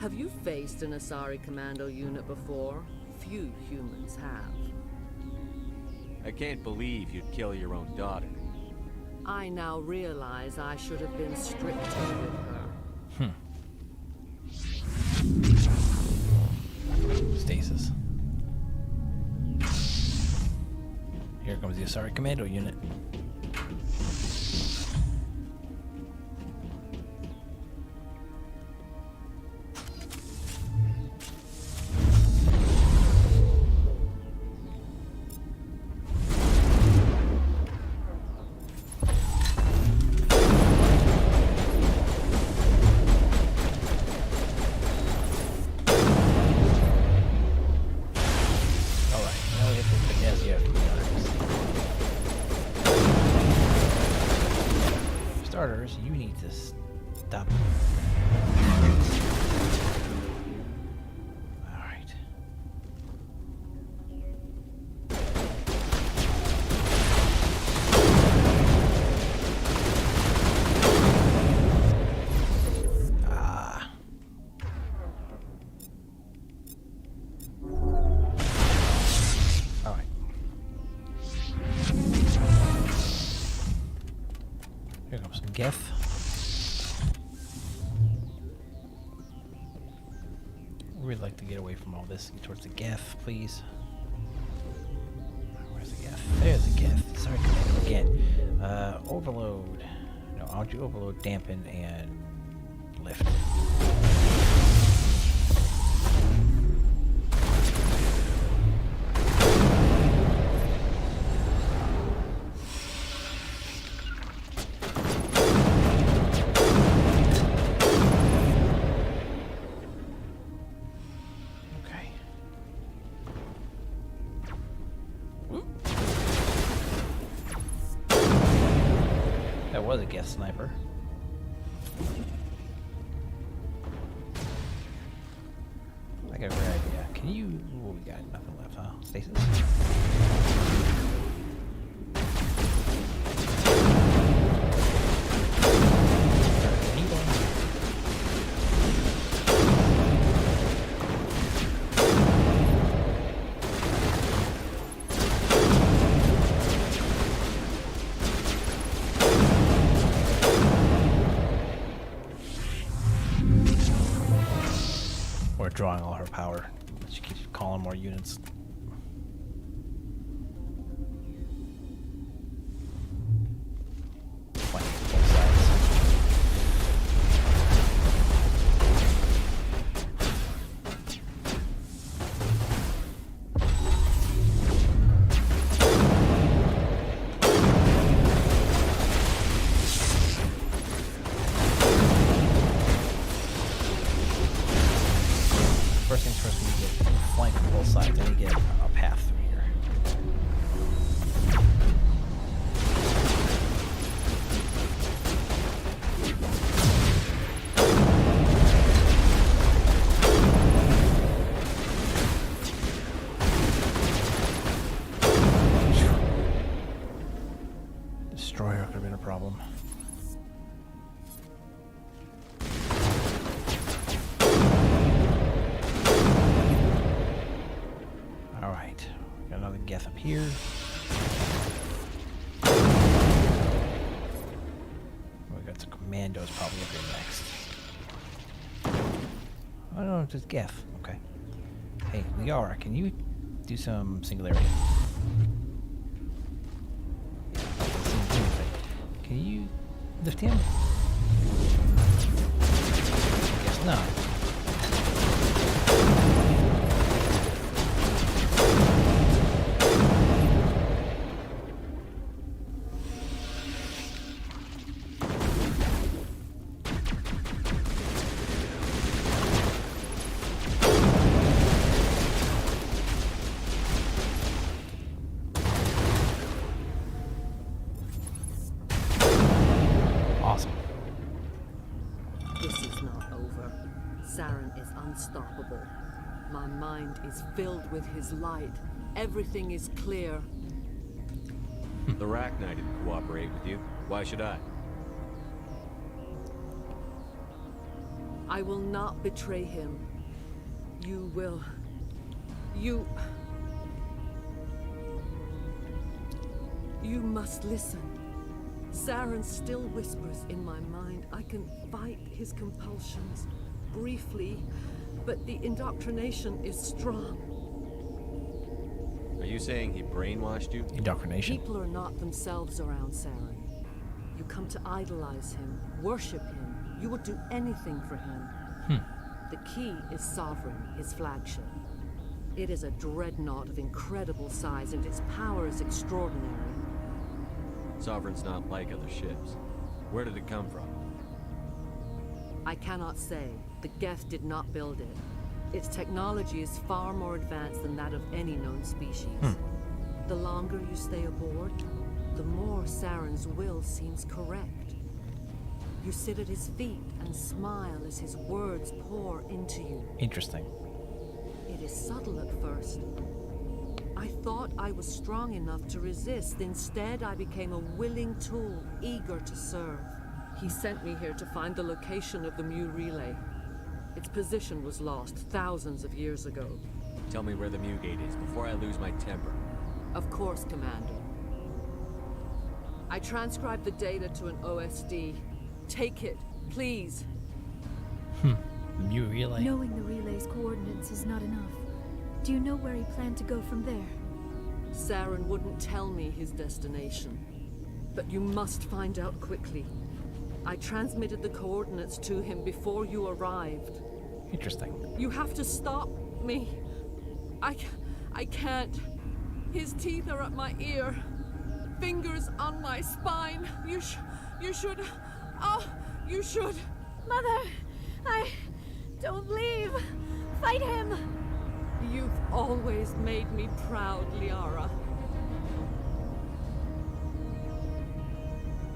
Have you faced an Asari commando unit before? Few humans have. I can't believe you'd kill your own daughter. I now realize I should have been stricter with her. Stasis. Here comes the Asari commando unit. You need to stop. All right. All right. Geth. We'd like to get away from all this. Get towards the Geth, please. Where's the Geth? There's the Geth. Sorry, Commander, again. Overload. No, I'll do overload, dampen, and lift. That was a Geth sniper. I got a great idea. Can you... Oh, we got nothing left, huh? Stasis? Drawing all her power. She keeps calling more units. Flanking both sides. First things first, we need to get flank from both sides. I need to get a path through here. Destroyer could have been a problem. Alright, got another Geth up here. We got some commandos probably up here next. Oh no, it's just Geth. Okay. Hey, Liara, can you do some singularity? Can you lift him? Guess not. Unstoppable. My mind is filled with his light. Everything is clear. The Rachni didn't cooperate with you. Why should I? I will not betray him. You will. You must listen. Saren still whispers in my mind. I can fight his compulsions. Briefly, but the indoctrination is strong. Are you saying he brainwashed you? Indoctrination? People are not themselves around Saren. You come to idolize him, worship him. You would do anything for him. The key is Sovereign, his flagship. It is a dreadnought of incredible size, and its power is extraordinary. Sovereign's not like other ships. Where did it come from? I cannot say. The Geth did not build it. Its technology is far more advanced than that of any known species. The longer you stay aboard, the more Saren's will seems correct. You sit at his feet and smile as his words pour into you. Interesting. It is subtle at first. I thought I was strong enough to resist. Instead, I became a willing tool, eager to serve. He sent me here to find the location of the Mu relay. Its position was lost thousands of years ago. Tell me where the Mu gate is before I lose my temper. Of course, Commander. I transcribed the data to an OSD. Take it, please. New relay. Knowing the relay's coordinates is not enough. Do you know where he planned to go from there? Saren wouldn't tell me his destination. But you must find out quickly. I transmitted the coordinates to him before you arrived. Interesting. You have to stop me. I can't. His teeth are at my ear. Fingers on my spine. You should. Oh, you should. Mother, don't leave. Fight him. You've always made me proud, Liara.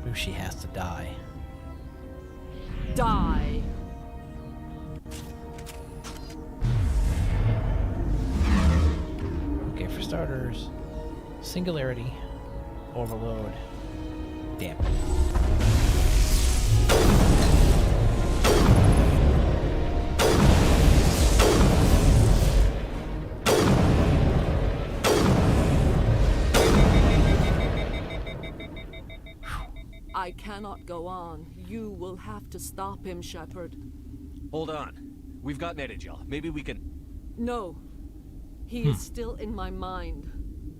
Maybe she has to die. Die. Okay, for starters, singularity, overload, dampen. I cannot go on. You will have to stop him, Shepard. Hold on. We've got Netagel. Maybe we can... No. He is still in my mind.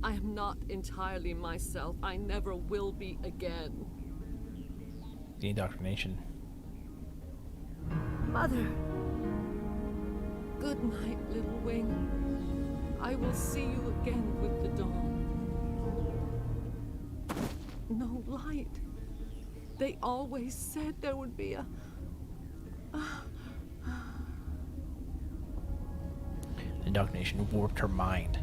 I am not entirely myself. I never will be again. The indoctrination. Mother. Good night, little wing. I will see you again with the dawn. No light. They always said there would be a... Indoctrination warped her mind.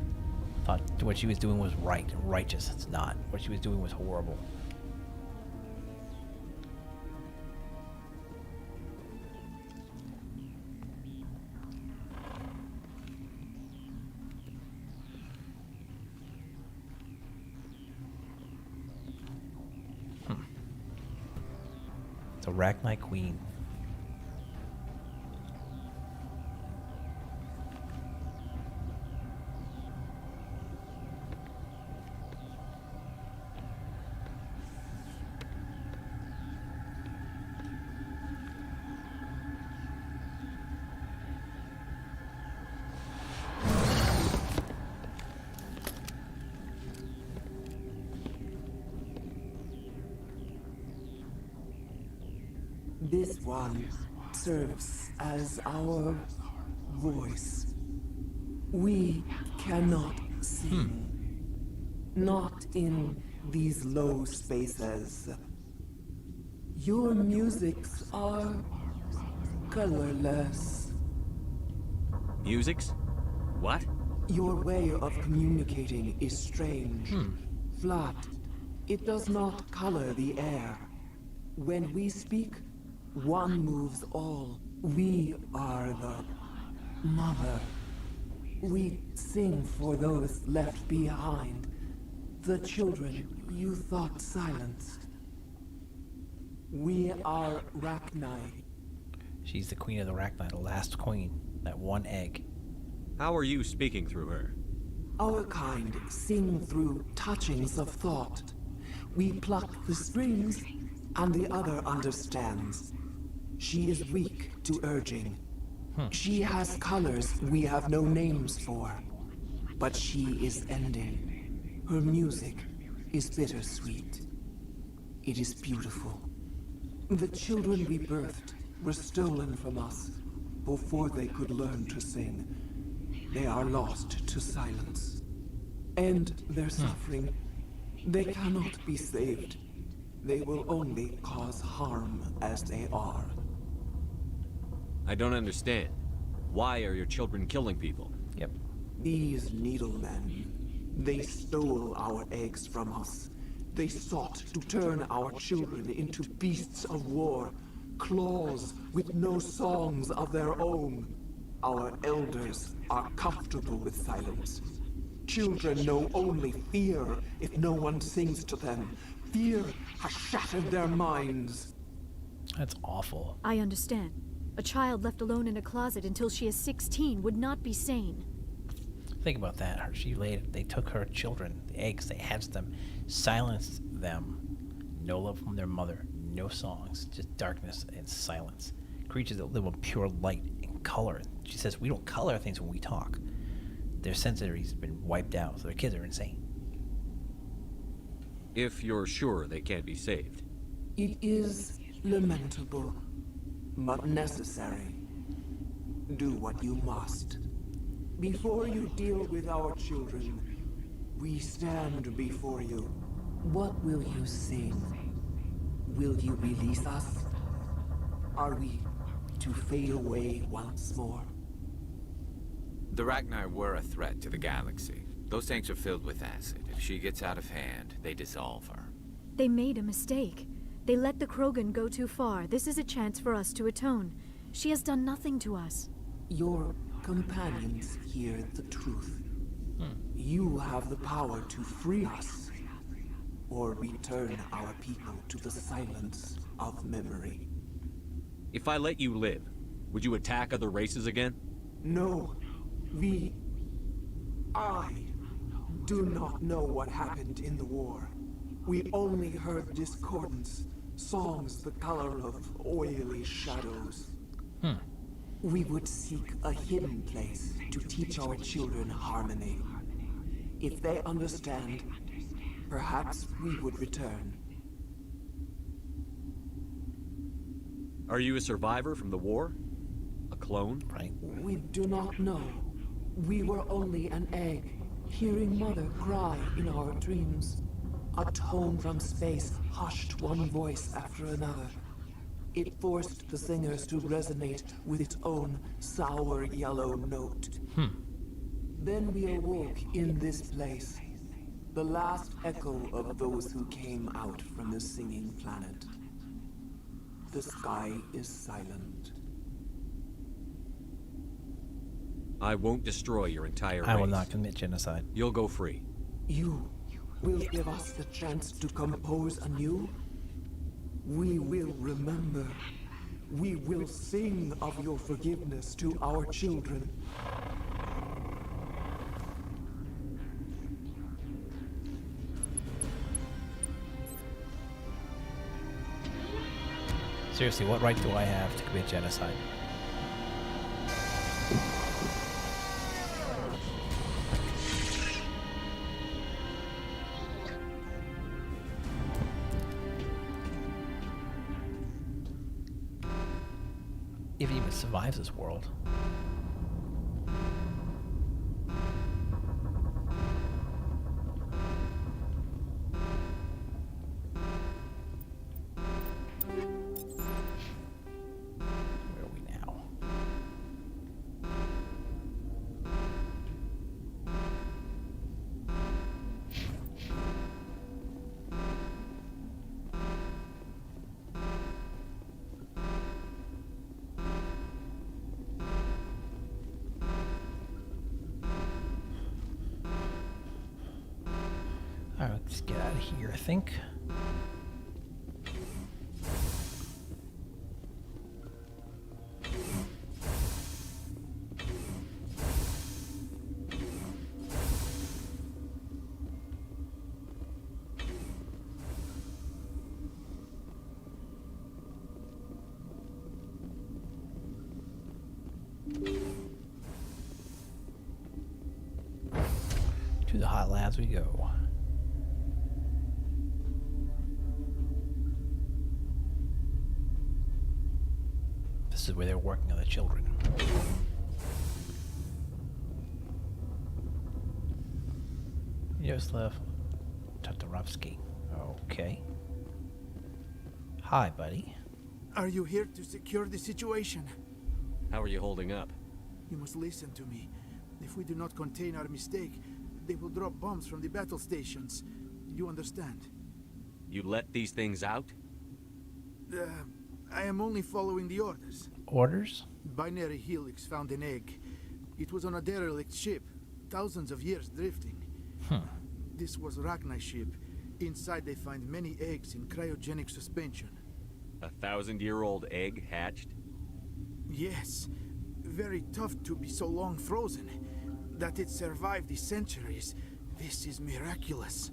Thought what she was doing was right, righteous. It's not. What she was doing was horrible. The Arachnite Queen. This one serves as our voice. We cannot sing. Not in these low spaces. Your musics are colorless. Musics? What? Your way of communicating is strange. Flat. It does not color the air. When we speak, one moves all. We are the mother. We sing for those left behind. The children you thought silenced. We are Rachni. She's the queen of the Arachnite, the last queen. That one egg. How are you speaking through her? Our kind sing through touchings of thought. We pluck the strings, and the other understands. She is weak to urging. She has colors we have no names for. But she is ending. Her music is bittersweet. It is beautiful. The children we birthed were stolen from us before they could learn to sing. They are lost to silence. And their suffering, they cannot be saved. They will only cause harm as they are. I don't understand. Why are your children killing people? Yep. These needlemen, they stole our eggs from us. They sought to turn our children into beasts of war, claws with no songs of their own. Our elders are comfortable with silence. Children know only fear if no one sings to them. Fear has shattered their minds. That's awful. I understand. A child left alone in a closet until she is 16 would not be sane. Think about that. They took her children, the eggs, they hatched them, silenced them, no love from their mother, no songs, just darkness and silence. Creatures that live on pure light and color. She says we don't color things when we talk. Their sensority's been wiped out, so their kids are insane. If you're sure they can't be saved. It is lamentable, but necessary. Do what you must. Before you deal with our children, we stand before you. What will you sing? Will you release us? Are we to fade away once more? The Ragnar were a threat to the galaxy. Those tanks are filled with acid. If she gets out of hand, they dissolve her. They made a mistake. They let the Krogan go too far. This is a chance for us to atone. She has done nothing to us. Your companions hear the truth. You have the power to free us, or return our people to the silence of memory. If I let you live, would you attack other races again? No. I do not know what happened in the war. We only heard discordance, songs the color of oily shadows. We would seek a hidden place to teach our children harmony. If they understand, perhaps we would return. Are you a survivor from the war? A clone? Right. We do not know. We were only an egg, hearing Mother cry in our dreams. A tone from space hushed one voice after another. It forced the singers to resonate with its own sour yellow note. Then we awoke in this place, the last echo of those who came out from the singing planet. The sky is silent. I won't destroy your entire race. I will not commit genocide. You'll go free. You will give us the chance to compose anew? We will remember. We will sing of your forgiveness to our children. Seriously, what right do I have to commit genocide? If he even survives this world. Where are we now? Alright, let's get out of here, I think. To the hot labs we go. This is where they're working on the children. Yaroslav Tatarovsky. Okay. Hi, buddy. Are you here to secure the situation? How are you holding up? You must listen to me. If we do not contain our mistake, they will drop bombs from the battle stations. You understand? You let these things out? I am only following the orders. Orders? Binary Helix found an egg. It was on a derelict ship, thousands of years drifting. This was Ragnar's ship. Inside they find many eggs in cryogenic suspension. 1,000-year-old egg hatched? Yes. Very tough to be so long frozen. That it survived the centuries. This is miraculous.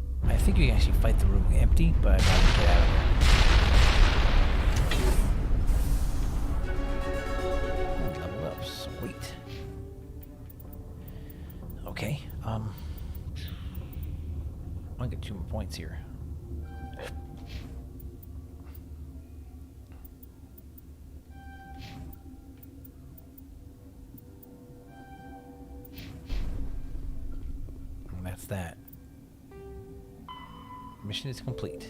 you can actually fight the room empty, but I'd rather get out of there. Level up, sweet. Okay, I'll get 2 more points here. And that's that. Mission is complete.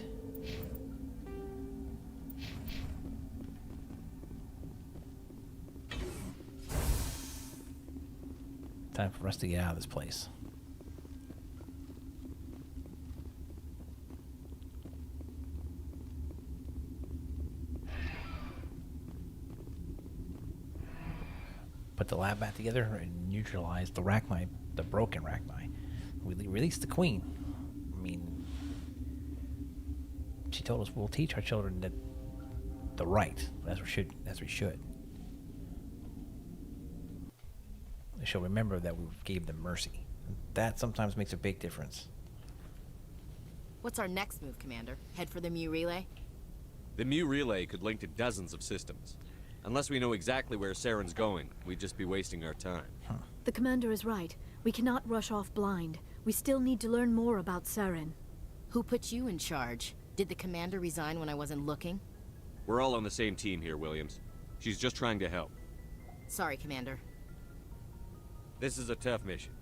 Time for us to get out of this place. Put the lab back together and neutralize the Rachni, the broken Rachni. We release the queen. I mean, she told us we'll teach our children that the right, as we should. They shall remember that we gave them mercy. That sometimes makes a big difference. What's our next move, Commander? Head for the Mu Relay? The Mu Relay could link to dozens of systems. Unless we know exactly where Saren's going, we'd just be wasting our time. The commander is right. We cannot rush off blind. We still need to learn more about Saren. Who put you in charge? Did the commander resign when I wasn't looking? We're all on the same team here, Williams. She's just trying to help. Sorry, Commander. This is a tough mission.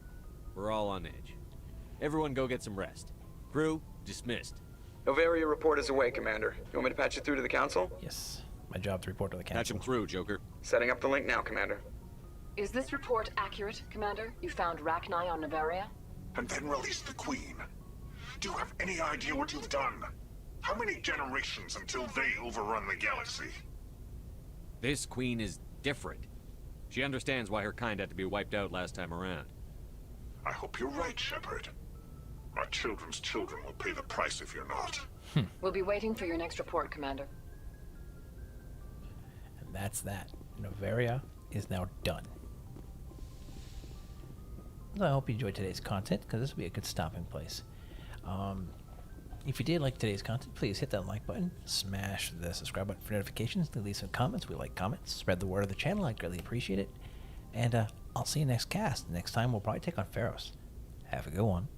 We're all on edge. Everyone go get some rest. Crew, dismissed. Noveria report is away, Commander. You want me to patch it through to the Council? Yes. My job to report to the Council. Patch him through, Joker. Setting up the link now, Commander. Is this report accurate, Commander? You found Rachni on Noveria? And then released the Queen. Do you have any idea what you've done? How many generations until they overrun the galaxy? This Queen is different. She understands why her kind had to be wiped out last time around. I hope you're right, Shepard. Our children's children will pay the price if you're not. We'll be waiting for your next report, Commander. And that's that. Noveria is now done. So I hope you enjoyed today's content, because this will be a good stopping place. If you did like today's content, please hit that like button, smash the subscribe button for notifications, leave some comments. We like comments. Spread the word of the channel. I greatly appreciate it. And I'll see you next cast. Next time we'll probably take on Pharaohs. Have a good one.